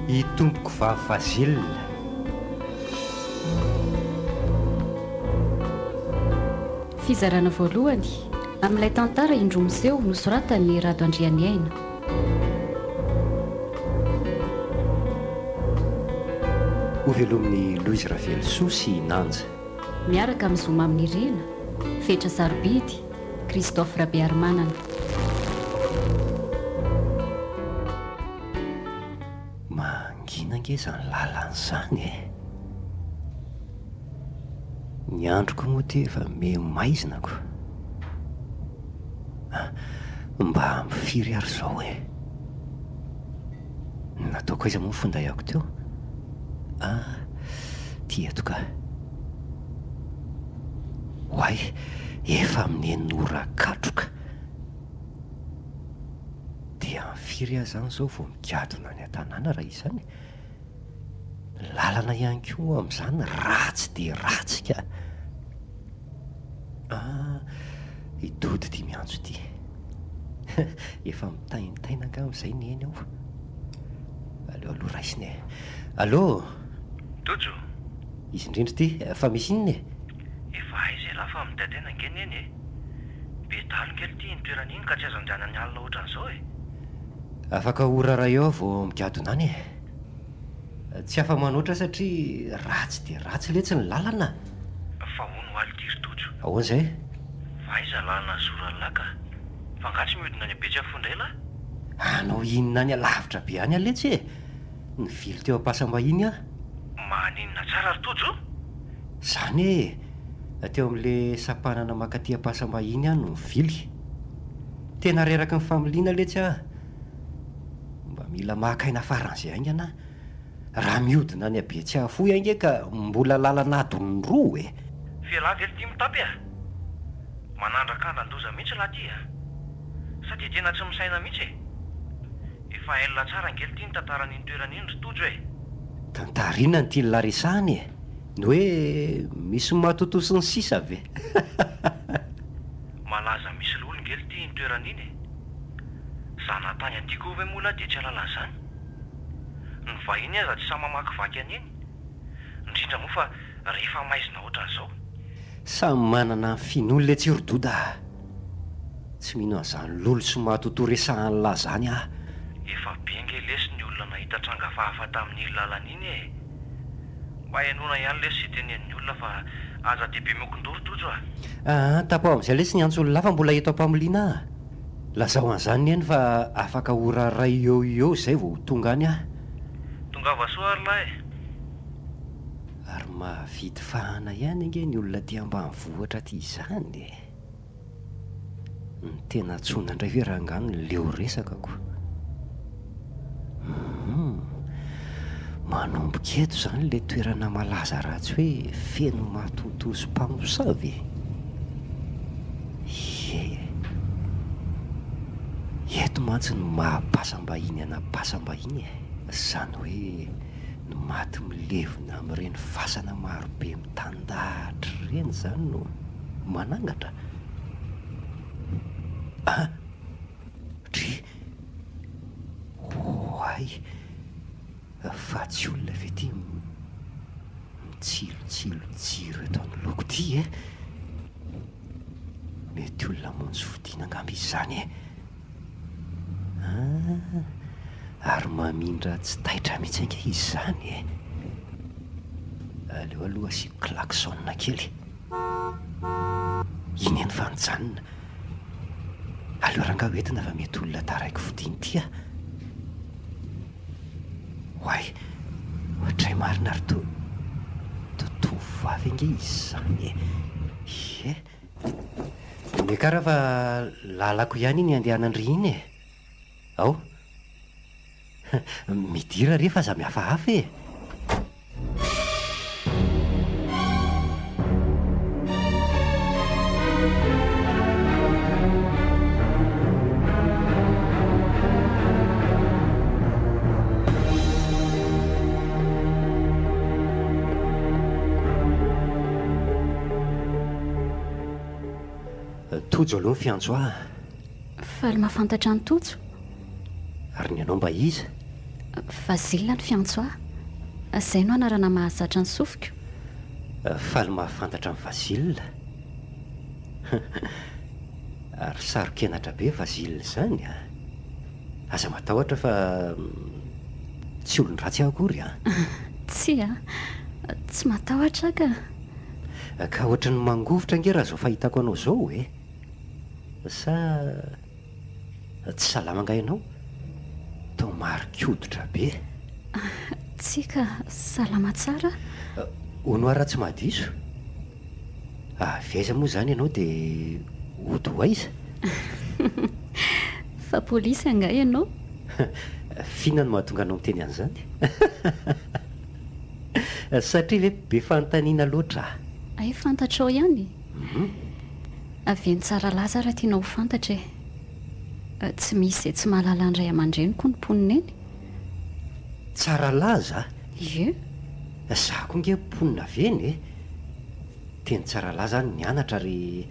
I tompoko vavazilina. Fizarana voalohany amin'ilay tantara indromiseo nosoratan'ny Rado Andrianiaina. Ho velomin'ny Louise Ravelsoa sy Nanja. Miaraka amin'ny Zoma amin'ny Rena, Fetra Sarobidy, Christophe Rabearmanana. Mangina nge izany lalan'izany e. Ny androko moa ty efa maizina ko. Mba mifiry ary zao e. Nataoko aiza moa fonday ako teo? Tia toka. Hoay, efa amin'ny enora katroka. Dia mifiry ahy zany zao vao mikadona ny an-tanàna raha izany. Lalana ihany koa amin'izany ratsy dia ratsy ka. Idody ty miantso ty. Efa mitaintaina nga amin'izay ny eny aho. Allo raisiny e. Allo Tojo. Izy indrindra ty, fa misy inona e? Efa izay laha fa midaidana ngeny eny e. Betalo kely ty ny toerana iny ka tsy azon-drana ny alina ohatran'izao e. Afaka orara eo vao mikadona any e. Tsy afa manoatra satria ratsy dia ratsy letsy ny lalana. Fa hono alitiry Tojo. Ahoan'izay? Fa aiza lalana Zoralaka. Fa ngatsy mihodina any Betsafonday lahy. Anao inona any alavitra be any aletsy e. Nivily teo am-pasambahiny aho. Maninona tsara ry Tojo? Zany e, teo amin'le sampanana makaty am-pasambahiny any no nivily. Tena reraky ny familiana letsy aho. Mba mila makaina faran'izay aingana. Raha mihodina any Betsafoy ainge ka mbola lalana adony roa e. Fialahy vely ty mitapy a. Manandraka andandoza mihitsy laha ty a. Sady tena tsy misaina mihitsy e. Efa ela tsara ngely ty ny tantaran'iny toerana iny ry Tojo e. Tantarina ny tiany laresahany e. Ny hoe misy matotosi ny sisa ve? Malaza misy lolo ngely ty ny toerana iny e. Zanatany antiako hoe mola dia tsy alala zany. Ny vahiny aza tsy sa mamaky vaky any eny. Indrindra moa fa rehefa maizina ohatran'izao. Samy manana ny fin'olona tsy rododa. Tsy mino an'izany lolo sy matoto resahany lahy zany ah. Efa benge lesy ny olona nahita tranga fahafa tamin'ny lalana iny e. Mba henona ihany lesy sy tenen'ny olona fa aza dehibe mokondoro Tojo a. Tapo amin'izay lesy ny antso lafa mbola eto am-pamoliana ah. Lazao an'izany eny fa afaka oraray eo zay vao tonga any ah. Tonga vasoa ary lahy. Ary mahavity fahana ihany nge ny olona ty ambanivohitra ty izany e. Ny tena tsona indray ve raha angano leo resaka ko. Manomboka eto zany le toerana malaza ratsy hoe feno matoto sy mpamosavy. Eto mantsy no maha-pasambahiny ana-pasambahiny e. Zany hoe no maty milevina amin'ireny fasana marobe mitandahatra ireny zany no manangatra. Hoay, fa tsy olona ve ty mitsilotsilo eto amin'ny loko ty e. Mety olona monjy fodiana angamby izany e. Ary mamindra tsy taitra mihitsy ange izany e. Aleo aloha asiako klaksona kely. Iny eny fa nijanona. Aleo ranga hoentina fa mety olona taraiky fodiany ty a. Hoay, ohatray marina ry tovovavy ange izany e. Mekara fa lalako ihany iny andehanandry iny e. Ao, midira rehefa za mihafahafa e. Tojo aloha ny fiantso ah. Faly mahafantatra ny Tojo. Ary ny anao mba iza? Fazila ny fiantsoa. Izay no anarana mahazatra ny sofiko. Faly mahafantatra amin'ny Fazila. Ary sarokenatra be Fazila izany a. Aza matahotra fa tsy olon-dratsy akory a. Tsy a, tsy matahotra ka. Ka ohatry ny mangovotra nge raha zao fahitako anao zao e. Sa tsy salama nga ianao? Tao marikoditra be. Tsy ka, salama tsara. Ono ara tsy mahadiso. Aveza moa zany ianao dia ody ho aiza? Fa polisy anga ianao? Fiana no mahatonga anao miteny an'izany. Satria ve be fanontaniana loatra. Ay, fantatrao ihany. Aveny tsara laza raha tianao ho fantatra e. Tsy misy tsy mahalala andray aman-dreniko ny mponina eny. Tsara laza? Ie. Za koa nge mponina veny e. Teny tsara laza ny nianatra ary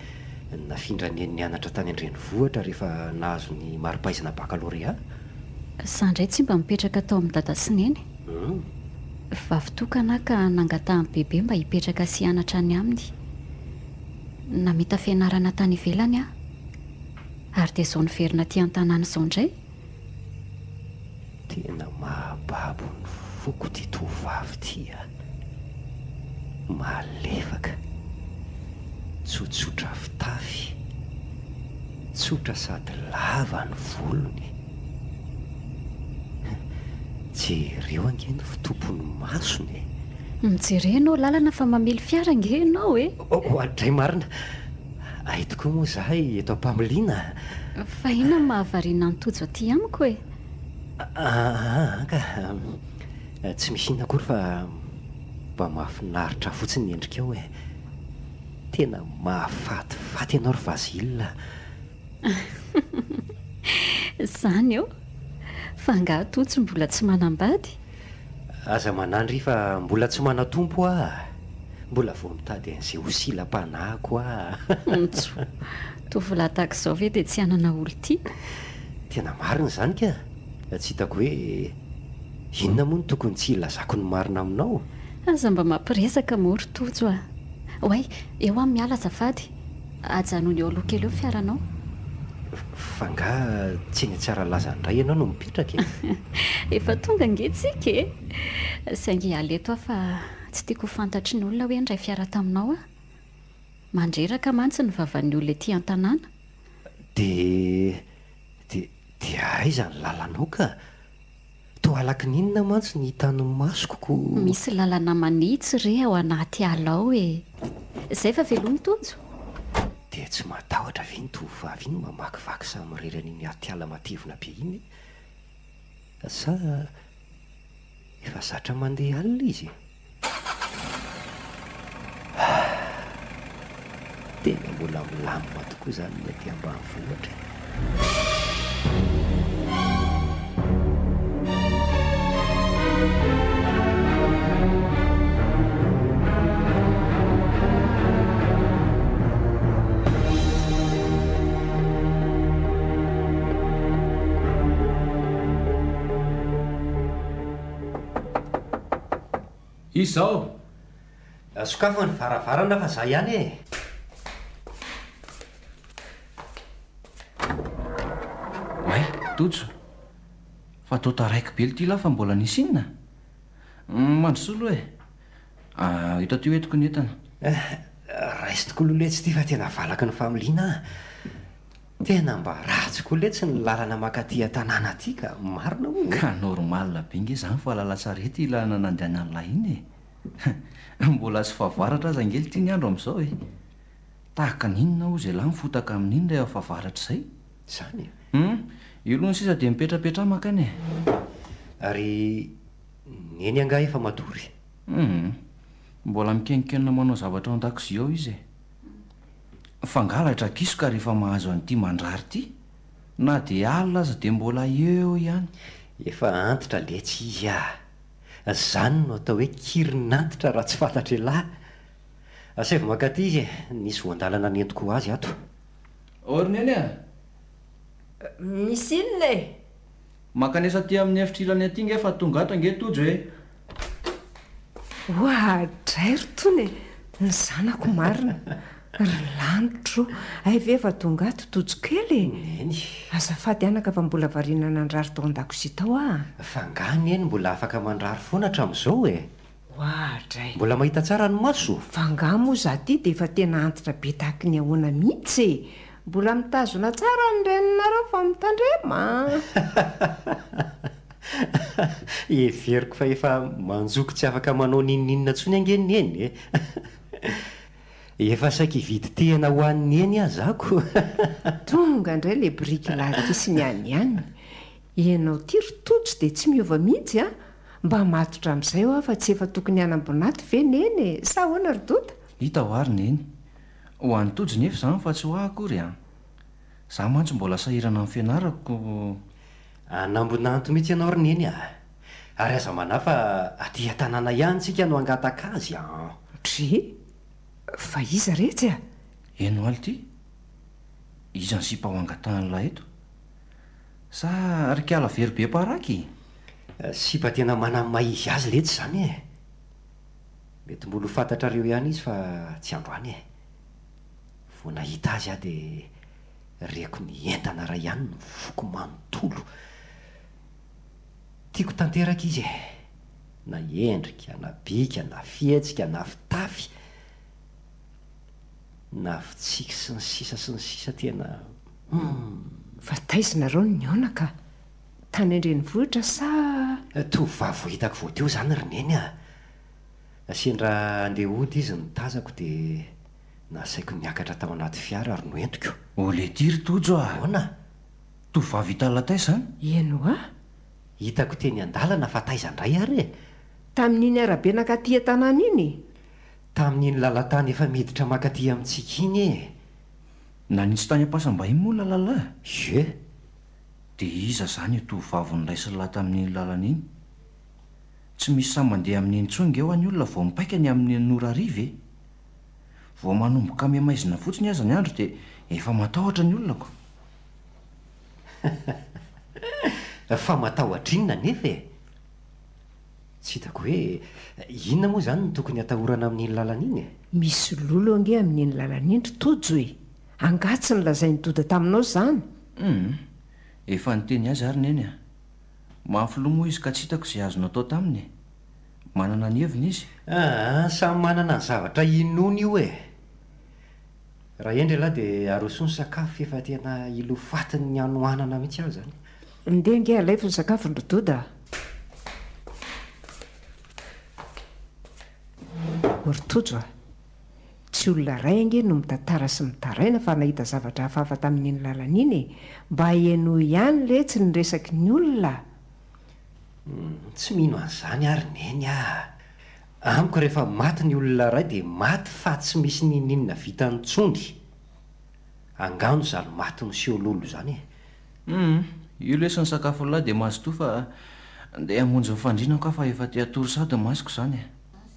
nafindra ny nianatra tany an-drenivohitra rehefa nahazo ny mari-pahaizana baccalauréat. Za indray tsy mba mipetraka tao amin'ny dada sy neny. Vavy tokana ka nangatahany bebe mba hipetraka sy hianatra any aminy. Namita fianarana tany ivelany a. Ary dia izao niverina ty an-tanàna izao indray. Tena mahababo ny foko ty tovavy ty a. Malefaka, tsotsotra fitafy, tsotra sady lava ny volony. Jereo ange ny fitompony masony. Mijerenao lalana fa mamely fiara nge ianao e. Andray marina, ahitoko moa zahay eto am-pamiliana. Fa ina mahavariana ny tojo aty amiko e. Ka tsy misy inona akory fa mba mahafinaritra fotsiny endrika ao e. Tena mahafatifaty ianao ry Fazila. Zany eo. Fa nga tojo mbola tsy manambady. Aza manandry fa mbola tsy manatompo a. Mbola vao mitady an'izay ho silam-panahiko a. Ontso. Tovolahy tahaka izao ve dia tsy hanana olo ty? Tena marina izany ka. Tsy hitako hoe inona moa no tokony tsy ilazako ny marina aminao. Aza mba mampiresaka mory tojo a. Oay, eo amin'ny miala azafady. Ajanony eo aloha kely eo fiaranao. Fa nga tsy ny tsara laza indray ianao no mipetraka e. Efa tonga ngetsika e. Saingy hiala eto aho fa tsy tiako ho fantatry ny olona hoe ndray fiara taminao a. Mandreraka mantsy ny vavan'ny olona ety an-tanàna. Dia aiza ny lalanao ka? Toa alaky ninona mantsy ny hitan'ny masoko. Misy lalana manitsy re ao anaty ala ao e. Izay fa velony tojo. Dia tsy matahotra ve ny tovavy iny mamakivaky sa mirerany iny atiala matevina be iny? Sa efa zatra mandeha alina izy? Tena mbola milamina tokoa izany ny aty ambanivohitra. Izao sokafo ny varavarana fa za ihany e. Ay, tojo. Fa tô taraiky be ty lahy fa mbola nisy inona? Mandrosolo e. Hita ty hoentiko ny entana. Raisy tokoa loletsy ty fa tena valaky ny familiana. Tena mba ratsy koa letsy ny lalana makaty an-tanàna aty ka marina moa. Ka normal be nge zany fa lala sarety ilana nandehana an'ilay iny e. Mbola sy favaratra aza angely ty ny andro amin'izao e. Tahaka ninona ho izay lahy mifotaka amin'iny rehefa favaratra izay. Zany io aloha ny sisa dia mipetrapetra makany e. Ary neny anga efa matory. Mbola mikenikena manao zavatra ao an-dakozia ao izy e. Fangalatra kisoka rehefa mahazo an'ity mandrary ty. Na dia alina aza dia mbola eo ihany. Efa antitra letsy izy a. Zany no atao hoe kirinantitra raha tsy fantatra lahy. Asaivo makaty izy e. Nisy voandalana nentiko azy ato. Orneny a? Misy inona e? makanesa ty amin'ny efitrilany aty nge fa tonga ato ange tojo hoe oadray rotony ny zanako marina ry lanitro ay ve efa tonga ato tojo kely eny azafady anaka fa mbola varinana andrary tao an-dakozia tao fangany eny mbola afaka mandrary foana hatramin'izao e oadray mbola mahita tsara ny maso fanga moa za ty dia efa tena antitra be tahaky ny ahoana mihitsy mbola mitazona tsara ny reninareo fa mitandrema everiko fa efa manjoko tsy afaka manao nininina ntsony angeniny eny e efa saika hividy tehana ho an'ny eny azako tonga indray le brika lahatysy ny any ihany ianao ty rotojo dia tsy miova mihitsy mba matotra amin'izay ho fa tsy efa tokony hanambonaty ve neny sa hoana ridota hita ho ary neny ho an'ny tojo nefa izany fa tsy ho akory za mantsy mbola sahirana amin'ny fianarako anambonanto mihitsy ianao ry neny ary aza manafa aty an-tanàna ihany tsika no angataka azy dre fa iza retsy eno aly ty iza ny sipa ho angatan'la eto sa rikala very be paraky sipa tena manamaizy azy letsy izany mety mbola ho fantatrareo ihany izy fa tsy androany vo nahita azy dia reko ny entana raha ihany no foko manontolo tiako tanteraka izy na endrika na bika na fietsika na fitafy na fitsika sy ny sisa tena fa taizonareo ny onaka tany andreny vohitra sa tovavy vo hitako vo teo izany rineny sendra andeha ody izy nitazako dia nasaiko niakatra tao anaty fiara ary no entiko ole tiry tojo ahoana tovavy hitalatay izany eno hitako teny an-dalana fa taizandray ary tamin'iny arabe nakaty an-tanàna iny tamin'iny lalatany efa miditra makaty amintsika iny nanintsy tany am-pasam-bahiny moa lalala e dia iza izany tovavy niraisy lahy tamin'iny lalana iny tsy misy sa mandeha amin'iny tsonga eo any olona vao mipaika ny amin'ny nora rive vao manomboka memaizina fotsiny aza ny andro dia efa matahotra ny olonako fa matahotra inona nefa tsy hitako hoe inona moa izany no tokony hatahorana amin'iny lalana iny misy lolo ange amin'iny lalana iny tojo angatsy ny lazay ny doda taminao izany efa nyteny azy ary neny mahafilomoa izy ka tsy hitako izay azonao atao taminy manana ny heviny izy samy manana ny zavatra inony io raha endry lahy dia aroso ny sakafo efa tena ilofatiny ny anohanana mihitsy aho izany ndeha nge alaifo ny sakafo ndrododa oritojo tsy olona ray ange no mitantara sy mitaraina fa nahita zavatra hafahafa tamin'iny lalana iny mba haino ihany letsy ny resaky ny olona tsy mino an'izany ary neny amiko rehefa maty ny olona ray dia maty fa tsy misy nininina vita ny tsondry angano zany maty miseololo izany io lesy ny sakafo lahy dia mazotoa fa ndeha hamonjy nyfandrinako fa efa ty atory sady masiko izany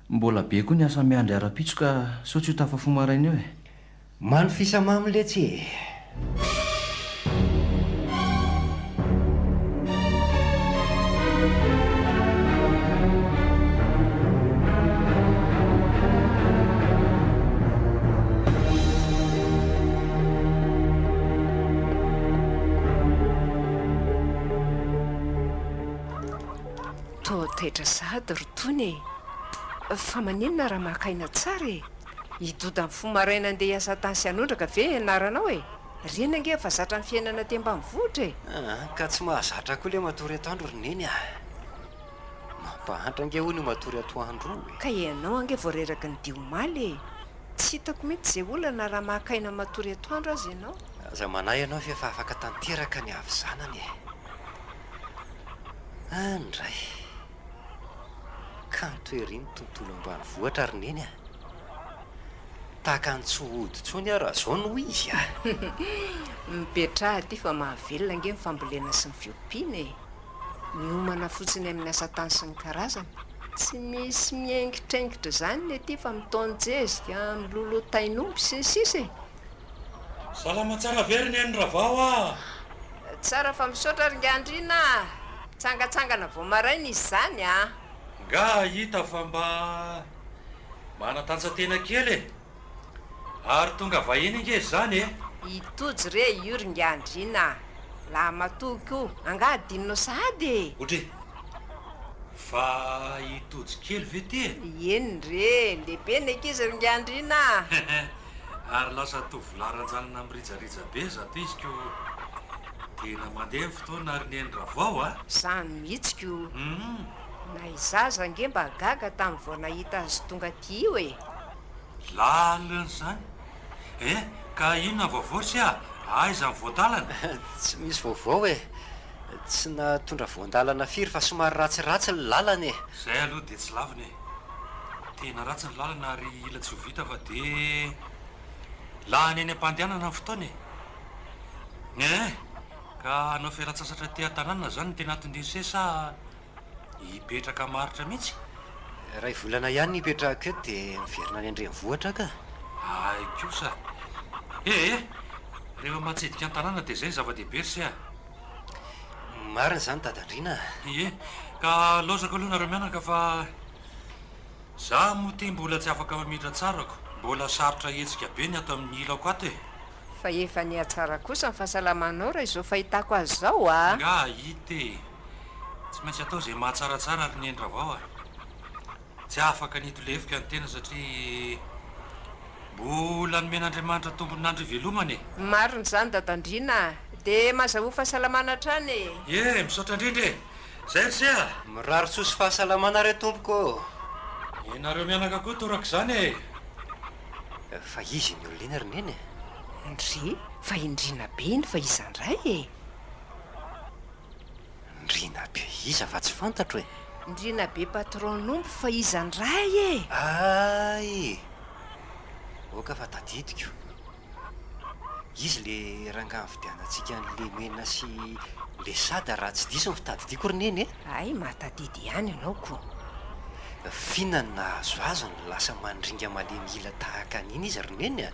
mbola be koa ny asa miandry ara-pitsoka sao tsy ho tafafo maraina eo manofisa mamiletsy totetra sady rotony fa maninona raha makaina tsara hidoda ny fomaraina andeha hiasa tany sy anondraka ve anaranao rena ange fa zatra ny fiainana ty ambanivohitra ka tsy mahazatra koa le matory atoandro roneny mampahantra ange ho ny matory atoandro ka ianao ange voareraky ny diomaly tsy hitako mihitsy zay olana raha makaina matory atoandro azy ianao aza manay ianao fa efa afaka tanteraka ny avy zanany andray kantoeriny tontolo ambany vohatra roneny tahaka ny tsy hodintsony raha zao no izy mipetraha ty fa mahavelona ange mifambolena sy ny fiompiana miomana fotsiny amin'ny asa tany sy ny karazana tsy misy miaingitraingitra izany le ty fa mitonjezika milolo tainompo sy ny sisa salama tsara veriny any ravao tsara fa misaotra ringandrina Tsangatsangana vao maraina izy zany a. Nga hita fa mba manatantsa-tena kely e. Ary tonga vahiny inge zany e. Itojo re ioringa andrina. La matoko anga adinino sady e. Otre fa itojo kely ve ty e. Eny re lehibe nekizy ringa andrina. Ary lasa tovolaran-janona mirijarija be zato izy ko tena mandeha fotoana ary nendra vao a. Zany mihitsiko. Na izaza nge mba gaga tamin'ny vao nahita azy tonga ty io e. Lalana zany ka inona vaovao sy aiza ny voandalana. Tsy misy vaovao e, tsy natondra voandalana firy fa somary ratsiratsy ny lalana e. Zay aloha de tsy lavina e. Tena ratsy ny lalana ary ila tsy ho vita fa de lahany eny am-pandehanana ny fotoana e. Ka anao fialan-tsasatra ty an-tanàna zany tena atondiny sa hipetraka maritra mihitsy. Ray volana ihany nipetraka eo dia miverina any andrenivohitra ka. Ay kosa rehefa matsidika an-tanàna dia zay zava-dehibe ry a. Marina zany dadandrina. Ka lozako aloha nareo mianaka fa za mo ty mbola tsy afaka mamindra tsarako. Mbola sarotra hetsika be ny ato amin'ny ilako ato e. Fa efa ny atsara kosa ny fahasalamanao raha izao fahitako azy zao a. Nga hite tsy maintsy atao zay mahatsaratsara ary nendra vao a. Tsy afaka nitolefika ny tena satria mbola nomen'Andriamanitra tombon'andro ivelomana e. Marina zany dadandrina. De mazaho fahasalamana trany e. Misaotra indrindra e. Zay ry sea. Mirary tsosy fahasalamana re tompoko. Nareo mianaka koa toraka zany e. Fa izy ny olona iny ary neny e. Ndry fa indrina be iny fa izandray e. Ndrina be iza fa tsy fantatro e. Ndrina be patron-nompo fa izandray e. Ay oka fa tadidiko. Izy le rangaha nividianantsika an'le mena sy le sada raha tsy diso ny fitadidiako ry neny e. Ay mahatadidy ihany ianao koa. Fihinana nahazoazo ny lasa mandringa malemy ila tahaka an'iny izy ry neny a.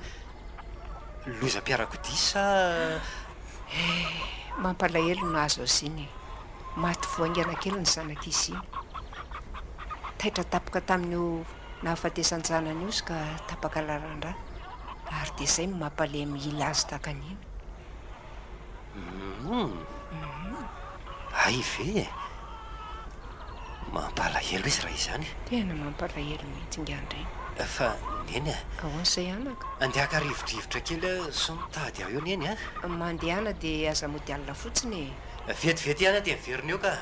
Lozam-piarakodia sa mampalahelo no azo azy iny. Maty voaingana kely ny zanak'izy iny. Taitra tapaka tamin'io nahafatesan-janany io izy ka tapaka larandra. Ary dia izay mampalemy ila azy tahaka an'iny. Ay ve mampalahelo izy raha izany. Tena mampalahelo mihitsy ngandreny. Fa neny a. Ka hoan'izay anaka. Andeha rivodrivotra kely so mitady aho eo neny a. Mandehana dia aza mody alina fotsiny e. Vetivety ihany dia miverina eo ka.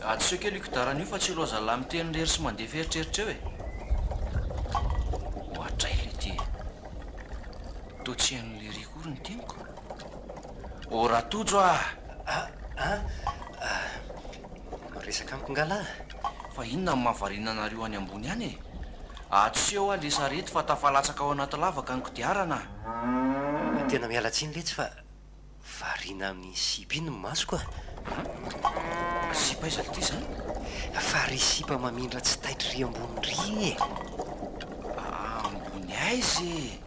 Atso kely ikodarana io fa tsy loza lahy miteny rery sy mandeha feritreritra eo e. Ohatra ile ty totsian'le ry kory ny teniko. O ratojo Resaka amiko ngalahy. Fa inona ny mahavariana anareo any ambony any e. Atseho le sarety fa tafalatsaka ao anaty lavaka ny kodiarana. Tena miala tsiny letsy fa variana amin'ny sipa iny ny masoko a. Sipa izaly ty zany? Fa ry sipa mamindra tsy taitra ry ambony ry e. Ambony aiza e.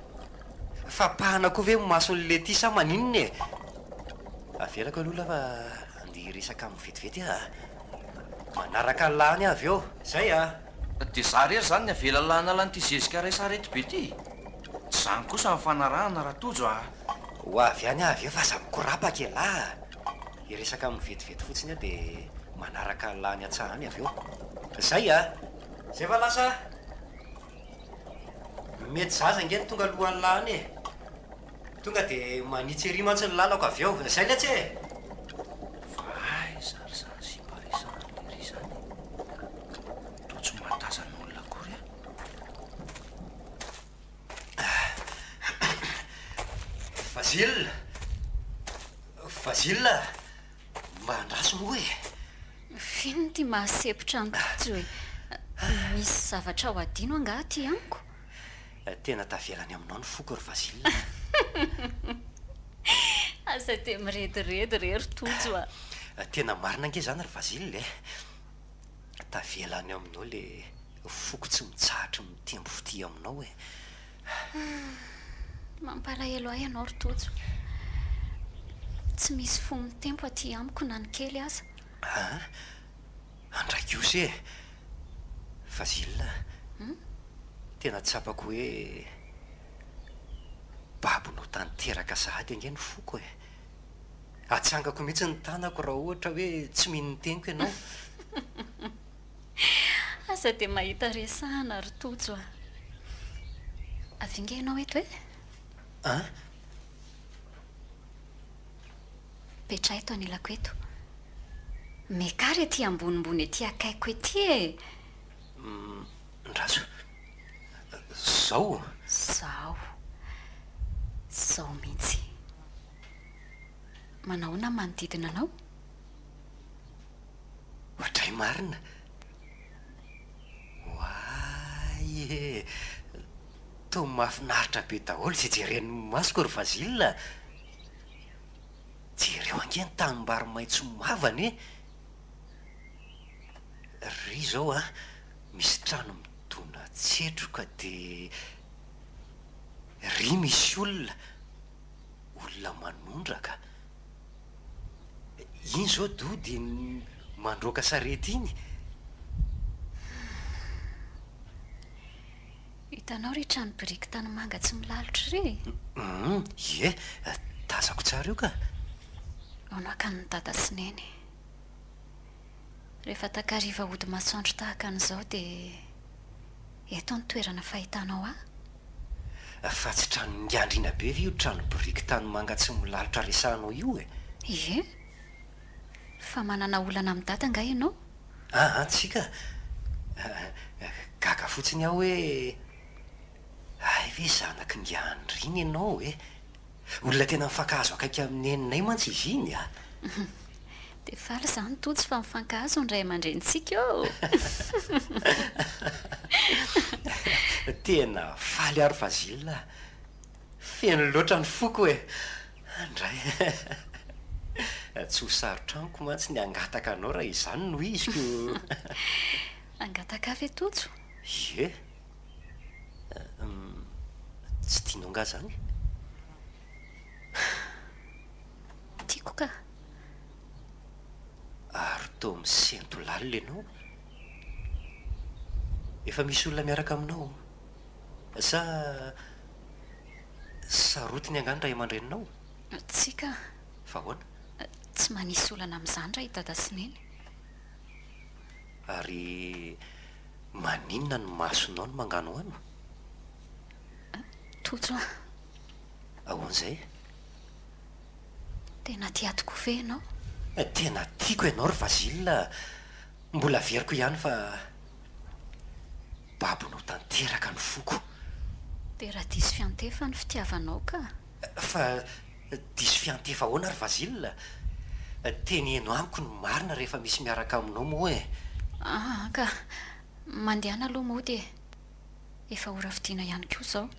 Fa pahana koa ve mason'le ty sa maninona e. Avelako aloha fa andeha resaka amin'ny vetivety a. Manaraka lany avy eo. Zay a. Dia za rery zany ny avela lana lan'ity zezika ray sarety be ty. Zany kosa ny fanarahana ratojo a. Ho avy any avy eo fa za mikorapaka e lahy. Iresaka amin'ny vetivety fotsiny a dia manaraka lany atsahany avy eo. Zay a. Zay fa lasa mety zaza nge ny tonga alohan'ny lany e. Tonga dia manitsy ery mantsy ny lalako avy eo. Zay letsy e. Vai zary zany sy parisany ry zany. Fazila mba andraso moa hoe fino ty mahasepitra anytotsy hoe misy zavatra ao adino anga ty amiko tena tavelany aminao ny foko ry Fazila. asa te mirediredy rery tojo a tena marina ange zany ry Fazila tavelany aminao le foko tsy mitsahatra mitembo foti aminao e. mampalahelo ahy ianao ry tojo tsy misy fo mitempo aty amiko na ny kely aza. Andraiky io se Fazila tena tsapako hoe babonao tanteraka sahady ange ny foko e. Atsangako mihitsy ny tanako raha ohatra hoe tsy mino ny teniko ianao. asa de mahita resahana ry tojo a avy nge ianao eto hoe petra eto anilako eto mekary aty ambonimbony aty akaiko ety e. Ndraso zao mihitsy manahoana manodidina anao ohatray marina oay to mahafinaritra be daholo zay jeren'ny masoko ry Fazila. Jereo ange ny tanimbary maitso mavany ry zao misy trano midona tsetroka de ry misy olona manondraka iny zao dody mandroaka sarety iny. hitanao ry trano biriky tany manga tsy milalitra ry ie tazako tsara io ka aonaka ny dada sineny rehefa takariva ody masoandro tahaka an'izao de eto ny toerana fahitanao fa tsy trano ngiandrina be io trano biriky tany manga tsy milalitra resahanao io e. ie fa manana olana amin'ny dada nga ianao tsika gaga fotsiny aho hoe ay ve zanaky ngiandry iny ianao e. Olona tena mifankahazo akaiky amin'ny eninay mantsy izy iny de faly zany totsy fa mifankahazo ndray aman-drenitsika eo. Tena faly ary Fazila feno loatra ny foko e. Andray tsy ho sarotraniko mantsy ny angataka anao raha izany no iziko. angataka avy tojo ie tsy tianao nga zany tiako ka ary to misento lalina ianao efa misy olona miaraka aminao sa sarotiny angany ray aman-dreninao tsika fa hoana tsy manisy olana amin'izany raha dada sineny ary maninona ny masonao no mangano ano tojo ahoan'izay tena tiatoko ve ianao tena tiako ianao ry Fazila mbola veriko ihany fa babonao tanteraka ny foko de raha diso fiantefa ny fitiavanao ka fa diso fiantefa ahoana ry Fazila teny eno amiko ny marina rehefa misy miaraka aminao moa e. ka mandehana aloha mody e efa ora fidiana ihany koa zao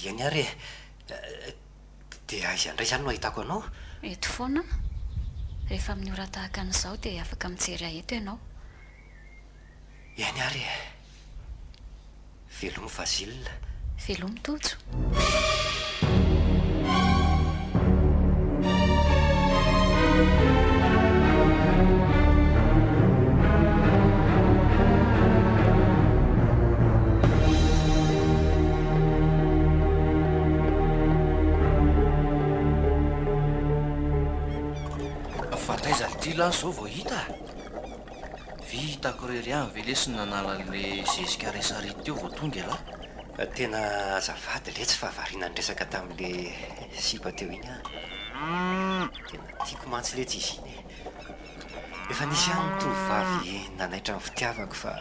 eny ary de aiza indray zany no ahitako anao eto foana rehefa amin'ny ora tahaka an'izao de afaka mijery aheto ianao eny ary velomy Fazila velomy tojo Fataizalytila zao vao hita vitako rery any velesiny nanalan'le zezika resarity teo vao tonga ala tena azavady le tsy fahavariana ny resaka tamin'le sipa teo iny tena tiako mantsy le tsy izy iny efa nisy ihany tovavy nanaitra ny fitiavako fa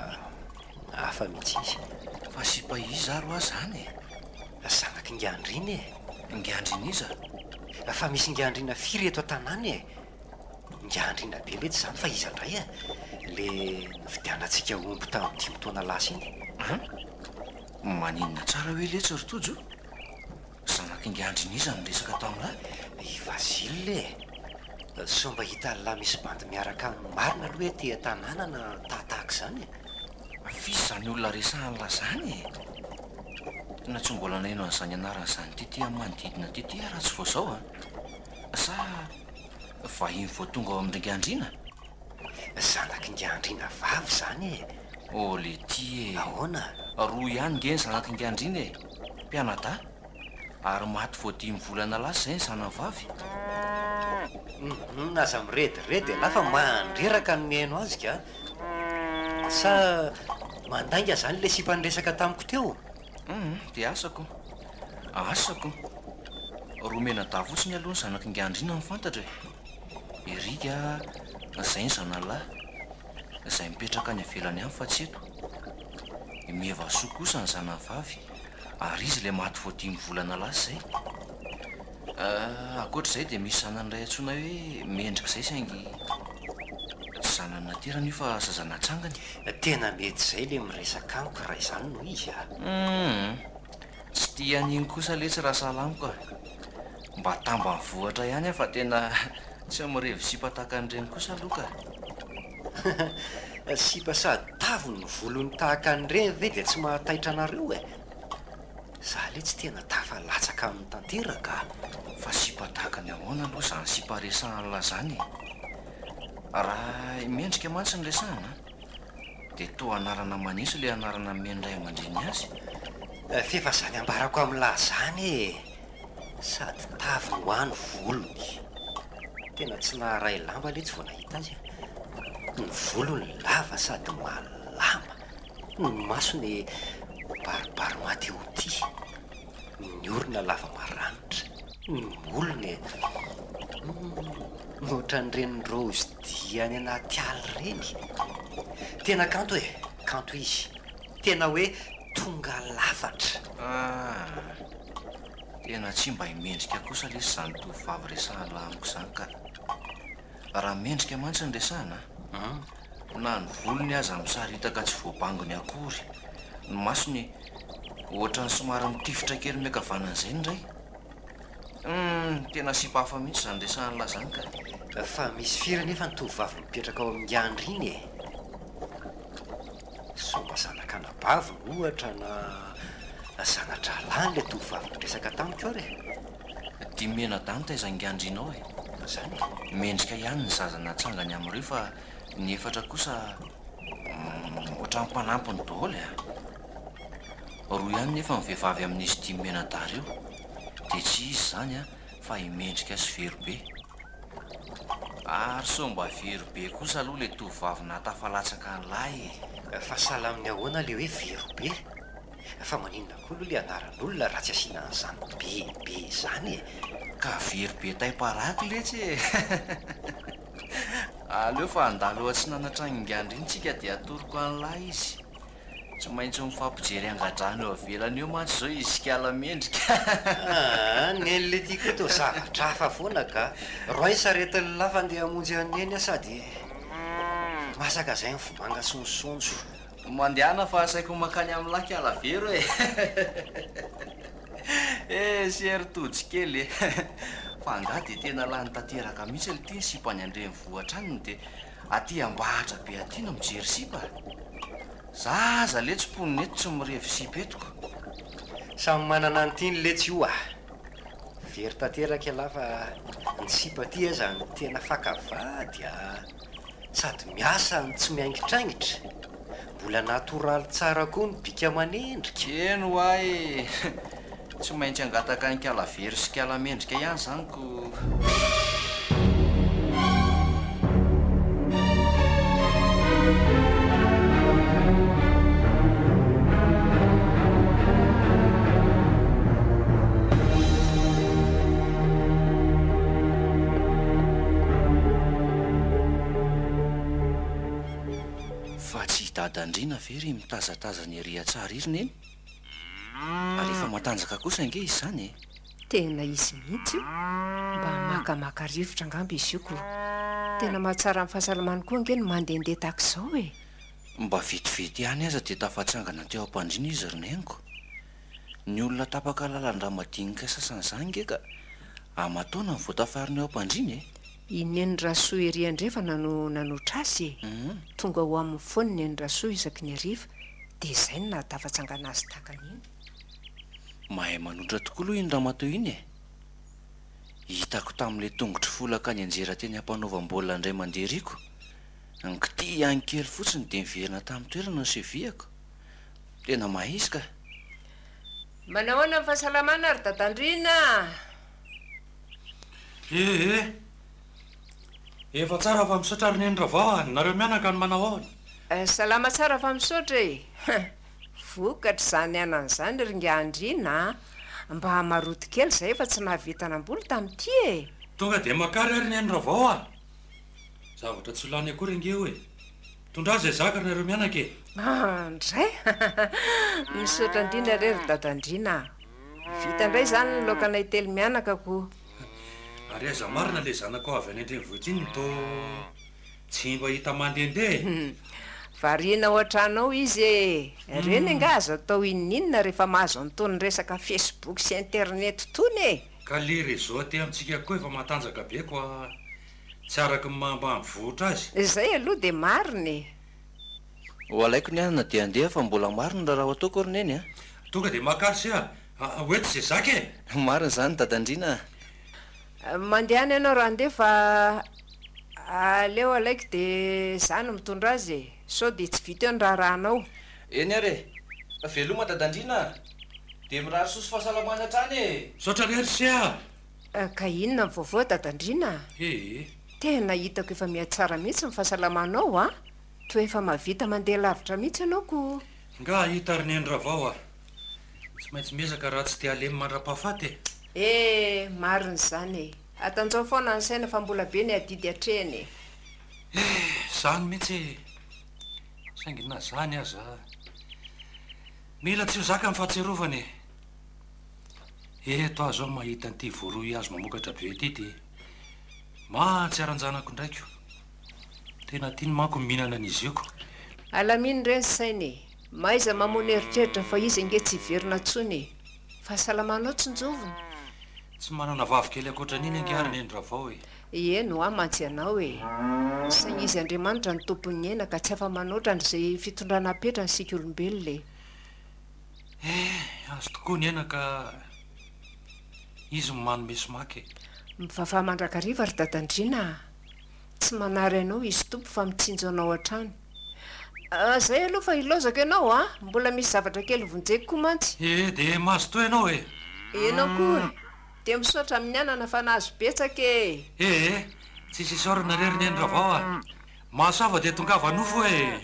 hafa mihitsy izy fa sipa izy aro azy zany zanaky ngiandry iny Ingiandriniza fa misy ingiandrina firy eto an-tanàny e. Ingiandrina be mety zany fa iza indray le nividianantsika omby tamin'ny 5 taona lasa iny. Maninona tsara hoe letsy rotojo zanaky ingiandriniza miresaka tamin'lahy. Ivazile so mba hita lahy misy bandy miaraka amin'ny marina aloha hoe ty tanàna na tahtahaka zany e. Fisy zany olona resahan'la zany e. Tena tsy mbola naino an'izany anarana zany tity amin'ny manodidina tity raha tsy vao zao sa vahiny vao tonga ao amin'ny ingiandrina. Zanaky ingiandrina vavy zany e. O le ty e. Ahoana? Roa ihany nge ny zanaky ingiandrina e. Mpianada ary maty vao 5 volana lasa zay ny zanany vavy. Naza mirediredy lafa mandreraka ny mihaino azy ka sa mandainga zany le sipanresaka tamiko teo. Dia asako romena davotsiny aloha ny zanaky ingiandrina mifantatra e. Erika zay ny zanalahy zay mipetraka any avelany any fa tsy eto. Meva soa kosa ny zanany vavy ary izy le maty vao 5 volana lasa zay. Akoatr'izay dia misy zanany ray antsoina hoe mendrika izay saingy tsy zanany naterana io fa zazana atsangany. Tena mety zay le miresaka amiko raha izany no izy tsy tia an'iny kosa letsy raha salamiko mba tamba mivohatra ihany fa tena tsy mirevy sipa tahaka an'ireny kosa aloka. Sipa sady tavony ny volony tahaka an'ireny ve dia tsy mahataitra anareo e. Za le tsy tena tafalatsaka amin'ny tanteraka. Fa sipa tahaka ny ahoana aloha zany sipa resahan'la zany. Raha mendrika mantsy ny resahana dia toa anarana manisy le anarana mendray aman-dreny azy. Fefa zany ambarako amin'lahy zany e. Sady tavy ho any volony. Tena tsy naharay lamba le tsy vao nahita azy. Ny volony lava sady malama. Ny masony baribary mateo ty. Ny orona lava maranitra. Ny molony ohatran'ireny rose diany anaty ala reny. Tena kanto e. Kanto izy. Tena hoe tonga lafatra. Tena tsy mba himendrika kosa lesy zany tovavy resahan'la amiko zany ka raha mendrika mantsy ny resahana na ny volony aza misaritaka tsy voabangony akory. Ny masony ohatrany somary mitifitra kely miakavanan'izay ndray. Tena sipa hafa mihitsy zany resahan'la zany ka. Fa misy firy nefa ny tovavy mipetraka ao amin'ny andry iny e. Somba zanaka anabavy ohatra na zanadralany le tovavy miresaka tamiko re. Dia mena dany taiza ingiandrinao e. Zany mendrika ihany ny zazana atsangany amin'ireo fa ny efatra kosa ohatran'ny mpanampiny daholo roa ihany nefa ny vehivavy amin'izy 5 menadary io dia tsy izy zany fa himendrika sy verobe. Ary so mba verobe kosa aloha le tovavy natafalatsaka an'lahy e. fa sala amin'ny ahoana le hoe verobe. Fa maninona koa aloha le anaran'olona raha tsy asiana an'izany bebe zany e. Ka verobe taiparaky letsy e. Aleo fa andalo tsy nanatra ingiandry intsika dia atoroko an'lahy izy. Tsy maintsy mifampijery angadrano eo avelany eo mantsy zao izy kala mendrika. Nen'le tiako to zavatra hafa foana ka roa isaretin'ny lafa andeha hamonjy an'eny sady masaka zay ny vomanga sonjosonjo. Mandehana fa saiko makany amin'ny laky alavero e. Seritojo kely e. Fa nga dia tena lany tanteraka mihitsy le tia sipa any andreny vohatra any dia aty ambahatra be aty no mijery sipa. Zaza le tsy poniny eto tsy mirevy sipa etoko. Samy manana ny tiany letsy io very tanteraka lafa ny sipa ty aza ny tena fakavady sady miasa ny tsy miangitraingitra. Mbola natoraly tsara koa ny bika manendrika. Eno ahy tsy maintsy angataka ny kala very sy kala mendrika ihany zany ko. Fa tsy dadandrina very mitazatazany ery atsara iriny eny. Ary efa matanjaka kosa ange izy zany e. tena izy mihitsy io mba makamaka rivotra angamba izy io ko tena mahatsara amin'ny fahasalamany koa ange no mandehandeha tahaka izao e. Mba vitivity ihany aza dia tafatsangana teo am-pandriana izy roneniko. Ny olona tapaka lalandra madinika sasan'izany nge ka amataona ny voatafariny eo am-pandriana e. Ineny rasoa ery andrefana no nanotra azy e. Tonga ho amin'ny foniny ny rasoa isaky ny ariva dia izay no nahatafatsangana azy takan'iny. Mahay manotra tokoa aloha iny raha mateo iny e. Hitako tamin'ilay tongotry folaka any anjera teny ampanaovam-baolina indray mandeha riko. Nkity ihany kely fotsiny dia miverina tamin'ny toerana ny seviako. Tena mahisy ka. Manahoana ny fahasalamana ary Dadandrina? Efa tsara fa misaotra ary ny ravao nareo mianaka ny manao ahoana? Salama tsara fa misaotra e. Vokatra izany anan'izany ringa Andrina mba hamaroto kely izay efa tsy nahavita namboly tamin'ity e. Tonga dia makary ary ny ravao a. Zavatra tsy lany akory ingeo e. Tondra izay zaka nareo mianaka e. Ndray misaotra indrindra rery Dadandrina. Vita indray izany ny lokanay telo mianaka ko. Ary aiza marina ilay zanako avy any an-drenivohitra iny to tsy mba hita mandehandeha. Variana ao an-tranao izy e. Reny anga azo atao ininona rehefa mahazo an'itony resaka Facebook sy internet tony e. Ka le réseau aty amintsika koa efa matanjaka be koa tsy araky mamba mivoatra azy. Izay aloha dia marina e. Ho alaiko ny anana dia andeha fa mbola marina raha ataoko roneny a. Tonga dia makary sy hoeto izay zaka e. Marina izany Dadandrina. Mandehana ianao raha andeha fa aleo alaiko dia izany mitondra azy e. Sao dia tsy vita eo ny rahanao. Eny ary e. Veloma Dadandrina. Dia mirary soso fahasalamana hatrany e. Saotra rery sy Ka inona ny vaovao Dadandrina? Tena hitako efa mihatsara mihitsy ny fahasalamanao a. Toa efa mahavita mandeha lavitra mihitsy ianao ko. Nga hita ary ny ravao a. Tsy maintsy miezaka raha tsy dia alemy mandra-pahafaty e. Marina izany e. Atanjao foana ny saina fa mbola be ny adidy hatreny e. Izany mihitsy saingy na zany aza mila tsy ho zaka amin'ny fahatserovany e. Eto azo aho mahita an'ity voaroy azo mamokatra be ity dia mahatsiaran-janako ndraiky io. Tena tiany manko mihinana an'izy io ko. Alaminy ireny sainy e. Maiza mamono eritreritra fa izy ange tsy hiverina intsony e. Fahasalamanao tsy njovony. Tsy manana vavy kely ankoatran'iny ange ary ny ravao e. Eno a mantsy ianao e. Saingy izy Andriamanitra ny tompony ena ka tsy afa manoatra n'izay fitondrana petra ny sika olombelona e. Azo tokoa ny ena ka izy manome somaky. Mivafa mandrakariva ary Dadandrina. Tsy manary ianao izy tompo fa mitsinjo anao an-trano. Zay aloha fa ilozako ianao a. Mbola misy zavatra kely vonjeko koa mantsy. Dia mahazo toa ianao e. Ianao koa e. Dia misaotra amin'ny anana fa nahazo betsaka e. Tsy sisorana rery ny ravao a. Mahasava dia tongava nofo e.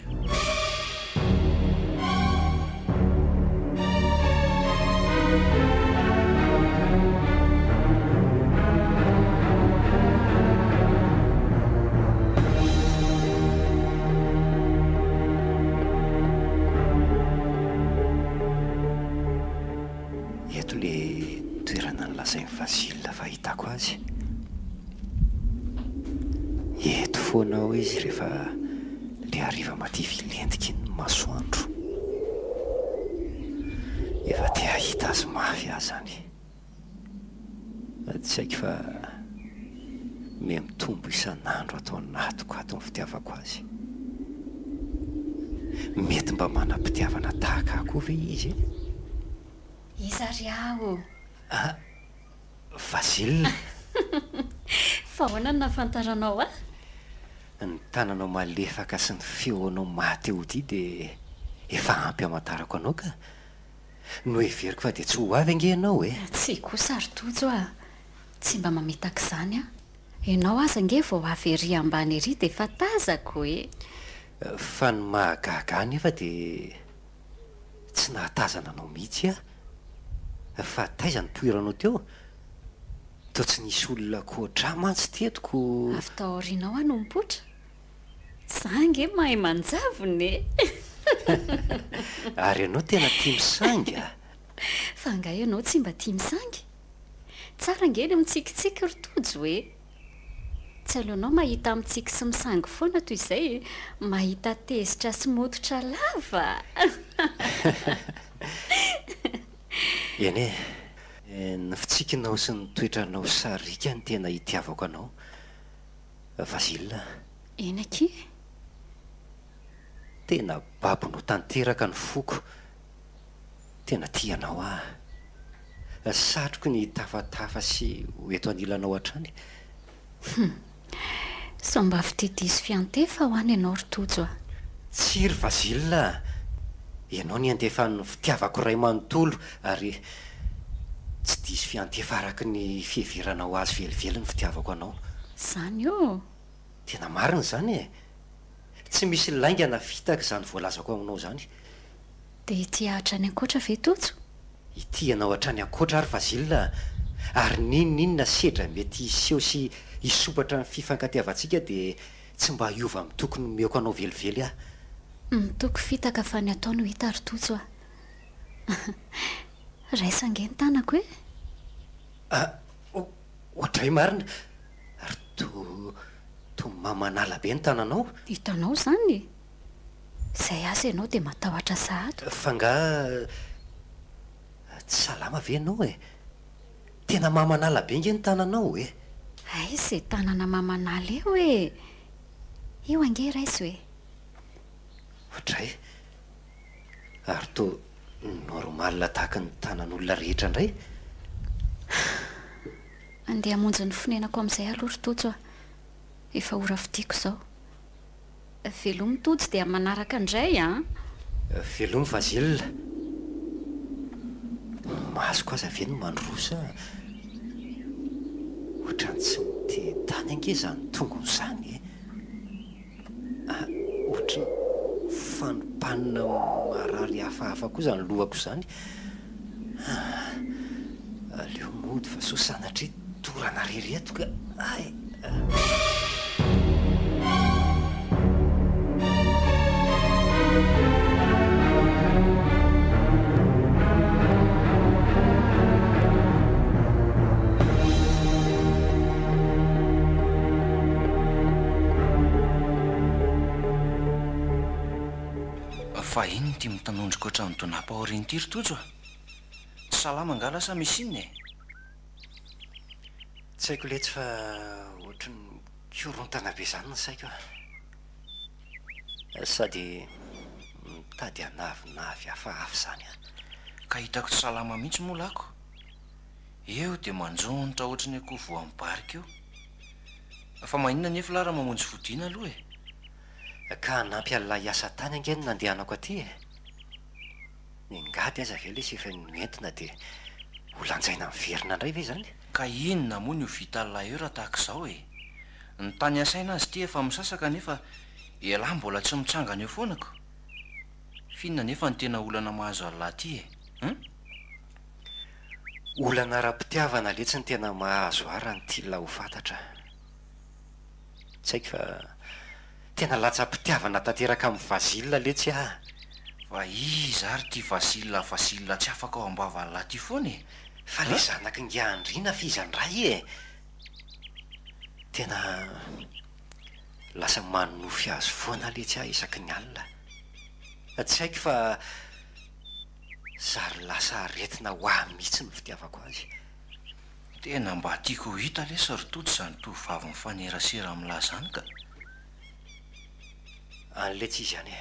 Eto le toerana ny lazain'ny Vasila fahitako azy. Eto foana ao izy rehefa le hariva mativy lentika ny masoandro. Efa te hahita azy mafy ahy zany. Tsy haiko fa mitombo isan'andro atao anatiko ato ny fitiavako azy. Mety mba manam-pitiavana tahaka akoho ve izy? Iza ry aho. Vasila. Fa ahoana no nahafantaranao a? Ny tananao malefaka sy ny feonao mateo ity dia efa ampy hamantarako anao ka no heveriko fa dia tsy ho avy ange ianao e. Tsy kosa sarotojo a. Tsy mba mametaka izany a. Ianao aza ange vao avy ery ambany ery dia efa tazako e. Fa ny mahagaga nefa dia tsy nahatazana anao mihitsy a. Fa taiza ny toeranao teo? Toa tsy nisy olona koatra mantsy tetiko. Avy tao aorianao a no mipotra. Za nge mahay manjavony e. Ary ianao tena tia misangy a. Fa nga ianao tsy mba tia misangy. tsara ngely mitsikitsiky rotojo hoe tsy aleonao mahita mitsiky sy misangy foana toy izay mahita tezitra sy mototra lava. eny ny fitsikinao sy ny toetranao sarika ny tena hitiavako anao Vasile. Eny aky tena babonao tanteraka ny foko, tena tianao satroko ny tafatafa sy hoeto anilanao hatrany. Somba fitetizy fiantefa ho any ianao rotojo Tsiry Vasile, ianao ny andefan'ny fitiavako ray manontolo ary tsy diso fiantefa araky ny fiheveranao azy velively ny fitiavako anao. Zany io Tena marina zany tsy misy laingana fitaka zany voalazako aminao zany. dia ity ahatra ny ankoatra ve tojo? Ity anao hatrany ankoatra ary Vasile, ary ninona sedra mety iseho sy hisopatra ny fifankatiavantsika dia tsy mba hiova amin'ny tokony meoko anao velively Mitoko fitaka fa ny atao no hita rotojo raisangeny tanako ohatray marina ary to mamanala be ny tananao. Hitanao zany izay azy ianao dia matahotra sahato. Fa nga tsy salama ve ianao tena mamanala be nge ny tananao ay izay tanana mamanala eo io ange raisy hoe ohatray ary to normal tahaka ny tanan'olona rehetra indray. andeha hamonjy ny fonenako amin'izay aloha rotojo efa ora fitiako izao. Velomy tojo dia manaraka indray Velomy Vasile, masoko aza ve no mandrosa ohatrany tsy miteny-tany ange zany tongony zany ohatrany fanimpanina marary hafahafa koa zany lohako zany. Aleo mody fa so sanatry torana rereto ka ay. Fa iny ty mitanondriko ohatrany donam-paoriny ty rotojo tsy salama angala sa misy inny Tsy haiko letsy fa ohatrany korontana be zany ny saiko sady mitady hanavinavy hafahafa zany ka hitako tsy salama mihitsy moa lako. Eo dia manjonitra ohatrany akoho voan'ny barika io. Fa maninona nefa lara mamonjy fodiana aloha ka nampialina hiasa tany ange ny nandehanako aty ningady aza ve le sy efa noentina dia ho lanjaina miverina indray ve zany. Ka inona moa ny ho vita lahy eo raha tahaka izao ny tany asaina azy ty efa misasaka nefa elahy mbola tsy mitsangana eo foanako. Finona nefa ny tena olana mahazo alahy ty olana ara-pitiavana letsy ny tena mahazo ara ny tilona ho fantatra. Tsy haiko fa tena latsa-pitiavana tanteraka amin'ny Vasile letsy fa iza ary ty Vasile tsy afaka ao ambava lahy ty foana fa le zanaky ngiandrina fizandray tena lasa manofy azy foana letsy isaky ny alina. Tsy haiko fa zary lasa aretina ho mihitsy ny fitiavako azy. Tena mba tiako ho hita lesa rotojo zany tovovavy mifanerasera amin'lahy zany ka an'letsy izy any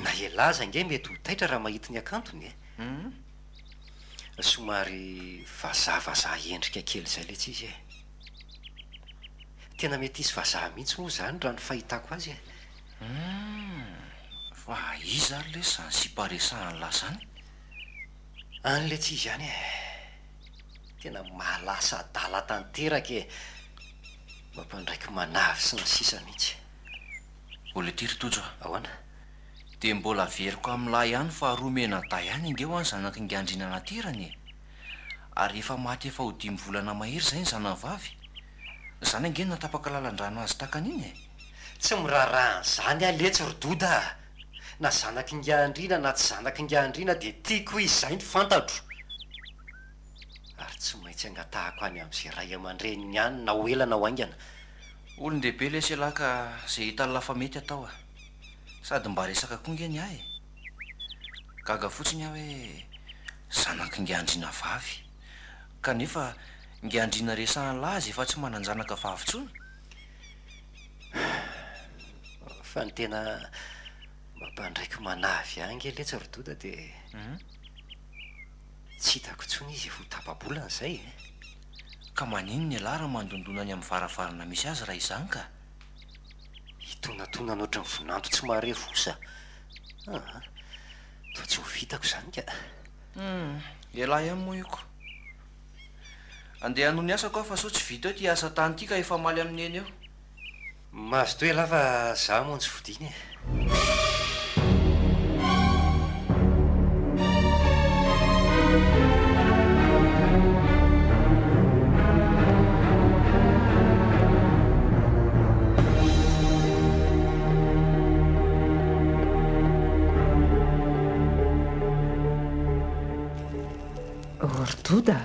na elaza nge mety ho taitra raha mahita ny akantony somary vazavaza endrika kely zay letsy izy tena mety isy vazaha mihitsy moa zany raha ny fahitako azy fa iza ary le zany siparesahany lahy zany an'letsy izy any tena malasa adala tanteraka mampandraiky manavy sy ny sisa mihitsy. Ola ty rotojo ahoana dia mbola veriko amin'lahy ihany fa romena day ihany indeo any zanaky ngiandrina naterany ary efa maty efa ho 5 volana mahery zay ny zanany vavy zany ange natapaka lalan-drano azy takan'iny tsy miraharahan' zany letsy rododa na zanaky ngiandrina na tsy zanaky ngiandrina dia tiako izy zay ny fantatro. ary tsy maintsy angatahako any amin'izay ray aman-dreny ihany na ho elana ho aingana. Olon-dehibe le selaka zay hita lafa mety atao sady mba resaka konga ny ahy gaga fotsiny aho hoe zanaky ngiandrina vavy kanefa ngiandrina resahany lazy efa tsy mananjanaka vavintsony. fa ny tena mampandraiky manavy ange letsa rododa dia tsy hitako tsony izy vo tapabolana izay ka manino ny alara mandondonany amin'ny varavarana misy azy raha izany ka hitonatona nohatra ny vonanto tsy mahare vosa. Toa tsy ho vitako izany ka. elahy ihany moa ioko andeha noho ny asako aho fa so tsy vita eo ty asa tany ity ka efa maly amin'ny eny eo. Mahazo toe lafa zaho moa tsy vodiny e. Ordoda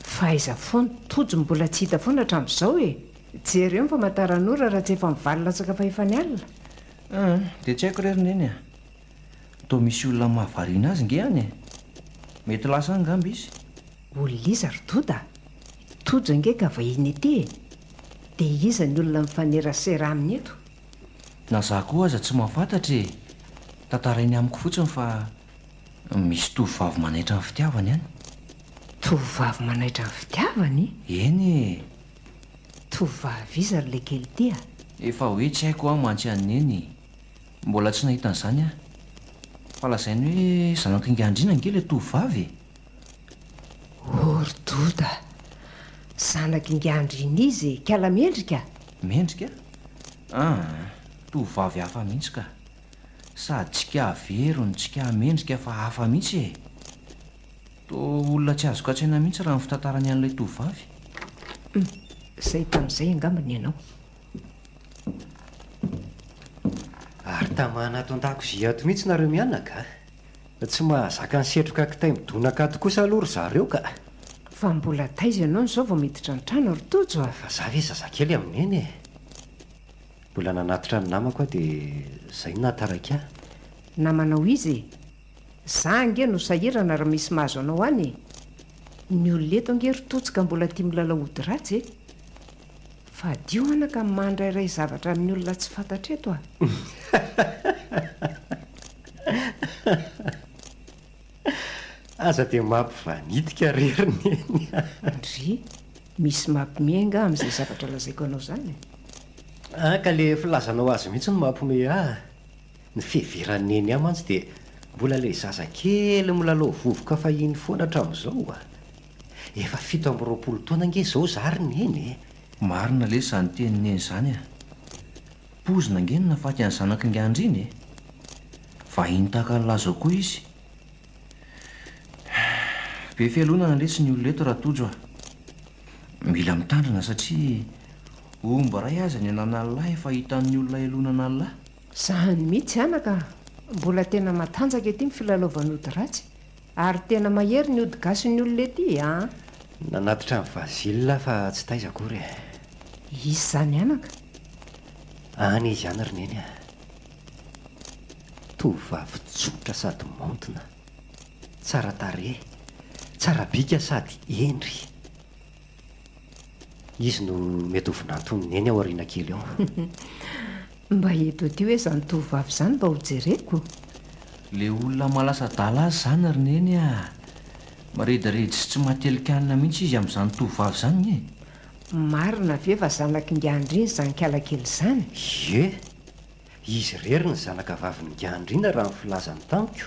fa aiza foana tojo mbola tsy hita foana hatramin'izao e. Jery eo ny famantaran'ora raha tsy efa mivalolatsaka fa efa ny alina. Dia tsy haiko rerineny a toa misy olona mahavariana azy nge any mety lasa angamba izy. Olona iza Rododa? Tojo nge ka vahiny ety e. Dia iza ny olona mifanerasera aminy eto? Na za koa aza tsy mahafantatra e. Tantarainy amiko fotsiny fa misy tovovavy manaitra ny fitiavany any. Tovovavy manaitra ny fitiavany? Eny e. Tovovavy iza ry le kely ty a? Efa hoe tsy haiko aho mantsy aneny mbola tsy nahita an'izany aho fa lazainy hoe zanaky ngiandrina nge le tovovavy. Ordoda zanaky ngiandrina izy kala mendrika? Mendrika? Tovovavy hafa mihitsy ka sady tsika verony tsika mendrika fa hafa mihitsy e. Toa olona tsy azoko an-tsaina mihitsy raha ny fitantarany an'ilay tovovavy. Izay tamin'izay angambany ianao. Ary tamana ato an-dakozia ato mihitsy nareo mianaka tsy mahazaka ny setroka kitay midonaka ato kosa aloha ry zareo ka. Fa mbola taiza ianao n'izao vao miditra ny trano Rotojo a. Fa za ve zazakely amin'eny e. Mbola nanatitra ny namako aho dia izay nataraka ahy. Namanao izy za nge no sahirana raha misy mahazo anao any e. Ny olona eto nge Rotojo ka mbola tia milalao ody ratsy e. Fa dio anaka mandrairay zavatra amin'ny olona tsy fantatra eto a. Aza dia mampivanitika reriny eny. Ndry misy mampimenga amin'izay zavatra lazaiko anao izany. Ka le filazanao azy mihitsy no mampome ahy. Ny fiheveran'ny eny ahy mantsy dia mbola ilay zazakely milalao vovoka fahiny foana hatramin'izao a. Efa 7 taona nge izao zary ny eny e. Marina le izany teniny eny izany a. Pozina nge no nafaty any zanaky ngiandrina e. Vahiny tahaka ny laza koa izy. Be fialonana lesy ny olona eto raha tojo a. Mila mitandrina satria omba ray aza ny anan'alahy efa hitan'ny olona elonana lahy. Zahany mihitsy anaka mbola tena matanjaka ety ny filalaovan'ody ratsy ary tena mahery ny ody gasy ny olona ety a. Nanatitra ny vazilina fa tsy taiza akory e. Izy izany anaka? Any izy ihany roneny a. Tovovavy tsotra sady maontina, tsara tarehy, tsara bika sady endry. Izy no mety ho vinantoniny eny ao aoriana kely eo. Mba eto ty hoe izany tovovavy izany mba ho jereko. Le olona malasa dala azy izany roneny a. Maredaredy sy tsy mahatelikanina mihitsy izy amin'izany tovovavy izany e. Marina ve fa zanaky ngiandrina izany kialakely izany? Ie, izy rery ny zanaka vavy ngiandrina raha ny filazany tamiko.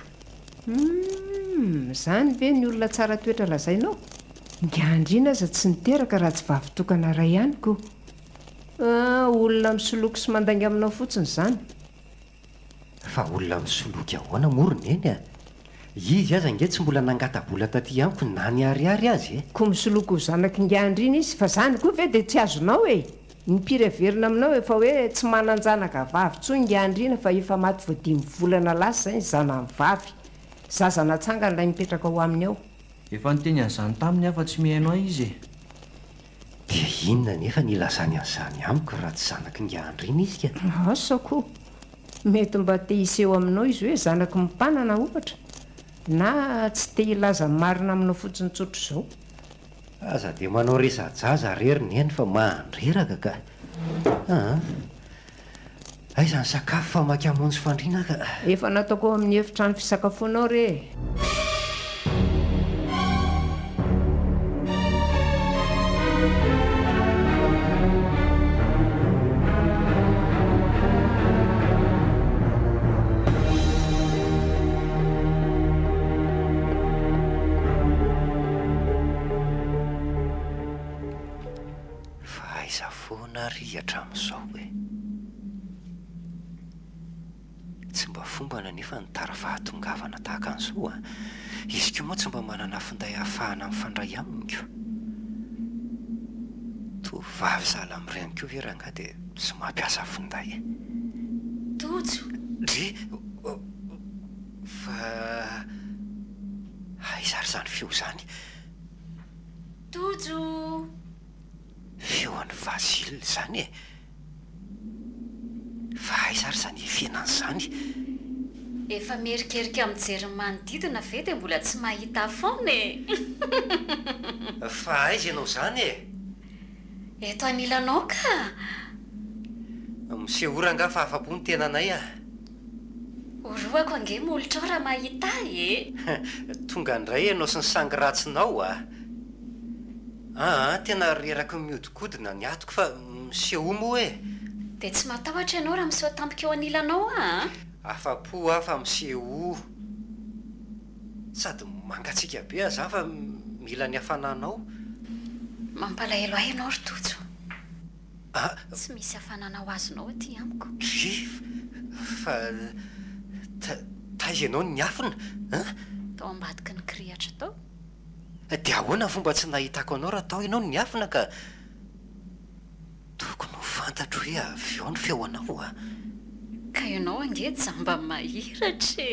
Izany ve ny olona tsara toetra lazainao? Ngiandrina aza tsy niteraka raha tsy vavy tokana ray ihany koa. Olona misoloky sy mandangy aminao fotsiny izany. Fa olona misoloky ahoana morony eny a. Izy aza nge tsy mbola nangata-bola taty amiko na ny ariary azy e. Koa misoloky ho zanaky ngiandrina izy fa izany koa ve dia tsy azonao e. Ny pireverina aminao efa hoe tsy manan-janaka vavy tsony ngiandrina fa efa maty vao 5 volana lasa izany zanany vavy. Zaza natsangana ilay mipetraka ho aminy ao. efa niteny an'izany taminy afa tsy mihaino ahy izy dia inona nefa nilazany an'izany amiko raha tsy zanaky ngiandrina izy ka asako mety mba te hiseho aminao izy hoe zanaky mimpanana ohatra na tsy te hilaza marina aminao fotsiny tsotro izao aza dia manao resajaza rery ny eny fa mandreraka ka aizany sakafo fa maky amonjy fandriana ka efa nataoko ao amin'ny efitrano fisakafoanao re riatra amin'izao hoe tsy mba fomba na nefa nitara fahatongavana tahaka an'izao izy ko moa tsy mba manana finday ahafahana mifandray aminy ko tovavy zala amin'ireny ko ve raha nga dia tsy mampiasa finday tojo dre fa aizary zany feo zany tojo feoan'ny Vasily zany fa aizary zany fiainan'izany efa merikerika mijery manodidina ve dia mbola tsy mahita foana fa aiza ianao zany eto anilanao ka misehoranga fa afa-po ny tenanay oroako ange molitra ao raha mahita tonga indray ianao sy ny sangy ratsinao tena reraky miodikodina ny atoko fa miseho moa dia tsy matahotra ianao raha miseho tampika eo anilanao afa-po fa miseho sady mangatsika be aza fa mila ny hafananao mampalahelo ahy ianao ry tojo tsy misy hafanana ho azonao aty amiko fa taiza ianao ny afina tao ambadiky ny krihatra tao dia ahoana fomba tsy nahitako anao raha tao ianao ny afina ka tokony ho fantatro hoe avy ao ny feoanao ka ianao ange jamba mahiratra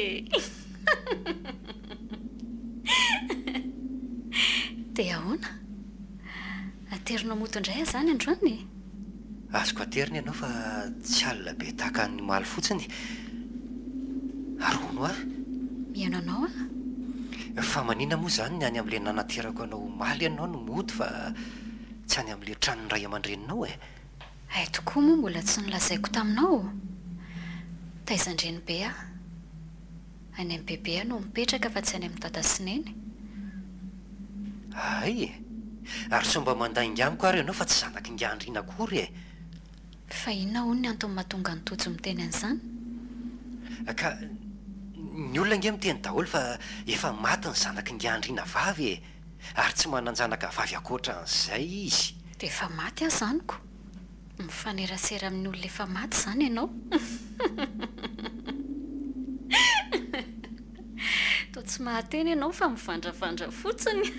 dia ahoana aterinao motondray zany androany azoko ateriny ianao fa tsy alina be tahaka ny maly fotsiny arono mihaino anao fa manina moa zany ny any amin'le nanaterako anao maly ianao no mody fa tsy any amin'le tranony ray aman-dreninao ay tokoa moa mbola tsy nilazaiko taminao taizandreny be any amin'ny bebe no mipetraka fa tsy any amin'ny tata sineny ay ary somba mandainga amiko ary ianao fa tsy zanaky ngiandrina akory fa inona hono ny antony mahatonga ny tojo miteny an'izany ka ny olona nge miteny daholo fa efa maty ny zanaky ngiandrina vavy ary tsy mananjanaka vavy akoatra an'izay izy dia efa maty aho zaniko mifanerasera amin'ny olona efa maty zany ianao to tsy mahateny ianao fa mivandrafandra fotsiny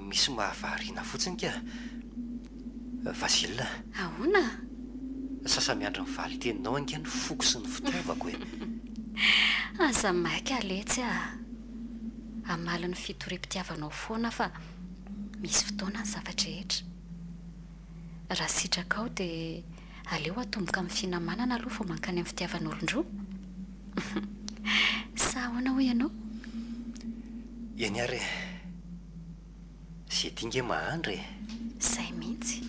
misy mahavariana fotsiny ka Vasily ahoana sasa miandry ny valy teninao ange ny foko sy ny fitaovako aza maika aletsy amaly ny fitorym-pitiavanao foana fa misy fotoana ny zavatra rehetra raha sitraka ao dia aleo atomboka amin'ny finamanana aloha fa mankany amin'ny fitiavan'olondroa sa ahoana ho ianao eny ary zay tia nge mahandry zay mihitsy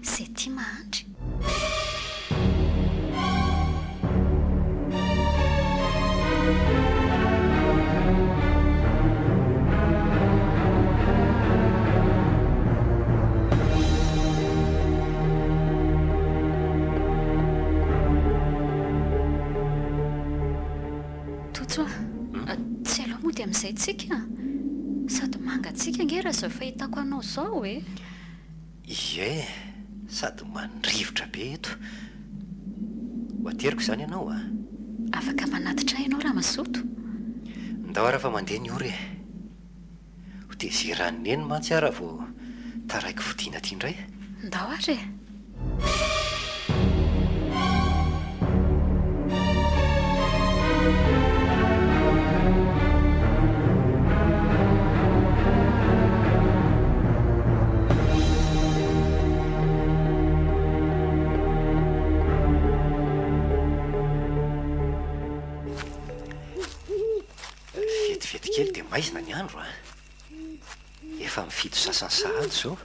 zay tia mahandry tsy aloha moa dia amin'izay tsika sady mangatsika nge raha zao fahitako anao zao sady mandrivotra be eto ho ateriko zany ianao afaka manatitra ianao raha masoto ndao araha fa mandeha ny ory ho dia zay ranoneny mantsy araha vo taraiky fodiana ty indray ndao ary maizina ny andro a efa mifito sasansahady zao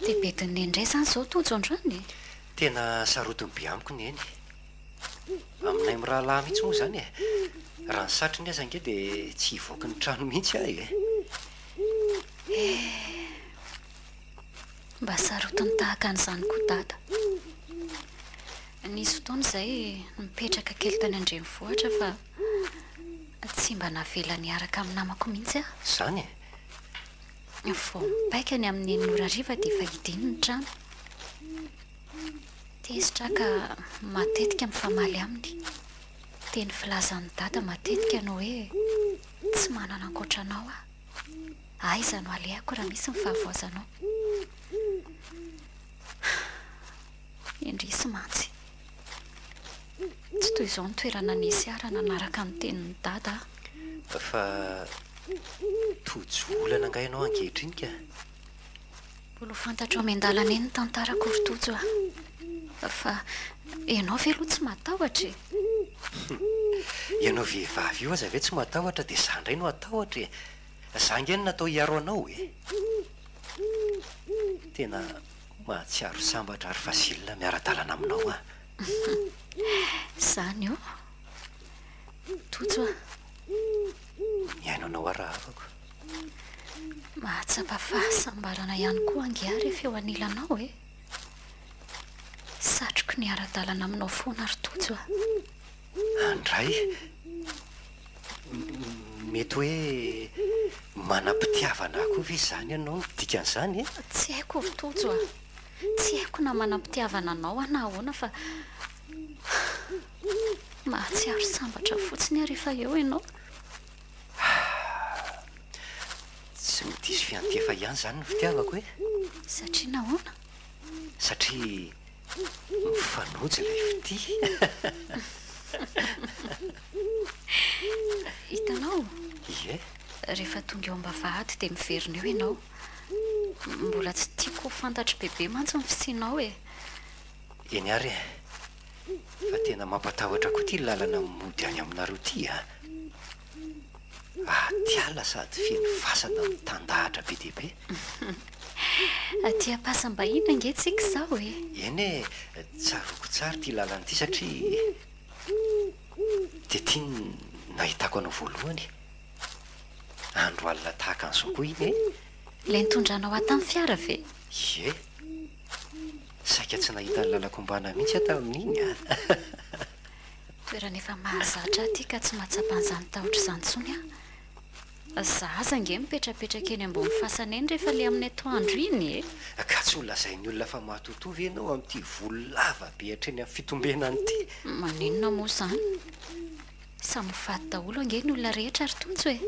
dia bedin'ny indray zany zao tojo androany tena sarotiny be amiko ny eny aminay miraha lahy mihitsy moa zany e raha ny satriny aza nge dia tsy hivoaka ny trano mihitsy ahy e mba sarotiny tahaka an'izany koa dada nisy fotoana izay mipetraka kely tany andrenivohitra fa tsy mba navela niaraka amin'ny namako mihitsy aho zany e vo mipaika ny amin'ny norariva dia efa hidiny ny trano tezitra ka matetika mifamaly aminy teny filazan'ny dada matetika no hoe tsy manana ankoatranao aiza no aleako raha misy mifahavoazanao indrisy mantsy tsy toy izao ny toerana nisy ara nanaraka ny tenin'ny dada fa tojo olana angainao ankehitriny ka mbola fantatro amian-dalana eny ny tantarako rotojo fa ianao ve aloha tsy matahotra ianao vehivavy io aza ve tsy matahotra dia za ndray no atahotra za ngeny natao hiaro anao e tena mahatsiaro sambatra ary fasilina miara-dalana aminao zany io tojo miaino anao araha afako mahatsapa fahasambarana ihany koa angiary efa eo anilanao e satroko ny ara-dalana aminao foana ary tojo andray mety hoe manam-pitiavana koa ve zany ianao dikan'izany e tsy haiko rotojo tsy haiko na manam-pitiavana anao anahoana fa mahatsiaro sambatra fotsiny ary efa eo ianao tsy midisy fiantefa ihany zany ny fitiavako e satria nahoana satria mifanojo ilay fity hitanao ie rehefa tonga eo ambavahady dia miverina eo ianao mbola tsy tiako fantatry bebe mantsy ny fisianao e eny ary e fa tena mampatahotra koa ty lalana mody any aminareo ty atiala sady feno fasana mitandahatra be dehibe aty ampasam-bahina angetsika izao e eny e tsaroko tsara ty lalana ity satria dia tia ny nahitako anao voalohany andro alina tahaka an'izao koa iny e ilay nitondranao atamin'ny fiara ve ie saika tsy nahita ny lalako mbana mihitsy atamin'iny toerana efa mahazatra aty ka tsy mahatsapan'izany tahotra izany tsony za aza nge mipetrapetraka eny ambony fasana eny rehefa le amin'ny atoandro iny e ka tsy olazain'ny olona fa mahatotovy ianao amin'ity volo lava be hatreny amin'ny fitombenany ity maninona moa izany samy faty daholo ange ny olona rehetra ary tonjo e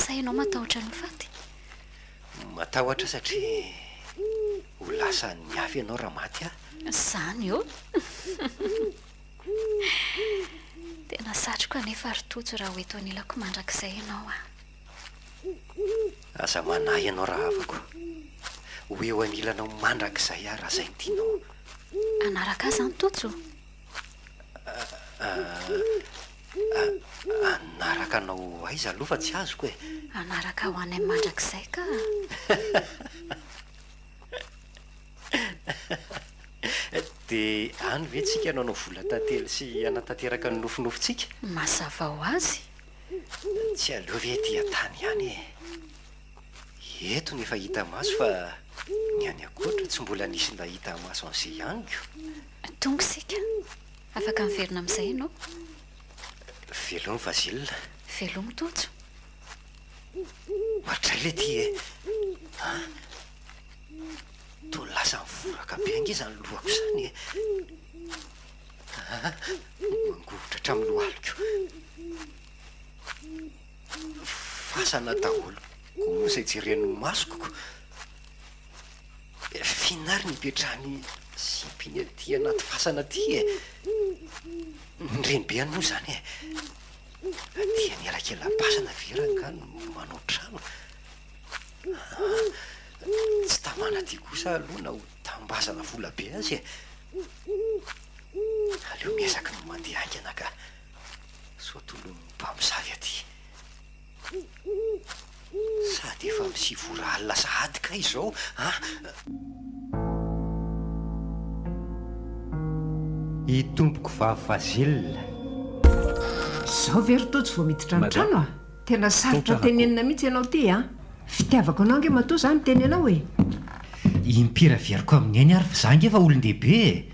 sa ianao matahotra no faty matahotra satria ho lasany miafy ianao raha maty zany io tena satroka nefa rotojo raha ho eto anilako mandrakizay ianao aza manahy ianao raha afako ho eo anilanao mandrakizay raha zay ntianao anaraka azy any tojo anaraka anao aiza aloha fa tsy azoko e anaraka ho any amin'ny mandrakizay ka dia any ve tsika anao vola tantely sy anatanteraka ny nofonofontsika mazava ho azy tsy aleo ve ty atany ihany e eto ny efa hita maso fa ny any akoatra tsy mbola nisy nahita maso an'izay ihany ko tonga isika afaka miverina amin'izay ianao velomy vazilina velomy tojo ohatray le ty e to lasa mivoraka be angizany lohako izany e mangovotra hatramin'ny lohaliko fasana daholo ko moa izay jeren'ny masokoko finary ny ipetrahany sipiny aty anaty fasana aty e nyreny be any moa izany e tiany elakelam-pasana veranga no manao trano tsy tamana ty kosa aloha na ho tambazana vola be azy e aleo miezaka no mandeha aingana ka so tolo mpamosavy aty sady efa misivora alina sahady ka izao a i tompoko vavy Fazila zao verototsy vao miditra ny trano a tena sarotra tenenina mihitsy ianao ty a fitiavako anao nge matoa zany tenenao hoe impira veriko amin'ny ainy ary fa za nge fa olon-dehibe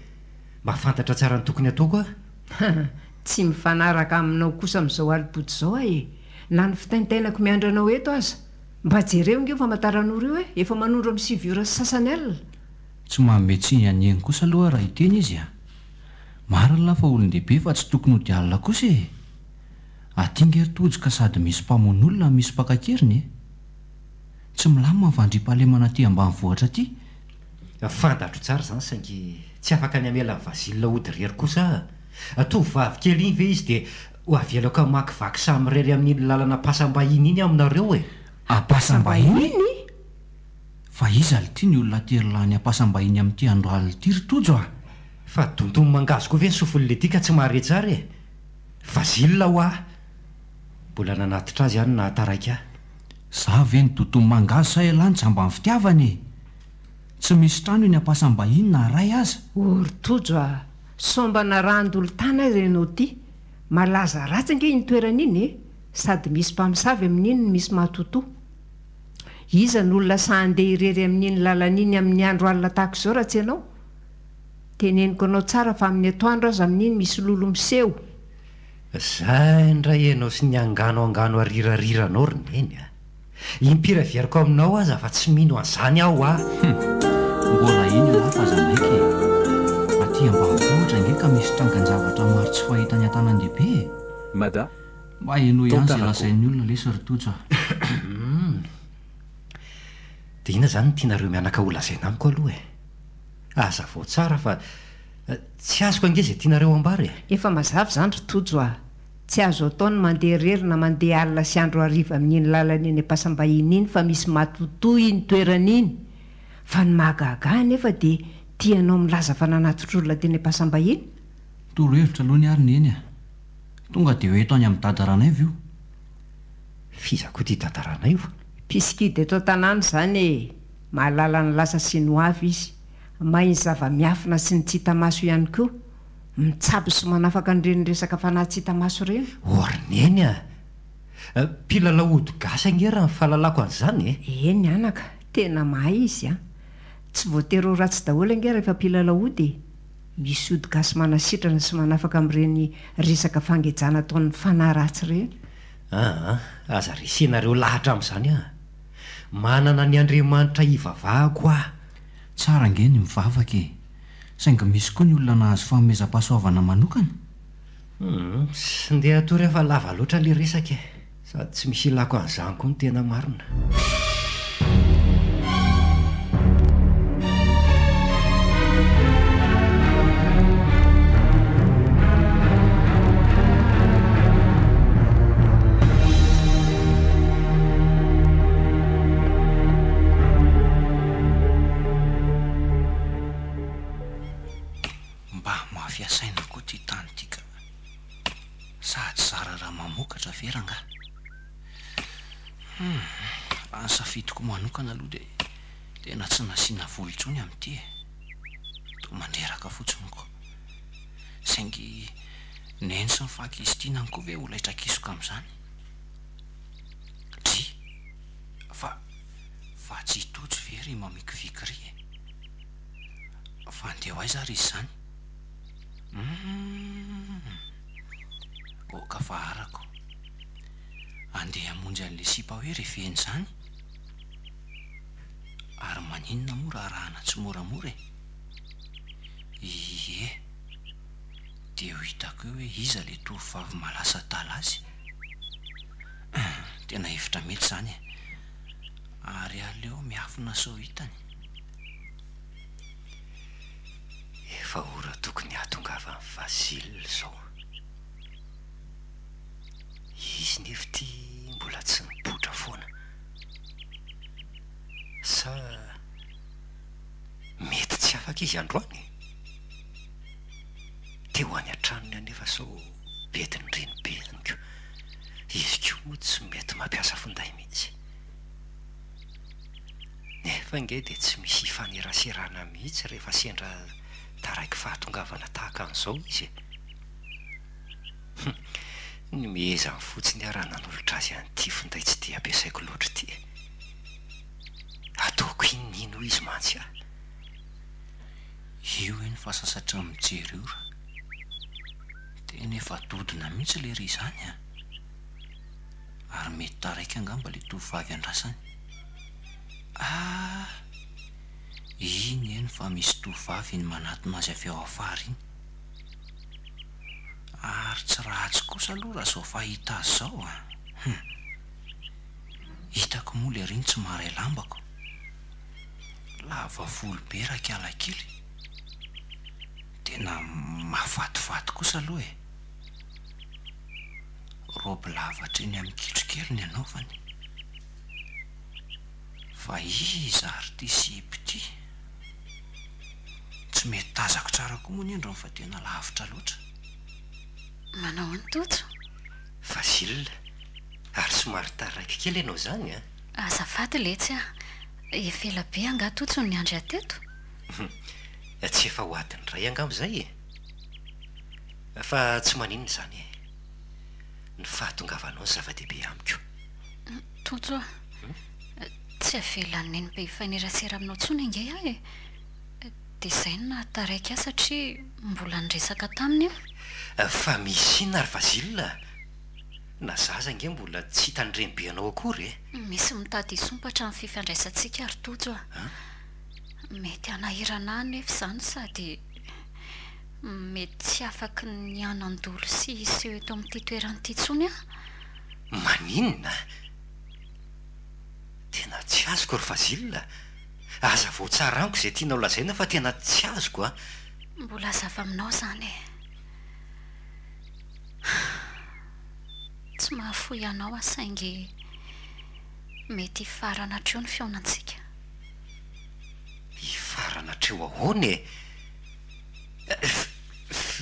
mahafantatra tsara ny tokony ataoko a tsy mifanaraka aminao kosa amin'izao alibody zao e na ny fitaintainako miandranao eto aza mba jereo nge famataran'ora io e efa manondro amin'ny siviora sasany alina tsy mametsy anyeny kosa aloha raha iteny izy a marina fa olon-dehibe fa tsy tokony ho dialina kosa e atingerytojoka sady misy mpamon'olona misy mpakakeriny e tsy milamy mavandrim-pahalemana ty ambany vohatra ty fantatro tsara zany saingy tsy afaka ny amela ny Fazila ody rery kosa tovavy kely iny ve izy dia ho avelako makivaky samyrery amin'iny lalana pasam-bahiny iny aminareo e apasam-bahiny fa izy ali ty ny olona terilany apasam-bahiny amin'ity androalina ity ritojo a fa dontomy mangazo koa ve ny sofin'le ty ka tsy mahare-tsara e Fazila ho ah mbola nanatitra azy ihany nahataraiky ah za ve ny dontomy mangazo sa elany tsy ambany fitiavany tsy misy trano iny apasam-bahiny na ray aza oritojo a somba na randolo tana irenao ty malaza ratsy nge iny toerana iny e sady misy mpamosavy amin'iny ny misy mahatotoa iza ny olona sa andeha irery amin'iny lalan'iny amin'ny andro alina tahako izao raha tsy ianao teneniko anao tsara fa amin'ny atoandro azy amin'iny misy lolo miseho zay ndray ianao sy ny angano arirariranao roneny a impira veriko aminao aza fa tsy mino an'izany aho a mbola iny io fa za maiky aty ambanivohitra nge ka misy trangan-javatra maro tsy fahitany an-tanan-dehibe mada mba eno ihany zay lazain'ny olona lesa ritojo a dia ina zany tianareo mianaka ho lazaina amiko aloha e aza vao tsara fa tsy azoko ange zay tianareo ambary e efa mazavy zany ritojo a tsy azo ataony mandeha rery na mandeha alina sy andro ariva amin'iny lalana eny apasam-bahiny iny fa misy matotoa iny toerana iny fa ny mahagaga nefa dia tianao milaza fa nanatitr'olona teny apasam-bahiny torohevitra aloha ny ariny eny a tonga dia ho eto any amin'ny dadaranay vy io fizako ty dadaranay io piskidy eto tanàna zany e mahalala ny lasa sy noavy izy mahiny zava-miafina sy ny tsy hita maso ihany koa mitsabo sy manafaka nireny resaka fanahy tsy hita maso reny orineny a mpilalahody gasy ange raha ny fahalalako an'izany e eny anaka tena mahay izy a tsy voatery ho ratsy daholo ange rehefa mpilalahody misy ody gasy manasitrana sy manafaka amin'ireny resaka fangejana ataon'ny fanahy ratsy reny aza resenareo lahatra amin'izany a manana ny Andriamanitra ivavahako ah tsara nge ny mivavaka e saingy misy koa ny olona nahazo fanomezam-pahasoavana manokana sy ndeha atory efa lava loatra le resaka e sady tsy misy ilako an'izany koa ny tena marina fiasaina koa ty tany tika sady zara raha mamokatra veranga raha ny safidiko manokana aloha dia tena tsy nasiana volontsony amin'ity e to mandreraka fotsiny koa saingy neny sy mifaky izy tianany koa ve ho laitrakisoka amin'izany dry fa tsy hitojo very mamikiviky ry e fa andeha ho aiza ary izy zany oka fa arako andeha hamonjy an'le sipa hoe reveny zany ary maninona moa raha rahana tsy moramora e ie dia ho hitako eo hoe iza le tovovavy malasa tala azy tena hevitra mety zany e ary aleo miafina sao hitany efa ora tokony ahatongava ny Fazila zao izy nefa ty mbola tsy nibotra foana sa mety tsy afaka izy androany teo any an-tranony anefa sao betiny reny be any ko izy koa tsy mety mampiasa finday mihitsy. Nefa nge dia tsy misy hifaneraserana mihitsy rehefa sendra taraiky fahatongavana tahaka an'izao izy. Ny mihezany fotsiny raha nanolotra azy an'ity finday tsy dia ampiasaiko loatra ity. Ataoko inino izy mantsy aho. Io ny fahasasatra mijery io raha. Tena efa dodina mihitsy le ry izany a. Ary mety taraiky angamba le tovovavy andrasany. Iny eny fa misy tovovavy ny manatona azy avy ao afara iny. Ary tsy ratsy kosa aloha raha zao fahita azy zao a. Hitako moa le riny tsy maray lambako. Lava volo be rakialakily. Tena mafatifaty kosa aloha e. Robe lavatra eny amin'ny kitrokely ny anaovany. Fa iza artisy ipity. Tsy mety tazako tsara koa moa ny indrony fa tena lavitra loatra. Manao ny toto? Vasile, ary somary taraiky kely ianao zany a. Azafady letsy a. Efa ela be anga totso ny andry ateto. Tsy efa ho adiny ray angamba zay e. Fa tsy maninona zany e. Ny fahatongavanao ny zava-dehibe amiko. Totso a. Tsy avelan'ny ny be hifanerasera aminao tsony inge aho e. Dia izay no nahataraiky ahy satria mbola niresaka taminy aho. Fa misy inona ary Vasile? Na zaza nge mbola tsy hitany be anao akory e. Misy mitady isompatra amin'ny fifandraisantsika ary totso a. Mety hanahirana ahy nefa izany sady mety tsy afaky ny anan-dolo sy iseho eto amin'ity toeran'ity tsony aho. Maninona? Tena tsy azoko ry Vasile. Aza vao tsara amiko izay tianao lazaina fa tena tsy azoko a. Mbola zava aminao zany e. Tsy mahafoy anao asaingy mety hifarana hatreo ny fiaonantsika. Hifarana hatreo ahoana e?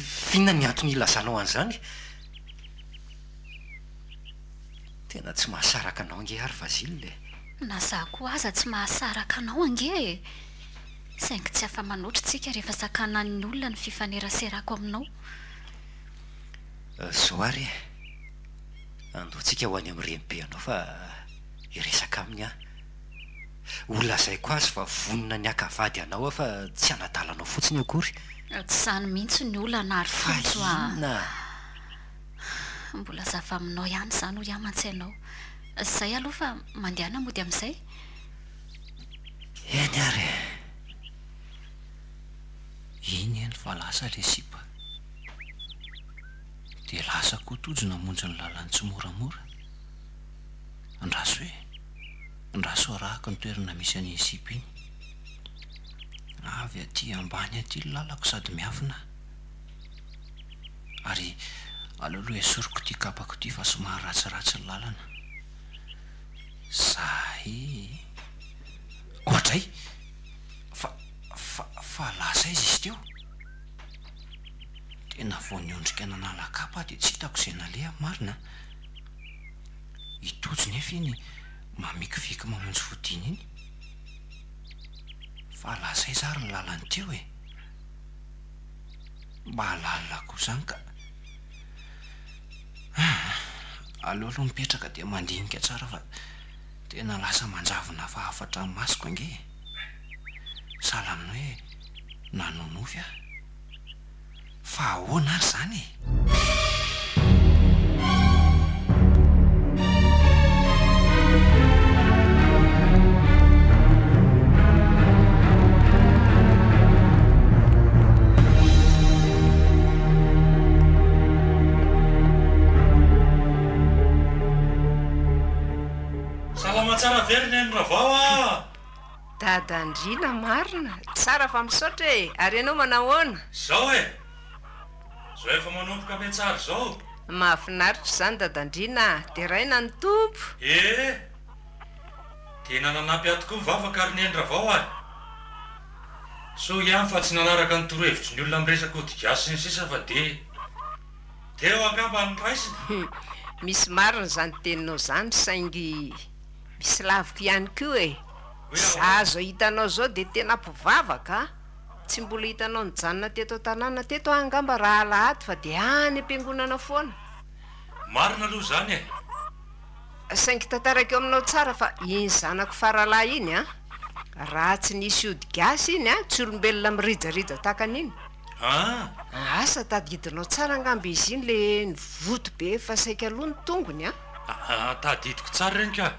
Fiona ny antony ilazanao an'izany? Tena tsy mahasaraka anao ange ary Vasile. Na za koa aza tsy mahasaraka anao ange e. Saingy tsy afa manoatra tsika rehefa sakana ny olona ny fifaneraserako aminao. Zao ary andoantsika ho any amin'ireny be anao fa iresaka aminy aho. Olazaiko azy fa vonona ny akavady anao fa tsy anadalanao fotsiny akory. Tsy izany mihitsy ny olana ary fotso a. Inona? Mbola zava aminao ihany izany ho iamantsy ianao. Zay aloha fa mandehana mody amin'izay. Eny ary. Iny eny fa lasa le sipa. Dia lasa koa tojo namonjy ny lalany tsy moramora. Andraso hoe andraso arahako ny toerana misy an'iny sipa iny. Avy aty ambany aty lalako sady miafina. Ary aleoloha esoriko ty kapako ty fa somary ratsiratsy ny lalana. Zay ohatray fa lasa izy teo. Tena vao niondrika nanalakapa dia tsy hitako izay naleha marina. Itojo nefa iny mamikiviky mamonjy fodiny iny. Fa lasa izary ny lalany teo e. Mba lalina koa izany ka aleoloha mipetraka dia mandinika tsara fa tena lasa manjavona fahafatra ny masoko ange. Sahala amin'ny hoe nanonofy aho. Fa ahoana ary izany e? Salama tsara verina ny ravao a. Dadandrina marina, tsara fa misaotra e. Ary ianao manahoana? Zao e. Zao efa manomboka me tsara zao. Mahafinaritra izany dadandrina, dia raina ny tompo. Tena nanampy ahy tokoa mivavaka ary ny endravao ahy. So ihany fa tsy nanaraka ny torohevitry ny olona miresaka odigasy sy ny sisa fa dia teo angamba ny raisina. misy marina zany teninao zany saingy misy laviko ihany koa e. Za zao hitanao zao de tena mpivavaka, tsy mbola hitanao nijanona teto tanàna teto angamba raha alahady fa de any am-piangonana foana. Marina aloha zany e. Saingy tantaraka eo aminao tsara fa iny zanako faralahy iny a, raha tsy nisy ody gasy iny a, tsy olombelona mirijarija takan'iny. Asa tadidinao tsara angamba izy iny le nivoto be fa saika aloha ny tongony a. Tadidiko tsara reny ka.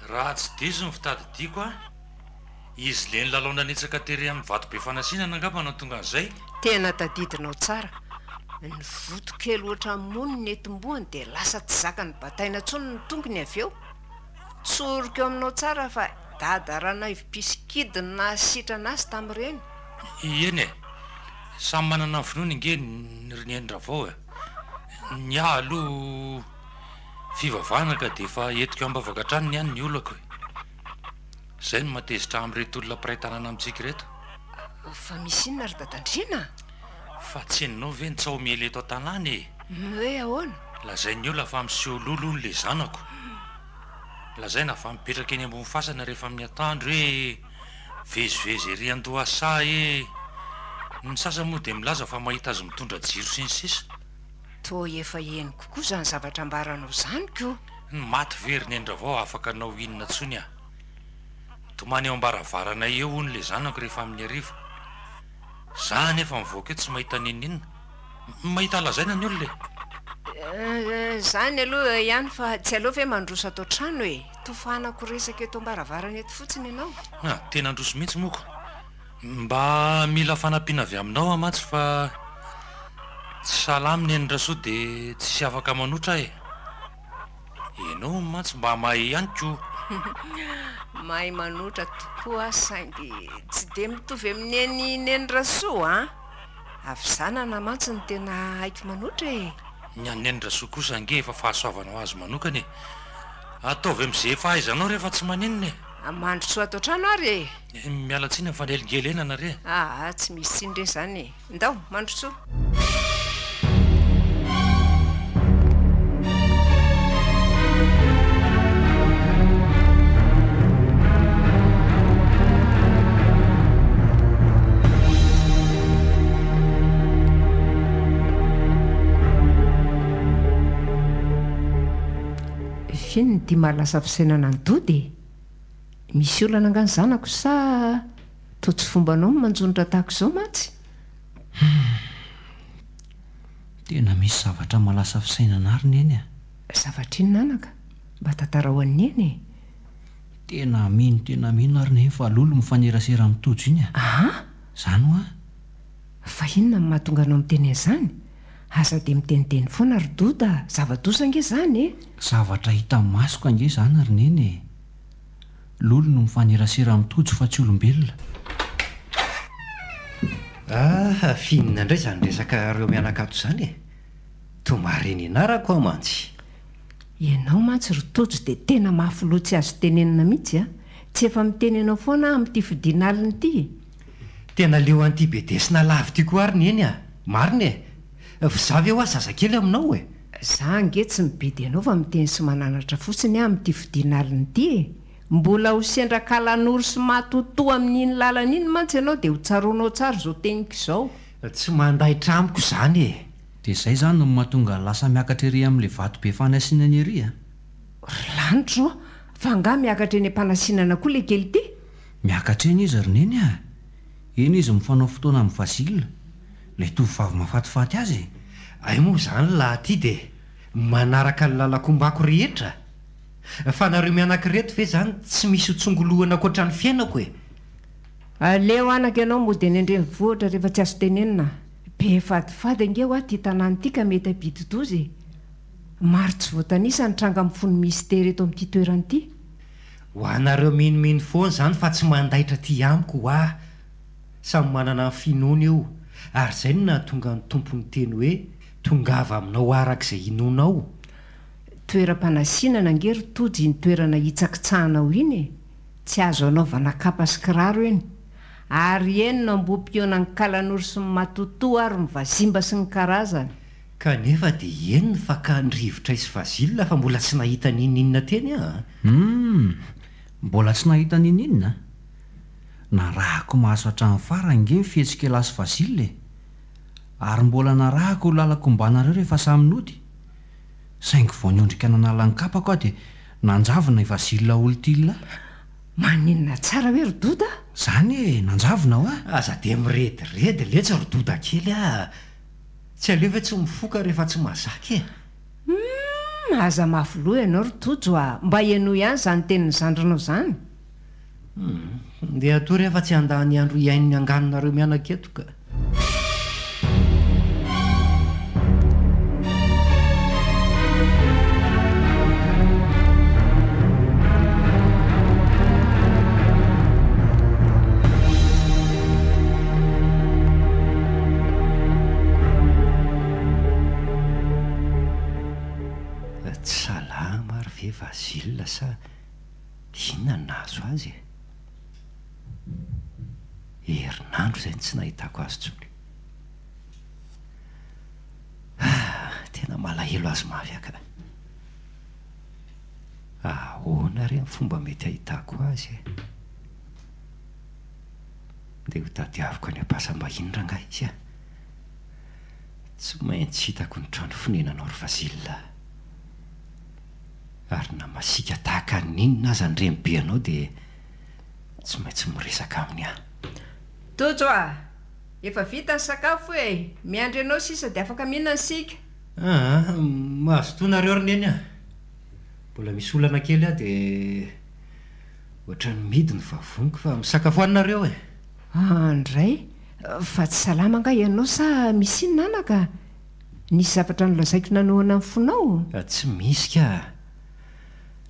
Raha tsy diso ny fitadidiako a, izy le ny lalao nanitsaka tery amin'ny vato be fanasinana angamba no tonga an'izay. Tena tadidinao tsara. Ny voto kely oatra mony ny etomboany de lasa tsy zaka ny bataina tsony ny tongony avy eo. Tsorika eo aminao tsara fa dadarana ivipisikidiny na sitrana azy tamin'ireny. Eny e, samy manana ny finoana inge ny renendra vao e. Ny ahy aloha fivavahana ka de efa entiko ambavaka trano ihany ny olako e. Zay no matezitra amin'ireto olona mpiray tanàna amintsika reto. Fa misy inona ry dadandrina? Fa tsy hainao ve ny tsaomiely eto an-tanàna e? Hoe ahoana? Lazay ny olona fa miseho lolo ny le zanako. Lazaina fa mipetraka eny ambony fasana rehefa amin'ny atandro hoe vezivezy ery Andohasa e. Ny sasa moa de milaza fa mahita azy mitondra jiro sy ny sisa. To efa eny kokoa zany zavatra ambaranao zany ko. Ny maty veriny endra vao afaka nao inona tsony a. Tomany eo ambaravarana eo ny le zanako rehefa amin'ny arivo. Za nefa mivoaka eto tsy mahita ninina. Mahita lazaina ny olona e. Zany aloha ihany fa tsy aloha ve mandroso ato trano e. Tofanako resaka eto ambaravarana eto fotsiny ianao. Tena androso mihitsy moko. Mba mila fanampiana avy aminao amatsy fa tsy salamy ny endrasoa de tsy afaka manotra e. Enao matsy mba mahay ihany ko. Mahay manotra tokoa saingy tsy de mitovy amin'ny nendrasoa avy zanana matsy ny tena haiko manotra e. Ny anendrasoa kosa ange efa fahasoavanao azy manokana e. Ataovy am'izay fahaizanao rehefa tsy maninona e. Mandrosoa ato trano ary e. Miala tsiny ny fandelingelena nare. Tsy misy tsindre zany e. Ndao mandrosoa. Finy ny dia mahalasa fisainana ny dody. Misy olana angany zanako sa to tsy fombanao manjonitra tahako izao matsy? Tena misy zavatra malasa fisainana ary neny a. Zavatra iny nanaka? Mba tantara ho an'ny eny e. Tena mino ary neny fa lolo mifanerasera amin'ny tojo iny a. Zany ho a. Fa inona ny mahatonga anao miteny an'izany? Aza de miteniteny foana ry doda, zava-dosa ange zany e. Zavatra hita masoko ange zany ary neny e. Lolo no mifanerasera amin'ny tojo fa tsy olombelona. Finina indray zany resaka reo mianakato zany e. Tomareny enarako amantsy. Ianao mantsy ry tojo de tena mahafolotsy azo tenenina mihitsy a. Tsy efa miteny anao foana amin'ity fidinaliny ity. Tena leo an'ity be desina lavy ty koa ary neny a. Marina e. Fizavy eo azy zazakely aminao e. Za ange tsy mibedy anao fa miteny sy mananatra fotsiny amin'ity fidinaliny ity e. Mbola ho sendran-kalan'oro sy matoto amin'iny lalana iny mantsy ianao de ho tsaroanao tsara zao teniko izao. Tsy mandahitra amiko zany e. De zay zany no mahatonga lasa miakatra ery amin'le vato be fanasinana ery a. Lanitro fa nga miakatra eny am-panasinana koa le kely ity. Miakatra eny izy ry neny a. Eny izy mifanao fotoana amin'ny Vasile. Le tovovavy mahafatifaty azy. Ay moa zany lahaty de manaraka ny lalakombako rehetra. Fa nareo mianankireto ve zany tsy misy hotsongolohana ankoatra ny fiainako e. Aleo anaka ianao moa de ny andrenivohitra rehefa tsy azo tenenina. Be fadifady ange ho aty tanàny ity ka mety abidodozy. Maro tsy voatanisa ny tranga amin'ny fony mistera eto amin'ity toerana ity. Ho anareo minomino foana zany fa tsy mandaitra ty amiko ho a. Samy manana ny finoana io. Ary zay no nahatonga ny tompony teny hoe tongava aminao arak'izay inonao. Toeram-panasinana angery tojo iny toerana hitsakitsahanao iny e. Tsy azo anaovana kapa sy kiraro eny. Ary eny no ambom-piona ny kalan'oro sy ny matoto ary ny vazimba sy ny karazany. kanefa dia enony fa ka nrivotra isy vazila fa mbola tsy nahita nininina teny a. Mbola tsy nahita nininina narahako mahaso hatramin'ny farange ny fihetsika lasy vazila ary mbola narahako ho lalakombanareo rehefa samy nody saingy vao niondrika nanalany kapako aho dia nanjavona i vazila olontilina. Maninona tsara hoe rododa? Zany e, nanjavona ho a. Aza dia mirediredy letsa rododa kely a. Tsy aleo ve tsy mifoka rehefa tsy mahazaka e. Aza mafy loha ianao rotojo a, mba iano ihany zany tenin'ny zandrinao zany. Dia atoa rehefa tsy handany andro iain'ny anganonareo mianaketoka. Salama ary ve vazila sa inona nazo azy e? Herinandro izay tsy nahitako azy tsony. Tena malahelo azy mavyaka. Ahoana re ny fomba mety ahitako azy e? Dia ho tadiaviko any am-pasambahiny rangahy izy a. Tsy maintsy hitako ny trano fonenanao ry vazila. Ary na masika tahaka ninona aza ny remibe anao dia tsy maintsy miresaka aminy aho. Tojo a, efa vita ny sakafo e. Miandry ianao sisa dia afaka mihinana sika. Mahazo toanareo ry neny a. Mbola misy olana kely aho dia ohatran'ny midiny vavoniko fa misakafoanareo e. Andray, fa tsy salama nga ianao sa misy inona ka? Nisy zavatra nolazaiko nanoana amin'ny fonao? Tsy misy ka.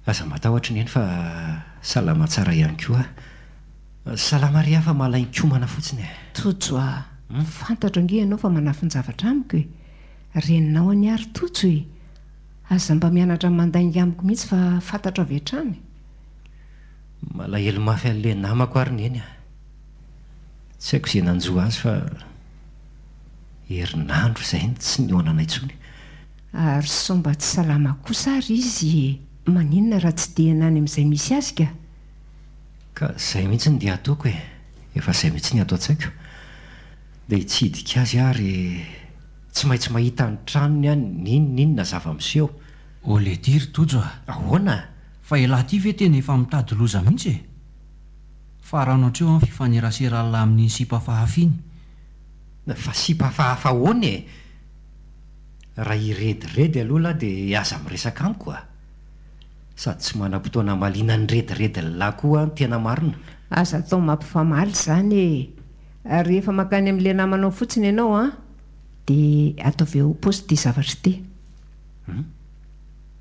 Aza matahotra neny fa salama tsara ihany koa. Salama ry hafa malainy komana fotsiny e. Tojo a, fantatra nge ianao fa manafinjavatra amiko e. Reninao any ary tojo e. Aza mba mianatra mandainga amiko mihitsy fa fantatra avy hatrany. Malahelo mafy an'le namako ary neny a. Tsy haiko izay nanjoa azy fa herinandro izay tsy nionana intsony. Ary somba tsy salama kosa ary izy maninona raha tsy dia nany amin'izay misy azy ka? Ka izay mihitsy ny dia ataoko e. Efa izay mihitsy ny atao an-tsaiko. Dia hitsidika azy ary tsy maintsy mahita ny tranony any ninona zava-miseho. Olediry tojo a. Ahoana? Fa elaty ve tena efa mitady loza mihitsy e? Fa raha ohatreo amin'ny fifaneraseralina amin'ny sipa fahafiny. Fa sipa fahafa ahoana e? Raha irediredy aloha dia aza miresaka amiko a. Sady tsy manam-potoana mahaliana ny rediredy lahy koa tena marina. Aza atao mampifamaly izany e. Rehefa makany amin'ilay namanao fotsiny ianao a, dia ataovy eo posty zavatra ty.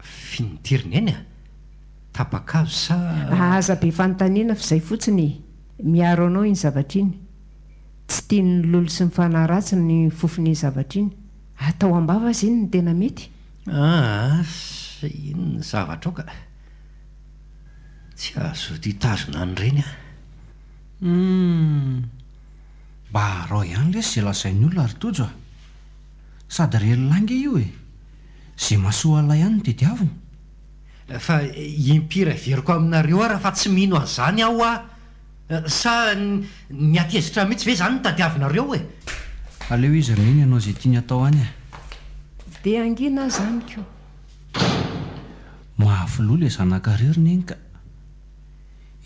Finitiriny eny a? Tapakazo sa? Aza be fanontaniana fa izay fotsiny. Miaro anao iny zavatra iny. Tsy tiany lolo sy ny fanaratsy ny fofony zavatra iny. Atao ambava azy iny ny tena mety. Iny ny zavatra ao ka. Tsy azo ditazona an'ireny a. Mba arao ihany lesy izay lazain'ny olona ary tojo a. Sady relilanga io e. Zay mahasoa alay ihany no tediavina. Fa impira veriko aminareo raha fa tsy mino an'izany aho a. Sa ny atezitra mihitsy ve izany no tadiavinareo e? Aleo izy roneny ianao izay tiany atao any a. Dia angina zany koa. Mahafilo ilay zanak'areo roneny ka.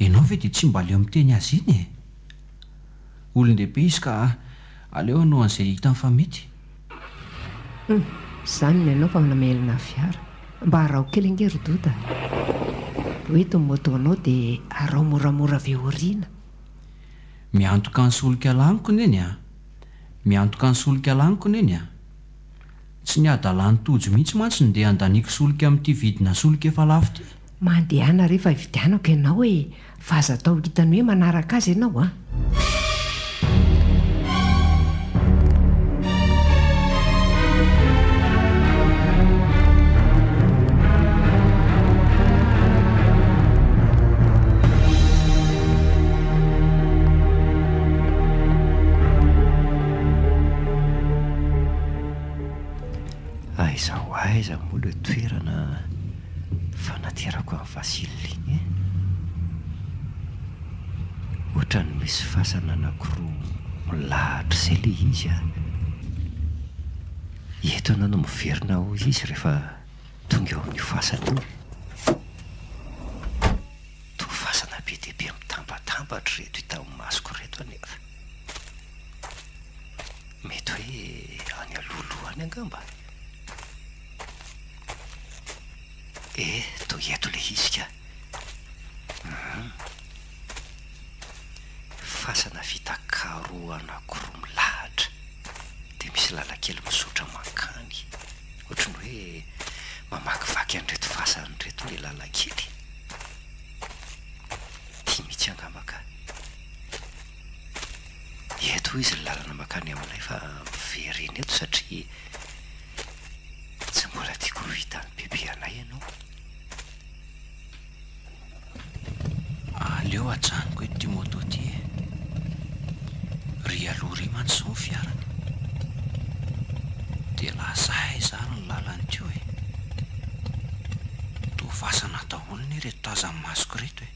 Ianao ve dia tsy mba aleo miteny azy iny e? Olon-dehibe izy ka aleo anao an'izay hitany fa mety. Izany ny ianao fa namelina fiara. Mba arao kely ange rododa. Hoeto ny motonao dia arao moramora avy oriana. Miantoka ny solika laniko neny a. Miantoka ny solika laniko neny a. Tsy ny adalan'ny tojo mihitsy mantsy ny dia andaniko solika amin'ity vidina solika efa lafo ty. Mandehana rehefa vidianako ianao e. Fa aza atao hitany hoe manaraka azy ianao a. aiza moa le toerana fanaterako amin'ny Vasily iny ohatra ny misy fasana anankiroa milahatra izay le izy a. Eto anao miverina ho izy rehefa tonga eo amin'ny fasana io. To fasana be dia be mitambatambatra reto hita amin'ny masoko reto anefa. Mety hoe any alohalohany angamba. To eto le izy ka. Fasana vita karo anankiroa milahatra dia misy lalakely misotra mankany. Ohatrany hoe mamakivaky an'reto fasana reto le lalakely. Tia mihitsy angamba ka. Eto izy ny lalana makany aminay fa mivery eny eto satria tsy mbola tiako ho hitan'ny bebe anay ianao. Aleo atranoko ety moto ty ry aloha ry mantsy zao fiarany dia lazay izany ny lalany teo to fasana daholo ny reto tazany masoko reto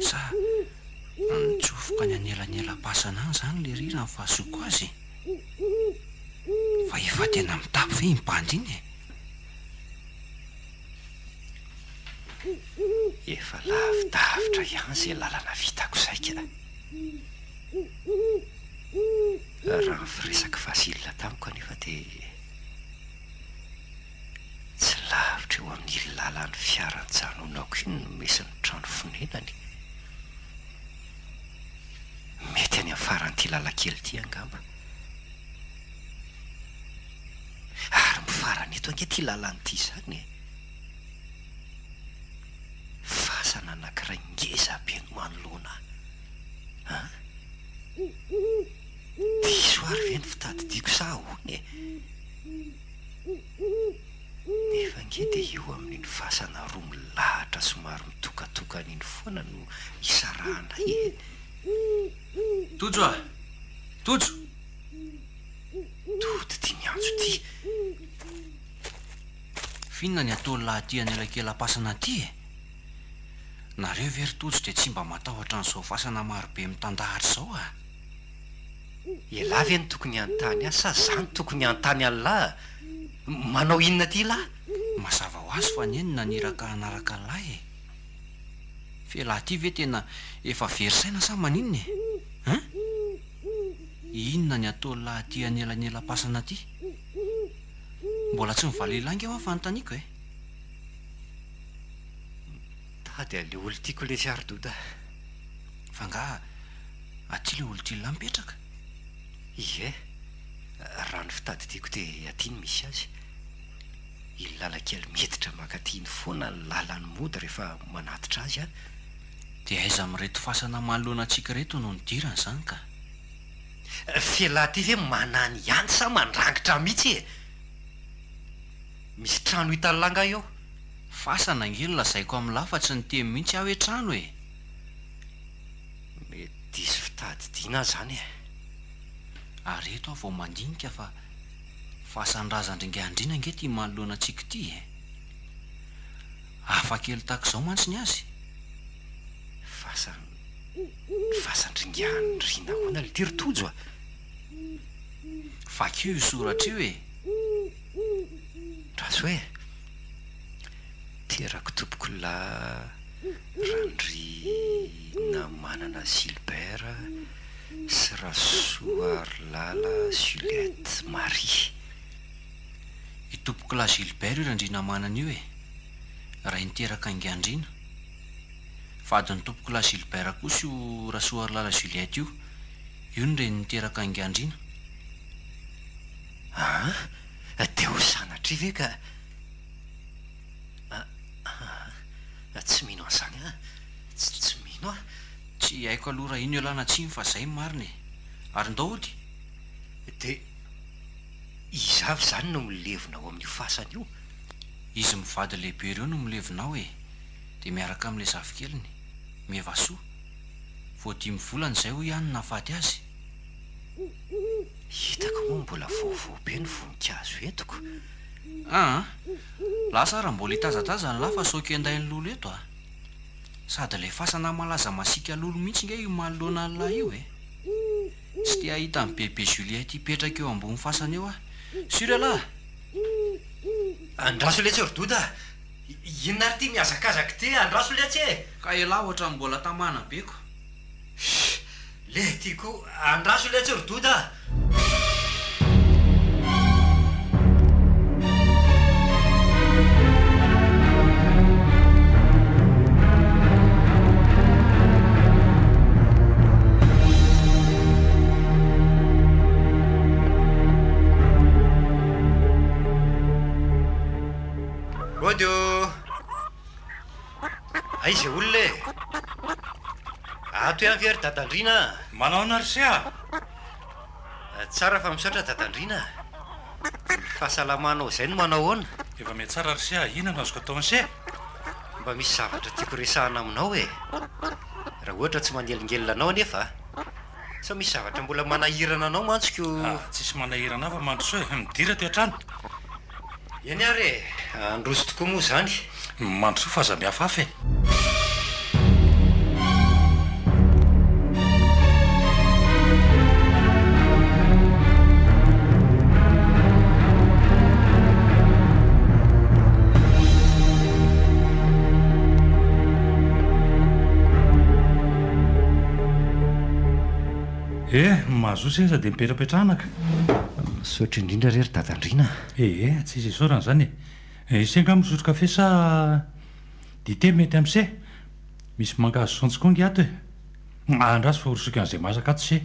sa nitsofoka ny anyelanyelam-pasana any zany le ry raha ny fahazoko azy fa efa tena mitapy fe impandy iny Efa lavidavitra ihany izay lalana vitako saika. Raha nifiresaka Vasily tamiko anefa dia tsy lavitra eo amin'ny lalan'ny fiarany janonako iny no mesy ny trano fonenany. Mety any amin'ny faran'ity lalakely ty angamba. Ary mifarany eto ange ty lalan'ity izany fasana anankiray ngeza be no manoloana. Diso ary ve ny fitadidiako sa hony nefa nge dia eo amin'iny fasana roa milahatra somary mitokatokana iny foana no isarahanay. Tojo a! Tojo! Tody ty miantso ty. Finona ny atao lahaty anelakelam-pasana ty nareo very tojo dia tsy mba matahotra n'izao fasana marobe mitandahatra izao a. Ialahy ve ny tokony an-tany ahy sa zany tokony an-tany Allah? Manao inona ty lahy? Mazava ho azy fa neny naniraka anaraka lahy fe laha ty ve tena efa verisaina sa maninona inona ny atao lahaty anelanelam-pasana ty? Mbola tsy mivalelangy aho fanontaniako Tady ale olo tiako le tsy ary-doda. Fa nga aty le olo ty mipetraka. Ie, raha ny fitady tiako dia aty ny misy azy. I lalakely metitra makaty ny foana ny lalany mody rehefa manatitra azy a. Dia aiza amin'ireto fasana manoloana antsika reto no nidirana izany ka. Fialahy ty ve manany ihany sa mandrangitra mihitsy misy trano hitalanga eo. Fasana ngely lazaiko amin'ny lafatsy ny temy mihitsy aho hoe trano Mety isy fitadidiana zany Ary eto aho vao mandinika fa fasan'razandringa-andrina nge ty manoloana antsika ty Afakely tahaka izao mantsy ny azy. Fasandringa-andrina hoana le tiry tojo a. Vakio io soratra io Raso hoe terako tompoko la randry namanana Gilbert sy Rasoa Arlala Juliette Marie. I tompoko la Gilbert io randrina manana io raha niteraka ange-andrina. Fa adiny tompoko la Gilbert kosa io Rasoa Arlala Juliette io ny re niteraka ange-andrina. Dia ho sanatry ve ka tsy mino an'izany tsy mino Tsy haiko aloha raha ino io lana tsiny fa zay marina ary ndao ody. Dia izavy zany no milevina ao amin'io fasana io. Izy mivady lehibe ireo no milevinao dia miaraka amin'ilay zavikeliny Mevasoa vao 5 volana izay ho ihany nafady azy. Hitako moa mbola vaovao be ny voninkazo etoko Lasa raha mbola hitazataza ny lafa soky andainy lolo eto a. Sady le fasana malaza masika lolo mihitsy nga io manoloana an'lahy io e. Tsy tia hita ny bebe Juliette hipetraka eo ambony fasana eo a. Sura lahy. Andraso le tsordoda. Inona ary ty miazakazaka ty andraso le tsy e. Ka ela ohatra mbola tamana beko. Le tiako andraso le tsordoda. Odio. Aiza olona e. Ato ihany very Dadandrina. Manao na rysia. Tsara fa misaotra Dadandrina. Fahasalamanao izay no manao ahoana? Efa mety tsara rysia, inona no azoko atao an'sia? Mba misy zavatra tiako resahana aminao e. Raha ohatra tsy manelingelina anao anefa. Sa misy zavatra mbola manahirana anao mantsiko. Tsisy manahirana fa mandrosoe, midira ty an-trano. Eny ary androso tokoa moa zany. Mandroso fa aza mihafafa e. Mahazo seza dia mipetrapetranaka. Misaotra indrindra rery Dadandrina. Tsy izy isaorana zany e. Senga misotro kafe sa dite mety amin'se. Misy mangahazo sontsikoa ngy ato e. Andraso fa horosoka an'izay masaka ato se.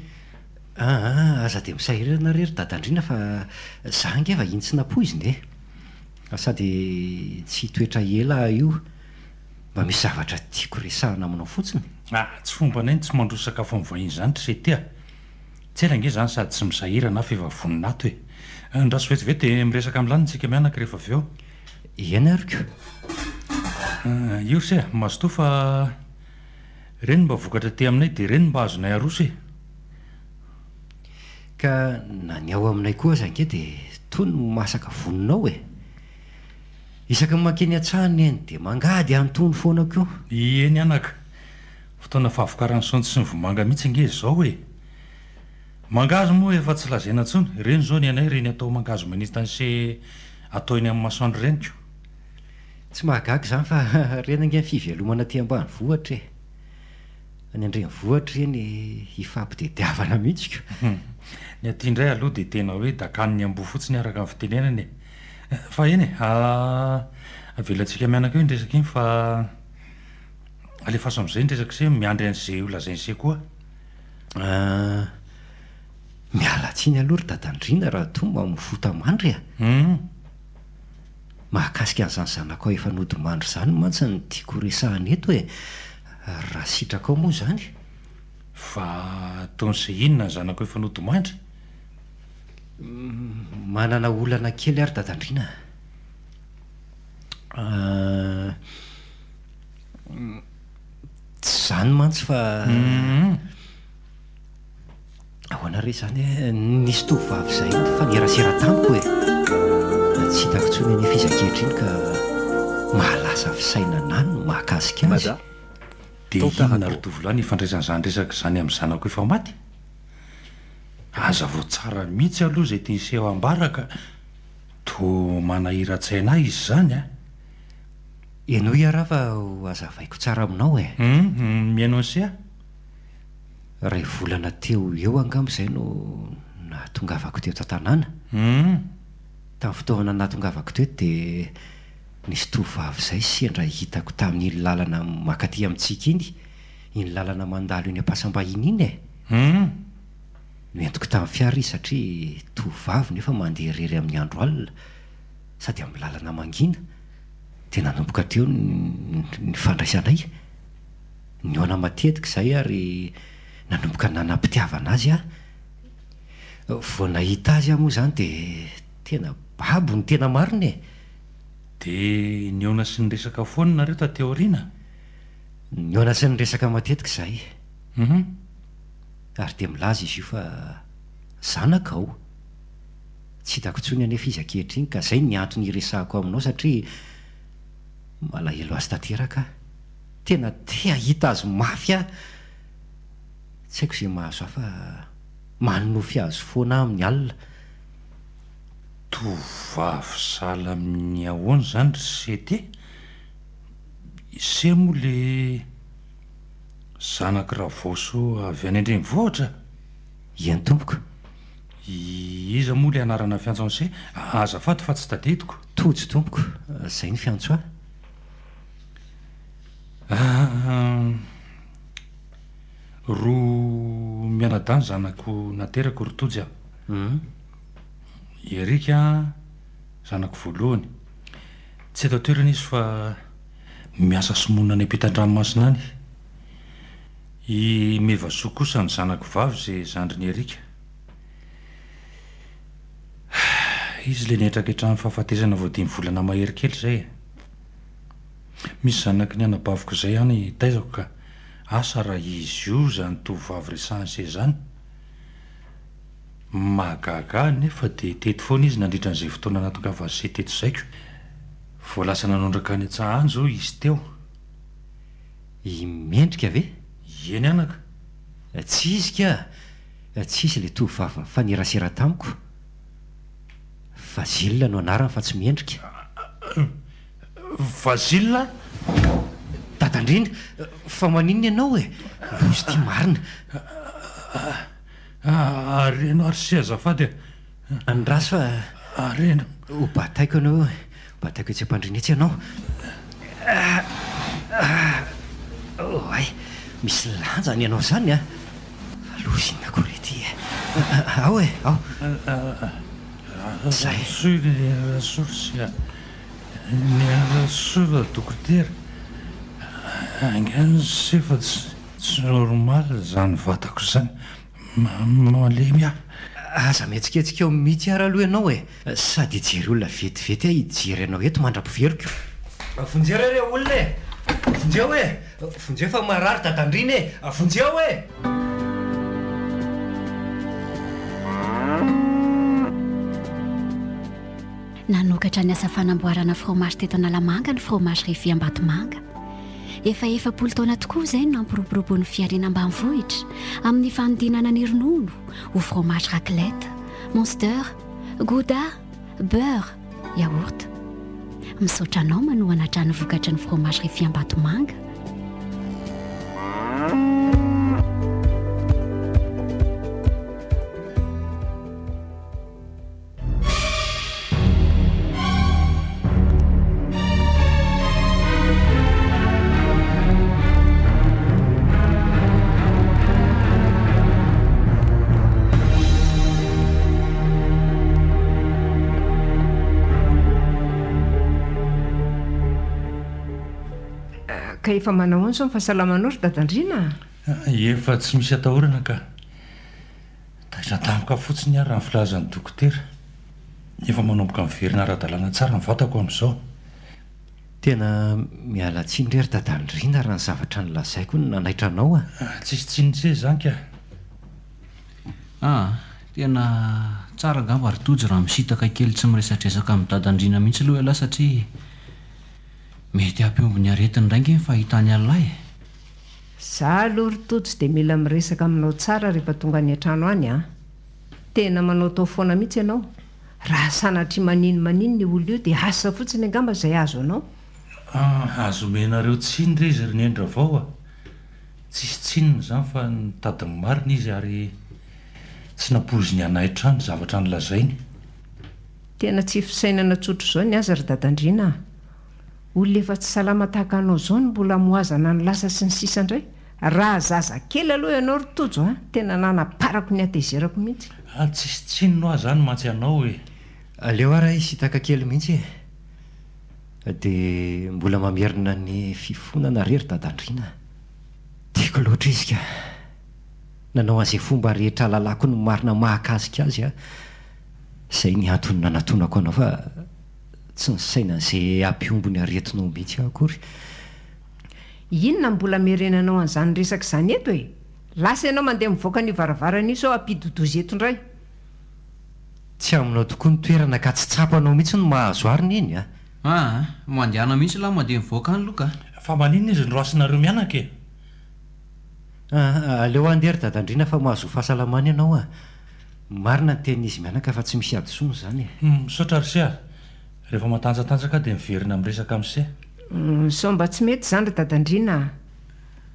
Aza dia misahirana rery Dadandrina fa za nge va iny tsy napoiziny e. Sady tsy toetra ela io. Mba misy zavatra tiako resahana aminao fotsiny. Tsy fomba anay tsy mandroso sakafo amin'ny vahiny zany tre tia. Tsy ela nge zany sady tsy misahirana fa efa vonina ato e. Andraso vetivety miresaka amin'ny lanitsika mianaka rehefa avy eo. Eny ariko. Io se mazotoa fa reny mba vokatra te aminay dia reny mba azonay aroso e. Ka na ny ao aminay koa aza nge dia toy no masaka voninao e. Isaka makeny an-tsahany eny dia mangady antony foana koa. Eny anaka. Fotoana fahavokaran'ny sontsy sy ny vomanga mihitsy nge zao e. Mangazo moa efa tsy lazaina intsony. Reny zao ny anay reny atao mangazo manitany se atao eny amin'ny masoandro reniko. Tsy mahagaga zany fa reny nge fivelomana ty ambany vohatra e. Any andrenivohitra eny ifampidediavana mihitsy ko. Ny aty indray aloha dia tena hoe dakaniny amboa fotsiny araka amin'ny fitenenana e. Fa eny e, avelantsika mianaka eo indresaka iny fa alefaso amin'izay indresaka se miandry an'izay olazain'se koa. Miala tsiny aloha ry Dadandrina raha tonga mivota mandry a. Mahakasika an'izany zanako efa nody mandry zany mantsy ny tiako resahana eto e. Raha sitraka ao moa zany. Fa ataon'izay inona ny zanako efa nody mandry? Manana olana kely ary Dadandrina. Tsy zany mantsy fa ahoana re zany nisy tovovavy izay fa nierasera tamiko e. Tsy hitako intsony any fizan-kehitriny ka mahalasa fisaina anany mahakasika azy. Dia inona ry tovolahy ny ifandraisan'izany resaka zany amin'ny zanako efa maty? Aza vao tsara mihitsy aloha izay tia niseho ambaraka. To manahira-tsaina izy zany a. Ianao iaraha fa ho azavaiko tsara aminao e. Miaino an'se a? Ray volana teo eo angamba izay no nahatongavako teo tan-tanàna. Tamin'ny fotoana nahatongavako teo dia nisy tovovavy izay sendra hitako tamin'iny lalana makaty amintsika iny. Iny lalana mandalo iny am-pasambahiny iny e. Noentiko tamin'ny fiara izy satria tovovavy nefa mandeha irery amin'ny andro alina sady amin'ny lalana mangina. Dia nanomboka teo ny fandraisanay. Niona matetika izay ary nanomboka nanam-pitiavana azy a. Vao nahita azy aho moa zany dia tena babo ny tena marina e. Dia niona sy ny resaka foana nareo taty aoriana? Niona sy ny resaka matetika izay. Ary dia milaza izy io fa zanaka ao. tsy hitako ntsony anefa izy ankehitriny ka zay ny antony iresahako aminao satria malahelo azy tanteraka tena tea hita azy mafy a tsy haiko izay mahazo afa manofy azy foana amin'ny alina. Tovavy sala amin'ny ahoana zany ry sety se moa le zanaky ravoso avy any andrenivohitra? Iany tompoko. Iza moa le anarana fiantso an'se azafady fa tsy tadidiko. Tojo tompoko, zay ny fiantso roa mianadany zanako naterako ry tojo aho. Erika zanako voalohany tsy eto toerana izy fa miasa somonina any ampitan-dranomasina any. I mevasoa kosa ny zanako vavy zay zandriny Erika. Izy le netraka hatrany fahafatesana voadimy volana mahery kely zay. Misy zanaky ny anabaviko zay any taizako ka asa raha izy io zany tovavy resahany se zany. Magaga nefa de teto foana izy nandritra an'izay fotoana natokavany se teto zaiko. Voalasa nanondraka any Antsahanjo izy teo. Mendrika ve? Eny anaka. Tsy izy ka. Tsy izy le tovavy mifanerasera tamiko. Fazilina no anarany fa tsy mendrika. Fazilina? Dadandrina, fa maninona ianao e? Lozy ty marina. Areno ary sy azafady andrasy fa areno. Ho bataiko ianao, bataiko tsy ampandrinetsy ianao. Ay, misy lanjany ianao zany a. Lozy inona kory ty e? Ao e, ao. Zay soy ny source ny source dokotera. Angany sefa tsy normal zany vatako zany. Malemy aho. Aza mihetsiketsika eo mihitsy ara aloha ianao e. Sady hijery olona vetivety hijery anao eto mandrapiveriko. Vonjeo re olona e. Vonjeo e. Vonjeo fa marary dadandrina e. Vonjeo e. Nanokatra ny asa fanamboarana fromage teto Analamanga ny fromage Revy Ambatomanga. Efa 7 taona tokoa izay no nampiroborobo ny fiariana ambanivohitra amin'ny fanodinana ny ronono ho fromage raclette, monster, gouda, beurre, yaourt. Misaotra anao manohana hatrany vokatra ny fromage Revy Ambatomanga. Ka efa manao anso ny fahasalamanao ry dadandrina? Efa tsy misy atahorana ka. Taitra tampoka fotsiny ary ny filazan'ny dokotera. Efa manomboka miverina ara-dalàna tsara ny vatako amin'izao. Tena miala tsiny ry dadandrina raha ny zavatra nolazaiko no nanaitra anao a. Tsisy tsinitse zany ka. Tena tsara angamba ry tojo raha misitaka kely tsy miresatresaka amin'ny dadandrina mihitsy aloha elahy satria mety hampiombony aretiny indray nge ny fahitany alay. Za aloha ry tojo dia mila miresaka aminao tsara rehefa tonga any an-trano any a. Tena manao tao foana mihitsy ianao. Raha sanatry manino ny olo io dia asa fotsiny angamba izay azo anao. Azo menareo tsiny re izy ry nendra vao a. Tsisy tsinona zany fa nitadiny marina izy ary tsy nampoziny anaitra ny zavatra nolazainy. Tena tsy fisainana tsotro zao ny aza ry dadandrina. Olona efa tsy salama tahaka anao zao ny mbola moazana ny lasa sy ny sisa indray. Raha zaza kely aloha ianao ry tojo a, tena nanaparako ny atezerako mihitsy. Tsisy tsinona aho zany mantsy anao e. Aleo ara isitaka kely mihitsy e. Dia mbola mamerina ny fifonana rery dadandrina. Tiako loatra izy ka. Nanao an'izay fomba rehetra lalako ny marina mahakasika azy a. Izay ny antony nanatonako anao fa tsy nisaina an'izay ampiombony aretinao mihitsy akory. Inona mbola merenanao an'izany resaka izany eto e? Lasa ianao mandeha mivoaka ny varavarana iso ao ampidodozy eto indray. tsy aminao tokoa ny toerana ka tsy tsapanao mihitsy no mahazo arina iny mandehana mihitsy la mandeha mivoaka any loka fa maninona izy nyroasinareo mianaka e aleo andery dadandriana fa mahazo fahasalamana ianao marina ny ten'izy mianaka fa tsy misy adosony zany misaotra rysia rehefa matanjatanjaka dia miverina miresaka amin'se sao mba tsy mety izany ry dadandriana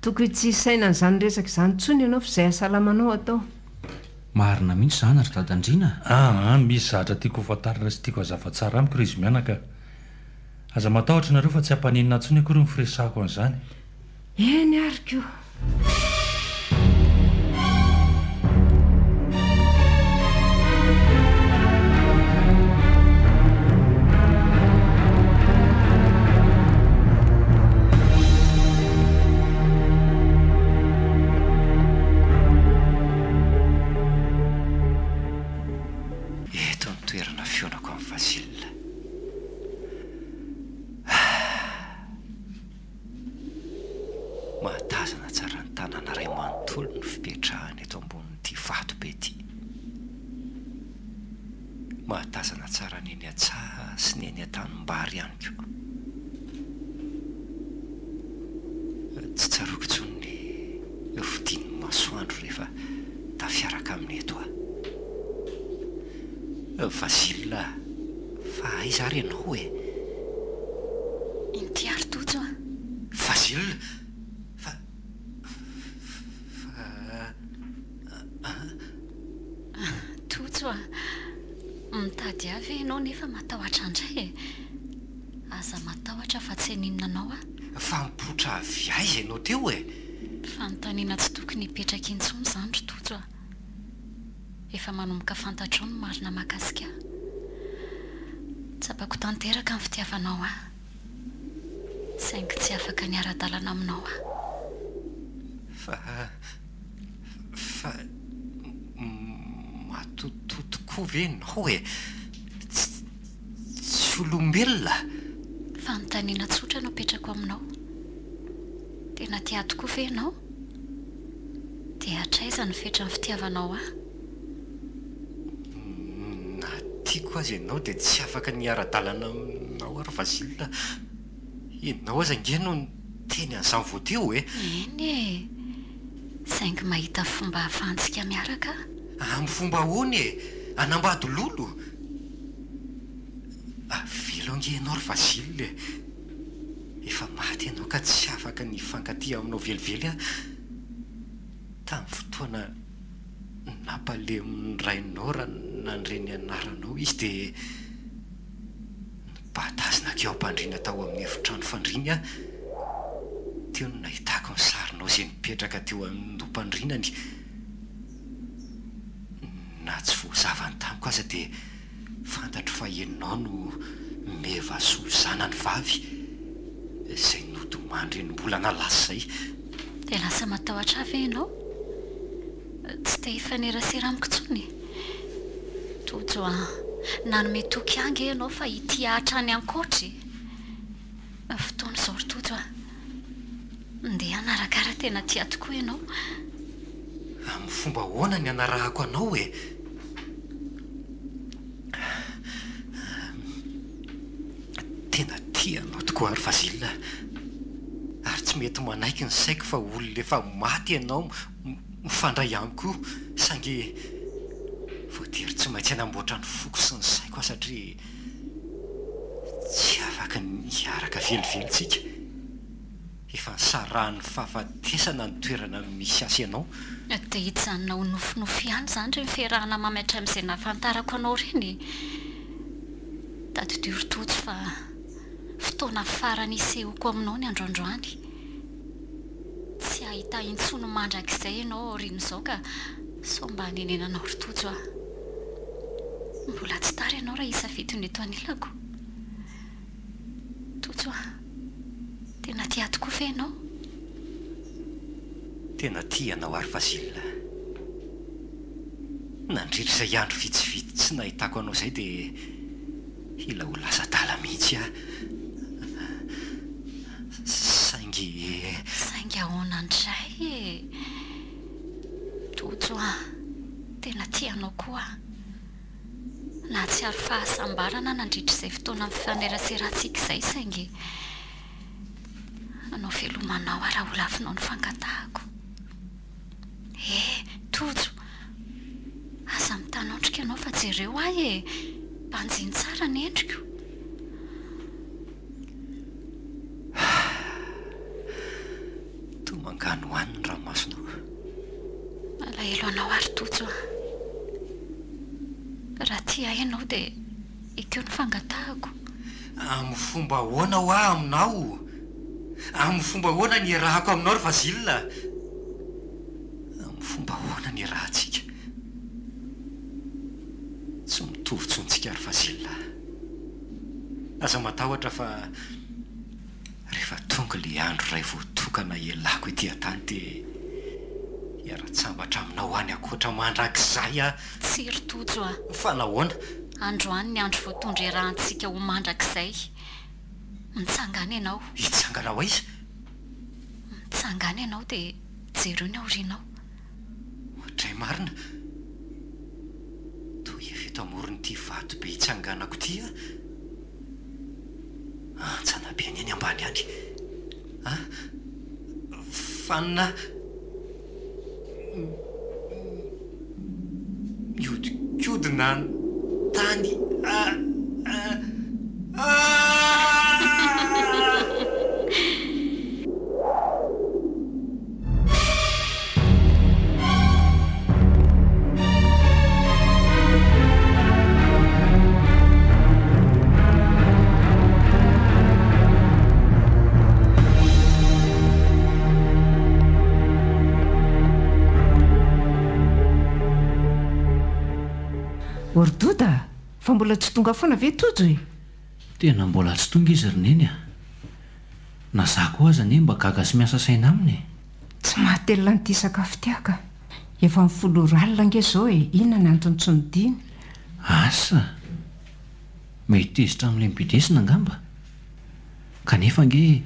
tokony tsy saina n'izany resaka izany tsony ianao fa izay hasalamanao atao marina mihitsy zany ry dadandriana misy zahatra tiako hofantarina sy tiako hazava tsara amiko ry izy mianaka aza matahotra nareo fa tsy hampaninina ntsony akory mifiresahako an'izany eny ariko eto ny toerana fionako amin'ny Vasile. Mahatazana tsara ny tanàna ray manontolo ny fipetrahany eto ambonin'ity vato be ity. Mahatazana tsara ny eny an-tsaha sy ny eny an-tanimbary ihany koa. Tsy tsaroako intsony ny fidin'ny masoandro rehefa tafiaraka amin'ny eto Vasile, fa aiza ary ianao e? Inty ary tojo Vasile, tojo mitady avy ianao nefa matahotra andray e. Aza matahotra fa tsy haninona anao fa mipotra avy aiza ianao teo e? Fanontaniana tsy tokony hipetraka intsony izany ry tojo efa manomboka fantatro ny marina mahakasika tsapako tanteraka ny fitiavanao saingy tsy afaka ny ara-dalana aminao fa matoto tokoa ve ianao e? Tsy olombelona. Fanontaniana tsotra no petrako aminao. Tena tia tokoa ve ianao? Dia hatraiza ny fetra ny fitiavanao na tiako azy ianao dia tsy afaka ny ara-dalana aminao ary Vasile. Ianao aza nge no teny an'izany vao teo e? Eny e, saingy mahita fomba hahafahantsika miaraka. Amin'ny fomba ahoana e? Anambady lolo? Avelo nge ianao ry Vasile. Efa maty ianao ka tsy afaka ny fankatia aminao velively tamin'ny fotoana nampalemin'ny rainao raha nandreny anaranao izy dia nibatazina keo am-pandriana tao amin'ny efitrano fandriana teo no nahitako ny sarinao izay nipetraka teo amin'ny ndompan-drinany. Na tsy voazavany tamiko aza dia fantatro fa ianao no meva soa zanany vavy izay nodomandry ny mbola nalasa izay. Dia lasa matahotra avy ianao? Tsy te hifanerasera amiko intsony. Tojo nanome toky ange ianao fa ity hatrany ankoatry. Fotoana izao ry tojo ndeha anarakara tena tia tokoa ianao. Amin'ny fomba ahoana ny anarahako anao e? Tena tia anao tokoa ary Vasile. Ary tsy mety manaiky ny saiko fa olona efa maty ianao mifandray amiko saingy voatery tsy maintsy hanamboatra ny foko sy ny saiko satria tsy afaka niaraka velivelytsika. Efa nisarahan'ny fahafatesana ny toerana misy asy ianao. Dia hijanona ho nofinofy ihany izany ry mifiarahana mamatra amin'izay nahafantarako anao ireny. Tadidio ry tojo fa fotoana farany isehoko aminao ny androandroany. Tsy ahita intsony mandrakizay ianao rin'izao ka sao mba hanenenanao ry tojo mbola tsy tara ianao raha hisafidy ny eto anilako. Tojo tena tia tokoa ve ianao? Tena tia anao ary Vasile. Nandritra izay andro vitsivitsy tsy nahitako anao izay dia ila ho lasa tala mihitsy saingy ahoana indray e? Tojo tena tia anao koa. na tsy ary fahasambarana nandritra izay fotoana amin'ny faneraserahantsika izay saingy anao velomanao araha ho lafinao ny fangatahako. Tojo, aza mitanaotrika ianao fa jereo ahy mpanjiny tsara ny endriko. Tomangano hoany ny ranomasonao. Alahelo anao ary tojo. Raha tia ianao dia ekeo ny fangatahako. Amin'ny fomba ahoana ho ahy aminao? Amin'ny fomba ahoana ny rahako aminao ry Fazilina? Amin'ny fomba ahoana ny rahantsika? Tsy mitovy tsontsika ry Fazilina. Aza matahotra fa rehefa tonga le andro iray voatokana ialako ety an-tany dia hiara-tsambatra aminao any ankoatra mandrakizay aho. Tsy ry tojo a. Fa nahoana? Androany ny andro voatondrerahantsika ho mandrakizay. Mitsangana ianao. Hitsangana ho aiza? Mitsangana ianao dia jereo ny aorianao. Ohatray marina. Toy efa eto amoron'ity vato be hitsanganako ity a. Antsana be ny any ambany any. Fanina miodikodina ny tany. Ordoda, fa mbola tsy tonga foana ve tojo e? Tena mbola tsy tonga izy rineny a. Na za koa aza ne mba gaga sy miasa saina aminy. Tsy mahatelona n'ity sakafo tiaka. Efa mifolo ralina nge zao e. Inona ny antony tsy nodiny? Asa mety tezitra amin'ilay mibidesina angamba. Kanefa nge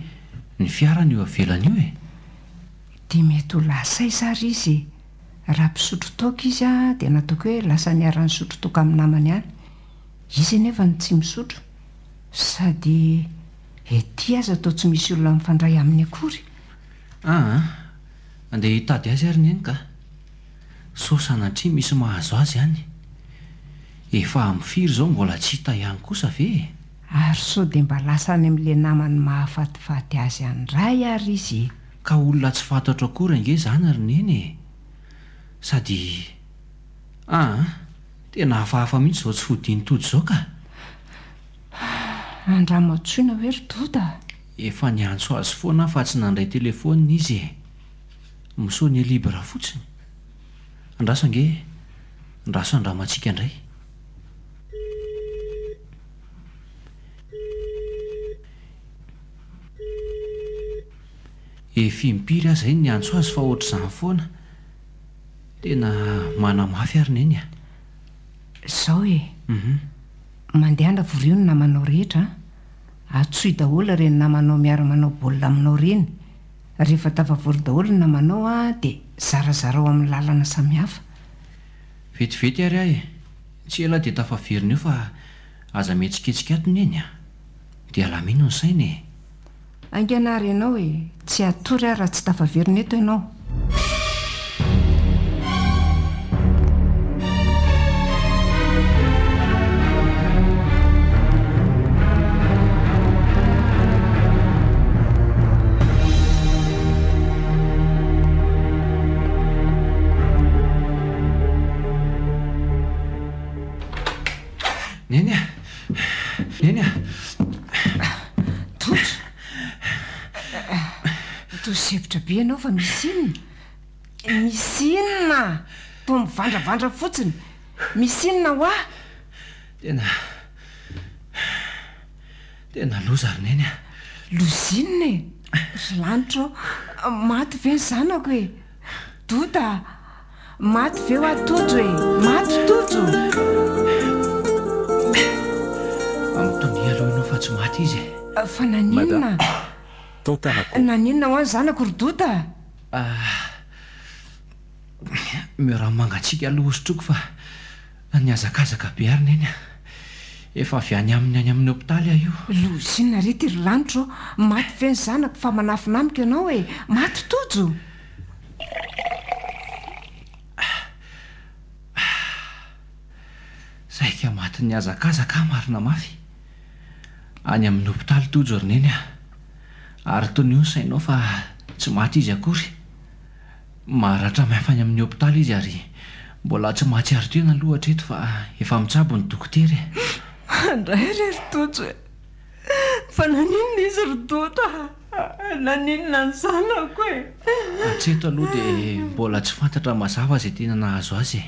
ny fiarany eo avelany io e. Dia mety ho lasa izary izy. Raha mpisotro toaka izy a dia nataoko hoe lasa niara-ny sotro toaka amin'ny namany ihany. Izy nefa ny tsy misotro. Sady ety aza atao tsy misy olona mifandray amin'ny akory. Andeha hitady azy ary neny ka. So sanatria misy mahazo azy ihany. Efa amin'ny firy izao mbola tsy hita ihany kosa ve? Ary so dia mba lasa any amin'ilay namany mahafatifaty azy andray ary izy. Ka olona tsy fantatra akory ange izany ary neny. Sady tena hafahafa mihitsy izao tsy fodiny tojo izao ka. Andramotsoina hoe ry Doda. Efa niantso azy foana fa tsy nandray telefonina izy e. Misao ny libra fotsiny. Andraso ange, andraso andramantsika indray. Efa impiry aza iny niantso azy fa ohatr'izany foana. Tena manamafy ary neny a. Zao e. Mandeha voriony namanao rehetra. Atsoy daholo ireny namanao miara-manao baolina aminao reny. Rehefa tafavory daholo ny namanao a dia zarazarao amin'ny lalana samihafa. Vetivety ary ahy. Tsy ela dia tafaverina eo fa aza metsiketsika ato neny a. Dia alamino ny saina e. Anganary ianao e. Tsy atory raha tsy tafaverina eto ianao. Neny a. Tojo. Tosepitra be ianao fa misy inona? Misy inona? Toa mivandravandra fotsiny. Misy inona ho aho? Tena loza ary neny a. Lozinina e. Lanitra maty ve ny zanako e. Doda, maty ve ho ahy Tojo e. Maty Tojo. Amtony aloha ianao fa tsy maty izy e. Fa naninona? Naninona ho any zanako ry Doda? Mioraha mangatsiaka aloha osotroko fa niazakazaka be ary neny a. efa avy any amin'ny hopitaly ah io. lozina rety ry lanitro maty ve ny zanako fa manafinamiko ianao hoe maty tojo. zaika maty ny azakazaka marina mafy any amin'ny hopitaly tojo roneny ary tony io sainao fa tsy maty izy akory. maratra miafany amin'ny hopitaly izy ary mbola tsy mahatsiaro tena lohatra eto fa efa mitsabo ny dokotery. andray rery tojo e fa naninona izy ridota naninona ny zanako e. atreto aloha dia mbola tsy fantatra mazava izay tena nahazo azy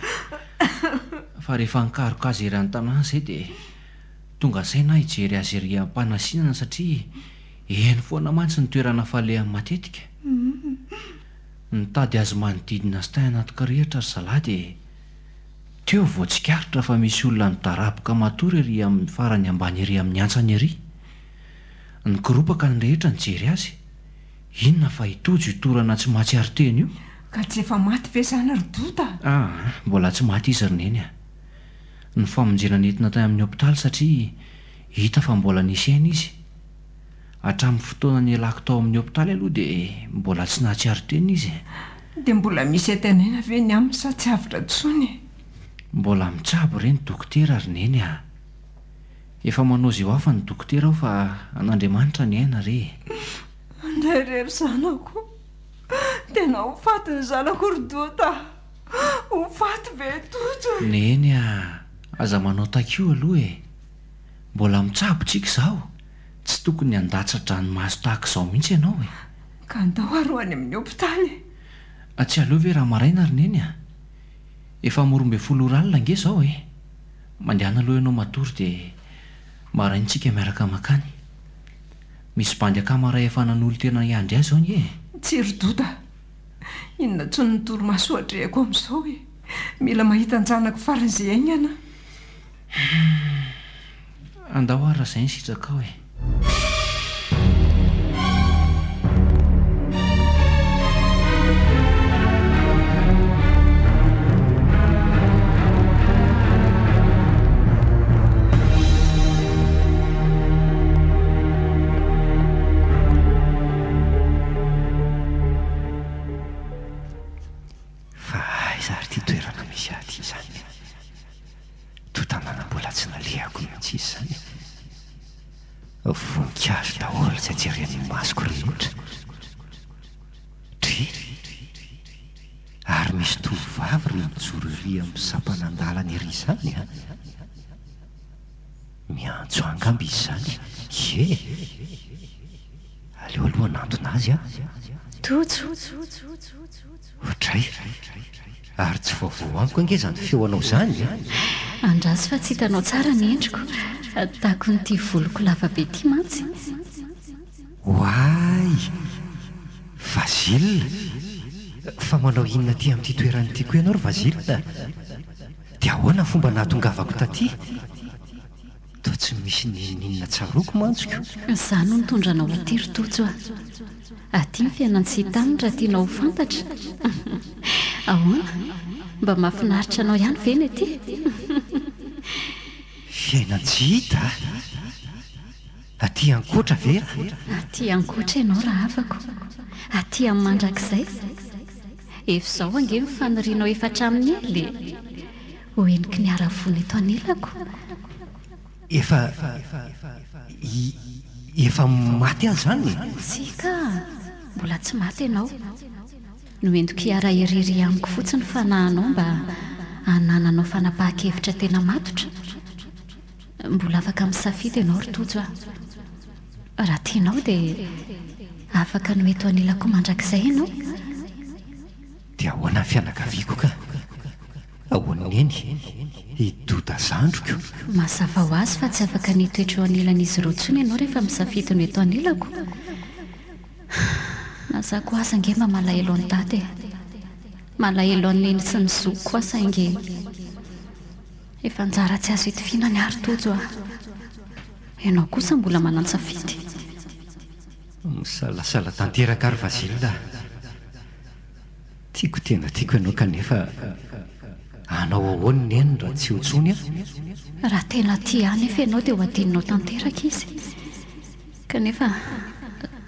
fa rehefa nikaroka azy ery an-tanàna izay dia tonga saina hijery azy ery am-panasinana satria eny foana mantsy ny toerana falehany matetika. nitady azy manodidina sy tay anaty karehitra ry zalahy dia teo voatsikaritra fa misy olona nidaraboka matory ery amin'ny farany ambany ery amin'ny antsany ery. nykoropaka ny rehetra nijery azy. inona fa hitojo hitorana tsy mahatsiaro teny io. ka tsy efa maty ve zana ridota. mbola tsy maty izy roneny ny famonjena nentina tany amin'ny hopitaly satria hita fa mbola nisy aina izy. hatramin'ny fotoana ny alako tao amin'ny hopitaly aloha dia mbola tsy nahatsiaro teny izy. dia mbola misy atenena ve ny aminy sa tsy avitra tsony. mbola mitsabo ireny dokotera roneny efa manao zay ho afa ny dokotera aho fa an'andriamanitra ny aina re. andray rery zanako tena ho faty ny zanako ridota ho faty ve tojo. neny aza manao takio aloha mbola mitsabotsika zaho tsy tokony andatsatra ny mahazo tahaka izao mihitsy ianao ka andao aroany amin'ny hopitaly. tsy aleo ve raha maraina roneny efa 12 ralina nge zao mandehana aloha ianao matory dia maraintsika miaraka makany. misy bandy akamara efa nan'olo tena iandry azy zao nge. tsy ridota inona tsony ny toromaso atrehako amin'izao mila mahita ny-janako faran'izay aingana. andao ary raha izay ny sitraka ao voninkazo daholo tsy ajeren'ny masoko rehetra ary misy tovavy ry mijoro ry amin'ny sampanandalana ery izany miantso angamby izy zany aleo aloha nantona azy tojo otray ary tsy vaovoaniko ange zany feoanao zany andrasy fa tsy hitanao tsara ny endriko tahako nyity voloko lavabe ty mantsy. hoay Vazila fa manao inona ty amin'ity toerany ity ko ianao ry Vazila dia ahoana fomba nahatongavako taty toa tsy misy ninona tsaroko mantsoko. Zaho no nitondra anao aty ry tojo aty ny fiainantsy tany raha tianao ho fantatra. ahoana mba mahafinaritra anao ihany ve ny aty. fiainantsy hita aty ankoatra ve aty ankoatra ianao raha afako aty amin'ny mandrakizay efa izao ange mifanirianao efa hatramin'ny ely hoeniky ny aravony eto anilako efa maty azy zany sika mbola tsy maty ianao no entiko hiara iriry amiko fotsiny fa nahanao mba hanananao fanapahan-kevitra tena matotra mbola afaka misafidy ianao ry tojo raha tianao dia afaka no eto anilako mandrakizay ianao dia ahoana ny fianakaviako ka ahoany eny hidota zandroko mazava ho azy fa tsy afaka nitoetra eo anilan'izy ireo tsony ianao rehefa misafidy no eto anilako nazako aza nge mba malahelo any tate malahelo an'neny sy ny zoko koa sainge efa njara tsy azo itofinany ary tojo ianao kosa mbola manantsafidy misalasala tanteraka ary Vazila tiako tena tiako ianao kanefa anao ahoany eny raha tsy hotsony raha tena tia any efa ianao dia ho adininao tanteraka izy kanefa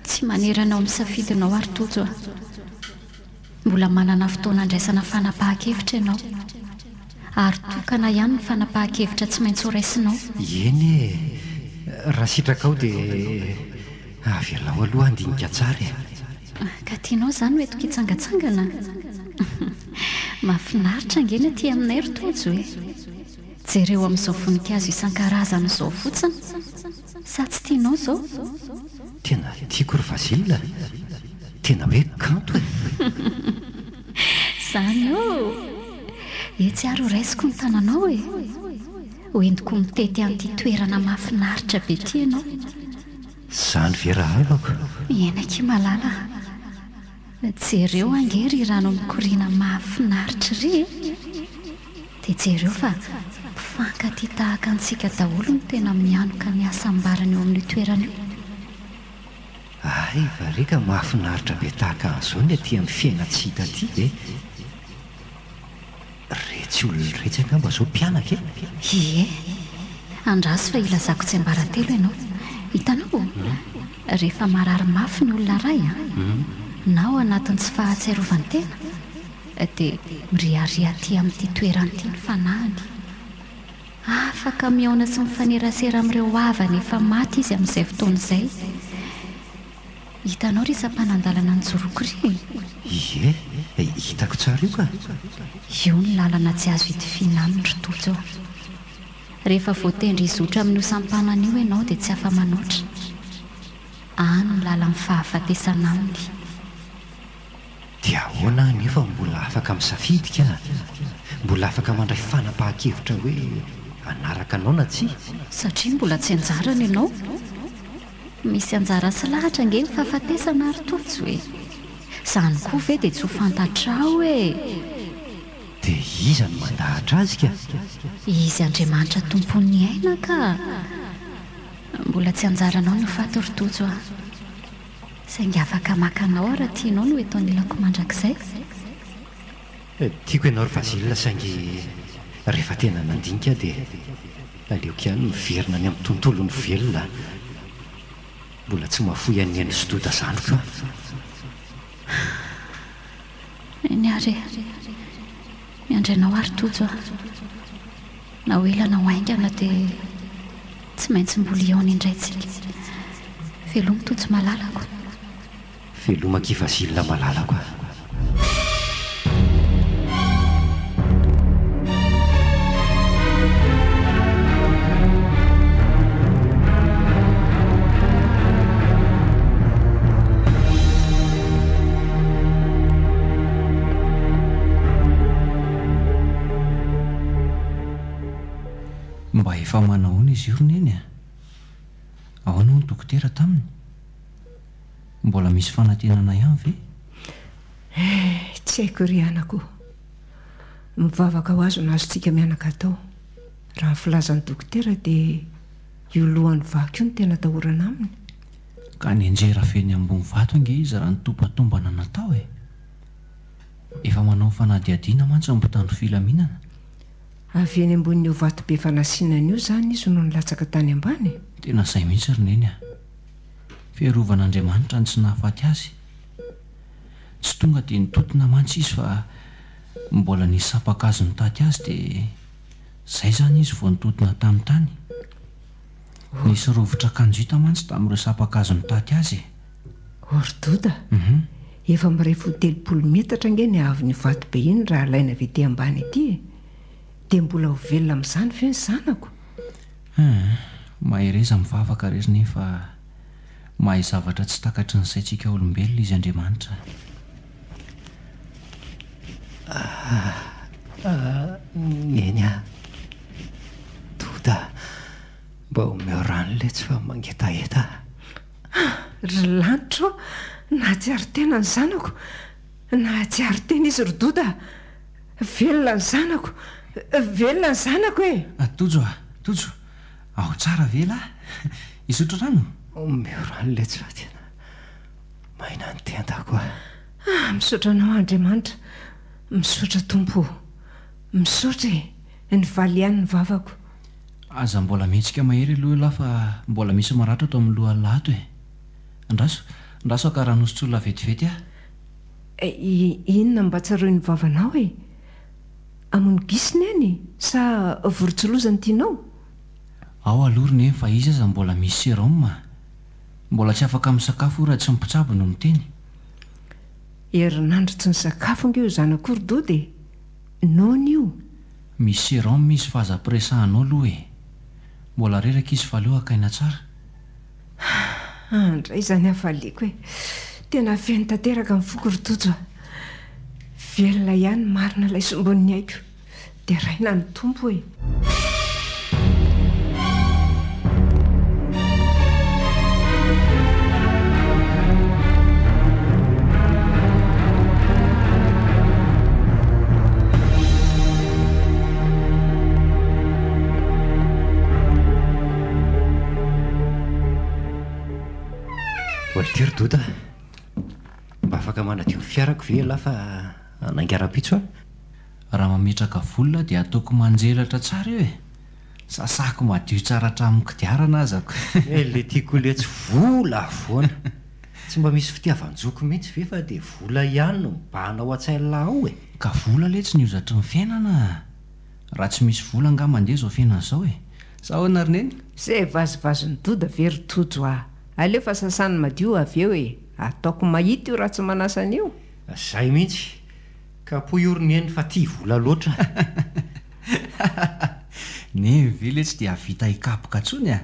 tsy maneranao misafidinao arytojo a mbola manana fotoana andraisana fanapahan-kevitra ianao ary tokana ihany ny fanapahan-kevitra tsy maintsy ho raisinao. eny raha sitraka ao dia avy alao aloha andinika tsara ka tianao izany hoetiko hitsangatsangana mahafinaritra angeny aty aminay rotojo e jereo amin'izao voninkazo isan-karazana izao fotsiny sa tsy tianao izao? tena tiako ry Vasila tena hoe kanto e izany o etsy ary ho raisiko ny tananao e ho endiko mitety an'ity toerana mahafinaritra be ty ianao. izany ve raha avako enaki malala jereo angery rano mikoriana mahafinaritra ry e dia jereo fa mpifankaty tahaka antsika daholo no tena mianoka ny asambarana eo amin'ny toerana io. ay vareka mahafinaritra be tahaka an'izao ny aty amin'ny fiaina tsy hita aty e retsy olona retsy angamba zao mpianaka e ie andraso fa ilazako tsy ambaratelo ianao hitanao rehefa marary mafy ny olona ray a na ao anatin'ny tsy fahatsiarovany tena dia miriaria aty amin'ity toeranyity ny fanahany afaka miaona sy mifanerasera amin'ireo havany efa maty izy amin'izay fotoana izay. Hitanao ry sam-panandalana ny joroko ry ie hitako tsara io ka io ny lalana tsy azo hitifina aminy rotojo rehefa voatendry izotra amin'ny osampanana io ianao dia tsy afa manoatra any ny lala ny fahafatesana aminy. dia ahoana nefa mbola afaka misafidika mbola afaka mandray fanapahan-kevitra hoe anaraka anao na tsy satria mbola tsy anjarana ianao misy anjara sy lahatra nge ny fahafatesana ary tojo hoe izany koa ve dia tsy ho fantatrao e dia iza no mandahatra azy ka izy Andriamanitra tompon'ny aina ka mbola tsy anjaranao no fato rotojo a saingy afaka makanao raha tianao no etaon'ilako mandrakizay. tiako ianao ry Vasila saingy rehefa tena nandinika dia aleoko ihany miverina ny amin'ny tontolo ny velona mbola tsy mahafoy any any sotoda zany ka eny ary miandrainao ary tojo a na ho elana ho aingana dia tsy maintsy mbola iaona indraytsika veloma tojo malalako velomaki Vasila malalako mba efa manahoana izy io roneny a ahoana ho ny dokotera taminy mbola misy fanantenana ihany ve tsy haiko ry anako mivavaka ho azo nazotsika mianaka atao raha ny filazan'ny dokotera dia io lohan'ny vaky io ny tena tahorana aminy ka ny anjera feny ambony vato ange izy raha ny tompatombana natao e efa manao fanadiadiana mantsy ambotandro filaminana avy eny ambon'n'io vato be fanasianana io zany izy no nilatsaka tany ambany tena izay mihitsy roneny a fiarovan'Andriamanitra ny tsy nahafaty azy tsy tonga dia nitotona mantsy izy fa mbola ny sapakazo nitaty azy dia izay zany izy vao nitotona tamin'ny tany nisy rovitra kanjita mantsy tamin'ireo sapakazo nitaty azy ordoda efa miray fo 3 metatra nge ny avy ny vato be iny raha laina vete ambany ity dia mbola ho velona amin'izany fe ny zanako mahereza mivavaka rery nefa mahay zavatra tsy takatry ny saintsika olombelona izy Andriamanitra eny a doda mba omeo rano le tsy fa mangetaheta ry lanitro nahatsiaro tena ny zanako nahatsiaro tena izy rododa velona ny zanako velona ny zanako e tojo ao tsara vela isotra rano omeo rano le tsy fa tena maina ny tentako misaotra anao Andriamanitra misaotra tompo misaotra ny valy ihany ny vavako aza mbola mihetsika mahery aloha lahy fa mbola misy maratra atao amin'ny lohan'ny lahato e. Ndraso ka raha nosotsolona vetivety ah. Inona mba tsaroy ny vavanao e? Amony gisiny eny sa voritsolozany tianao? Ao aloriny fa izy aza mbola misy sérôme. Mbola tsy afaka misakafo raha tsy mipitsabo no miteny. Herinandro tsy ny sakafo ngeo zanak'orodody nony io. Misy sérôme izy fa aza presahanao aloha e. Mbola reraka izy fa leo akaina tsara. Andray zany hafaliako e. Tena feno tanteraka amin'ny foko rotojo. Velona ihany marina ilay sombon'ny aiko. Dia raina ny tompo e. Walter Doda, mba afaka manadio ny fiarako ve lahy fa nangaram-pitso aho? Raha mametraka volona dia ataoko manjelatra tsara eo e. Sasako madio tsara hatramin'ny kodiarana azako. Le tiako le tsy vola foana. Tsy mba misy fitiavan-joko mihitsy ve fa dia vola ihany no mibahana ao an-tsainlahy ao e. Ka vola le tsy niozatry ny fiainana. Raha tsy misy vola nga mandeha zao fiainana izao e. Sa ahoana ry neny? Zay vazovazon'ny Doda very tojo ah. Aleo fa sasany madio avy eo e. Ataoko mahita io raha tsy manasa an'io. Zay mihitsy. Ka po ioriny fa tia vola loatra. Ne vele tsy dia vita hikapoka tsony a.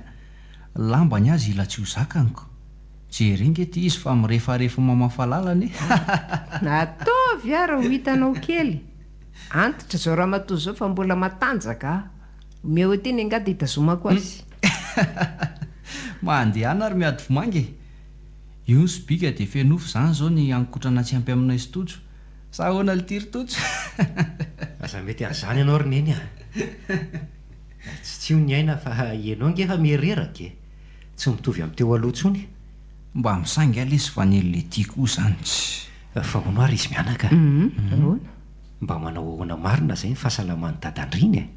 Lambany azy ila tsy ho zakaniko. Jeringe ty izy fa mirefarefo mamafalalany. Ataovy ara ho hitanao kely. Antitra zao raha matoa zao fa mbola matanjaka. Meo teny angady hitazomako azy. Mandehana ary miady vomangy. Io sy bika dia fenofo zany zao ny ankotrana tsy ampy aminay sotojo. Sa ahoana litiry tojo? Aza mety azany ianao ry neny a. Tsy tio ny aina fa ianao nge fa miereraka e. Tsy mitovy amin'ny teo aloha tsony. Mba misangy alesy vanely le tiako zany tsy. Fa hono ary izy mianaka. Ahoana? Mba manao ahoana marina zay ny fahasalaman'ny dadandriny e.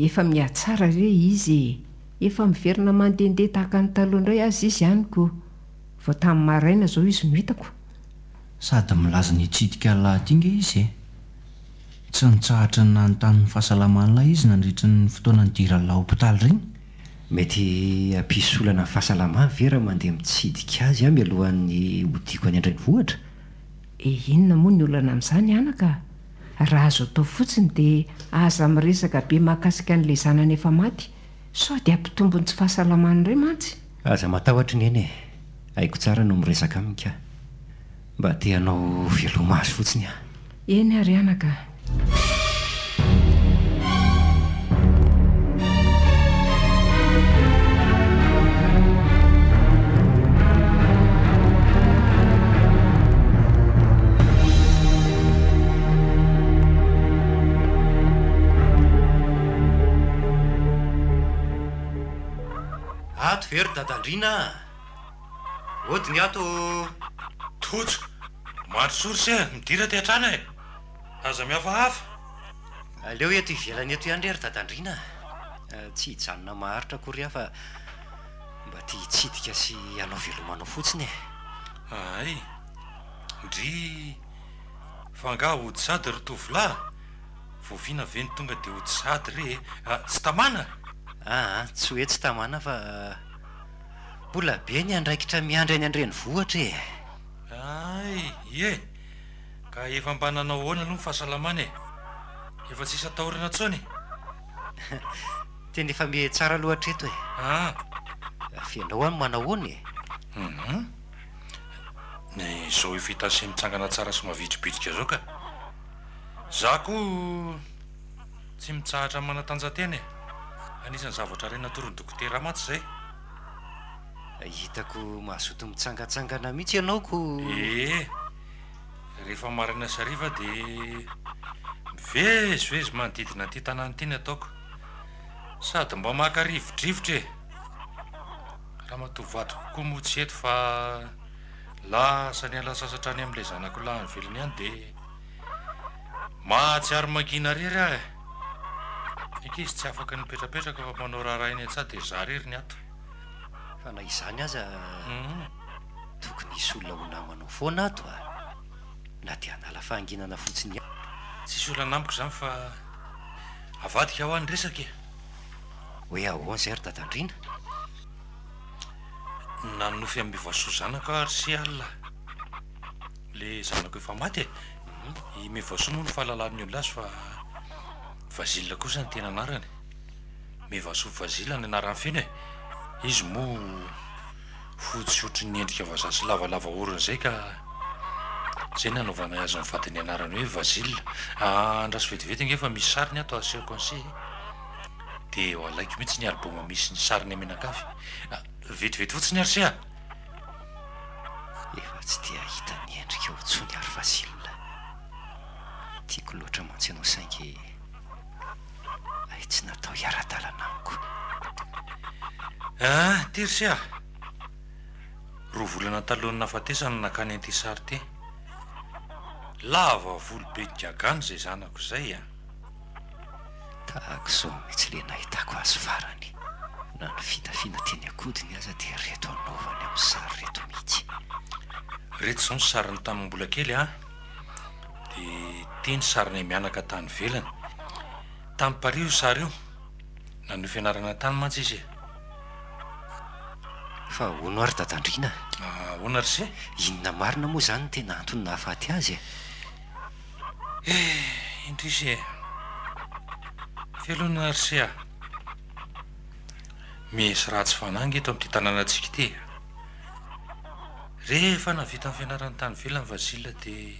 Efa miatsara re izy. Efa miverina mandendeha tahaka ny taloha indray azy izy ihany ko. Vao tamin'ny maraina zao izy mitako. Sady milaza ny hitsidika lahatinga izy e. Tsy nitsahatra ny nanontany ny fahasalaman'ilay izy nandritra ny fotoana nidiran'ilay hopitaly reny. Mety ampisolana ny fahasalamany vera mandeha mitsidika azy aho mialohan'ny hodiako any an-drenivohitra. Inona moa ny olana amin'izany anaka? Raha azo atao fotsiny dia aza miresaka be mahakasika an'ilay zanany efa maty. Sao dia ampitombony tsy fahasalamany ray mantsy. Aza matahotra ny eny e. Haiko tsara no miresaka aminy ka. Mba tianao veloma azy fotsiny aho. Eny ary anaka. Ato very dadandrina. Odiny ato. Tojo, marosory se midira ty an-trano e. Aza mihafahafa. Aleo eto ivelany eto ihany ry dadandrina. Tsy hijanona maharitra akory aho fa mba tia hitsidika sy hanao velomanao fotsiny e. Ay, ndry fanga ody sady ry tovolahy. Voviana ve ny tonga dia ody sady re. Tsy tamana? Tsy hoe tsy tamana fa mbola be ny andraikitra miandry any an-drenivohitra e. Ay, ie. Ka efa mba nanao ahoana aloha ny fahasalamana e. Efa tsisy atahorana intsony. Tena efa mihe tsara loatra eto e. Fianao any manao ahoana e. Ny zao ifita sy mitsangana tsara sy mavitribitrika zao ka. Za koa tsy mitsahatra manatanjatena e. Anisan'ny zavatra rena toron'ny dokotera matsy zay. Hitako mazoto mitsangatsangana mihitsy ianao ko. Rehefa marina sariva dia mivezivezy manodidina ty tanàna ty ny ataoko. Sady mba maka rivodrivotra e. Raha matovato kokoa moa tsy eto fa lasa ny ala sasatra any amin'ilay zanako lahy ny velony ihany dia mahatsiaro mangina rery aho e. Ikizy tsy afaka nipetrapetraka fa manao raharaha iny atsah dia za rery ny ato. fa na izany aza tokony isy olona ho namanao foana ato a na dia hanala fahanginana fotsiny tsisy olana amiko izany fa avadika ho any resaka hoe ahoana zay ry dadandrina nanofy amin'ny mivasoa zanako ary sy alina le zanako efa maty i mivasoa moa ny fahalalan'ny olona azy fa Vazila kosa ny tena anarany mivasoa Vazila ny anarany feny izy moa fotsy ny endrika vazaha sy lavalava orona zay ka zay nanaovana azy mivady ny anarany hoe Vazila andraso vetivety ngefa misy sariny ato aseho conseil dia ho alaiko mihitsy ny alboma misy ny sariny amenakavy vetivety fotsiny ary sea efa tsy dia hita ny endrika ho tsony ary Vazila tiako loatra mantsy ianao saingy ay tsy natao hiara-dalana amiko tery sea roa volana talohany nafatesana nakany an'ity sary ty lava volo be gagany zay zanako zay tahako izao mihitsy le nahitako azy farany na ny fitafiana teny akodiny aza dia reto anaovany amin'ny sary reto mihitsy reto izao ny sariny tamin'ny mbola kely dia teny sariny mianaka tany velany tamin'ny Paris io sary io na ny fianarana tany mantsy izy fa hono ary dadandrina hono ary se inona marina moa zany tena antony nahafaty azy indrisy fialona ary se misy ratsy fanangy eto amin'ity tanànatsika ity rehefa navita amin'ny fianarana tany velany Vazila dia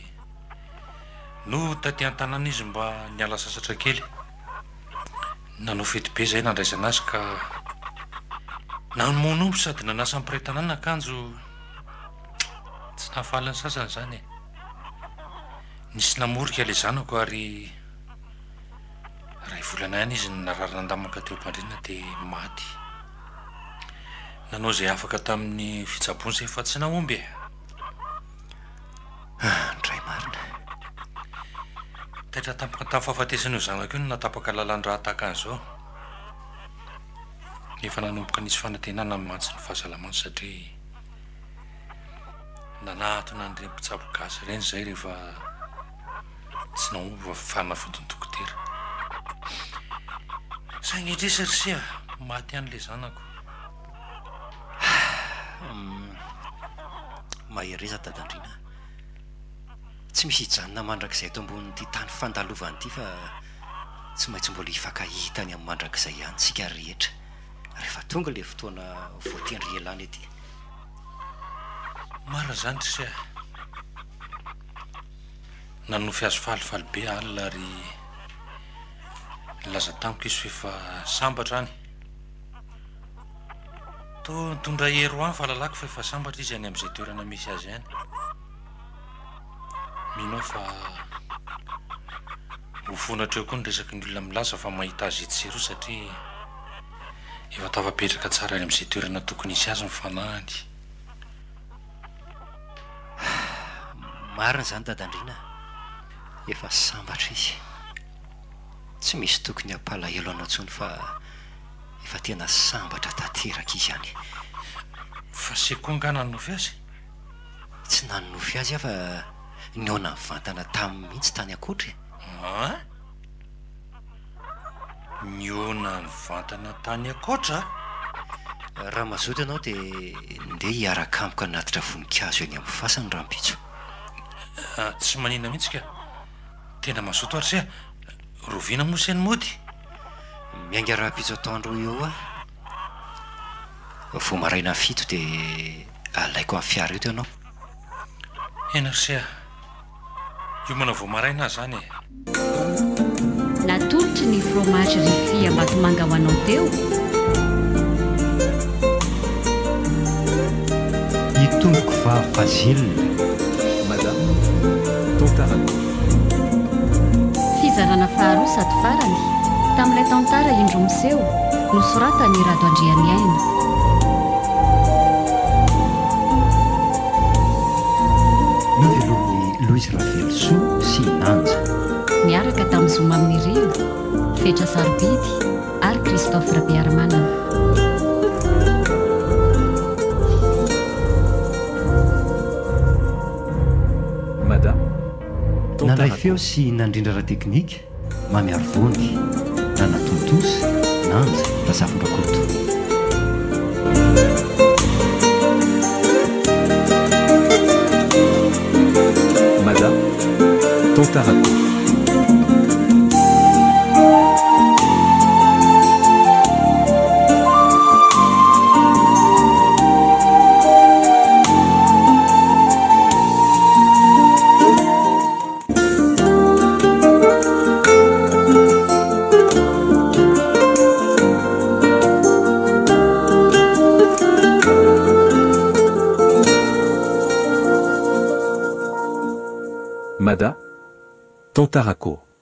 no taty an-tanàna izy mba niala sasatra kely nanao fety be zay nandraisana azy ka namonompo sady nanasa ampiray tanàna akanjo tsy nahafalany sasany zany nisy namorika le zanako ary ray volana ihany izy nararina andamaka teo am-pandriana dia maty nanao zay afaka tamin'ny fitsabony zay fa tsy nahomby ndray marina taitra tampaka tamin'ny fahafatesana io zanako io no natapaka lalan-draha tahaka an'izao efa nanomboka nisy fanantenana mantsy ny fahasalamany satria nanatona an'ireny mpitsabo gasy ireny zay rehefa tsy nahomby fanafotony dokotera sagnidresa ry sea maty an'le zanako mahereza dadandrina tsy misy hijanona mandrakizay eto ambonin'ity tany fandalovany ity fa tsy maintsy mbola hifankahitany amin'ny mandrakizay ihany tsika rehetra rehefa tonga le fotoana voatendry elany ety marina zany ry sea nanofy azy falifaly be alina ary laza tamiko izy fefa sambatra any to nitondra hero any fahalalako fa efa sambatra izy any amin'izay toerana misy azy any mino fa hofonatra eo koa ny resaky ny olona milaza fa mahita azy etsero satria efa tafapetraka tsara any amin'izay toerana tokony isy azy ny fanahany marina zany dadandrina efa sambatra izy tsy misy tokony hampalahelo anao ntsony fa efa tena sambatra tanteraka izy any fa sekoa nga nanofy azy tsy nanofy azy fa niona mivantana tamin'ny mihitsy tany akoatra niona mivantana tany akoatra raha mazoto ianao dia ndeha hiaraka amiko anatitra voninkazo eny amin'ny fasany rahampitso tsy manina mihitsy ka tena mazoto ary sea roviana moa seny mody miainga rahampitso atao andro eo vo maraina fito dia alaiko amin'ny fiara eto ianao ena ry sea io mana vo maraina zany natolotry ny fromage rifia ambatomanga ho anao teo itomboko fa Vazila madame tontarako fizarana faharoa sady farany tamin'ilay tantara indromiseho nosoratany rado andriany aina novelon'ny Louise Ravelso sy Nanja miaraka tamin'ny zoma amin'ny rino fetra sarobidy ary Christophe Rabiaramanana. Madame, nandray feo sy nandrindra raha teknika mamiaro vony na natontosy nanja ra zafondrakoto. Madame, Tontarako. Mada, Tontarako.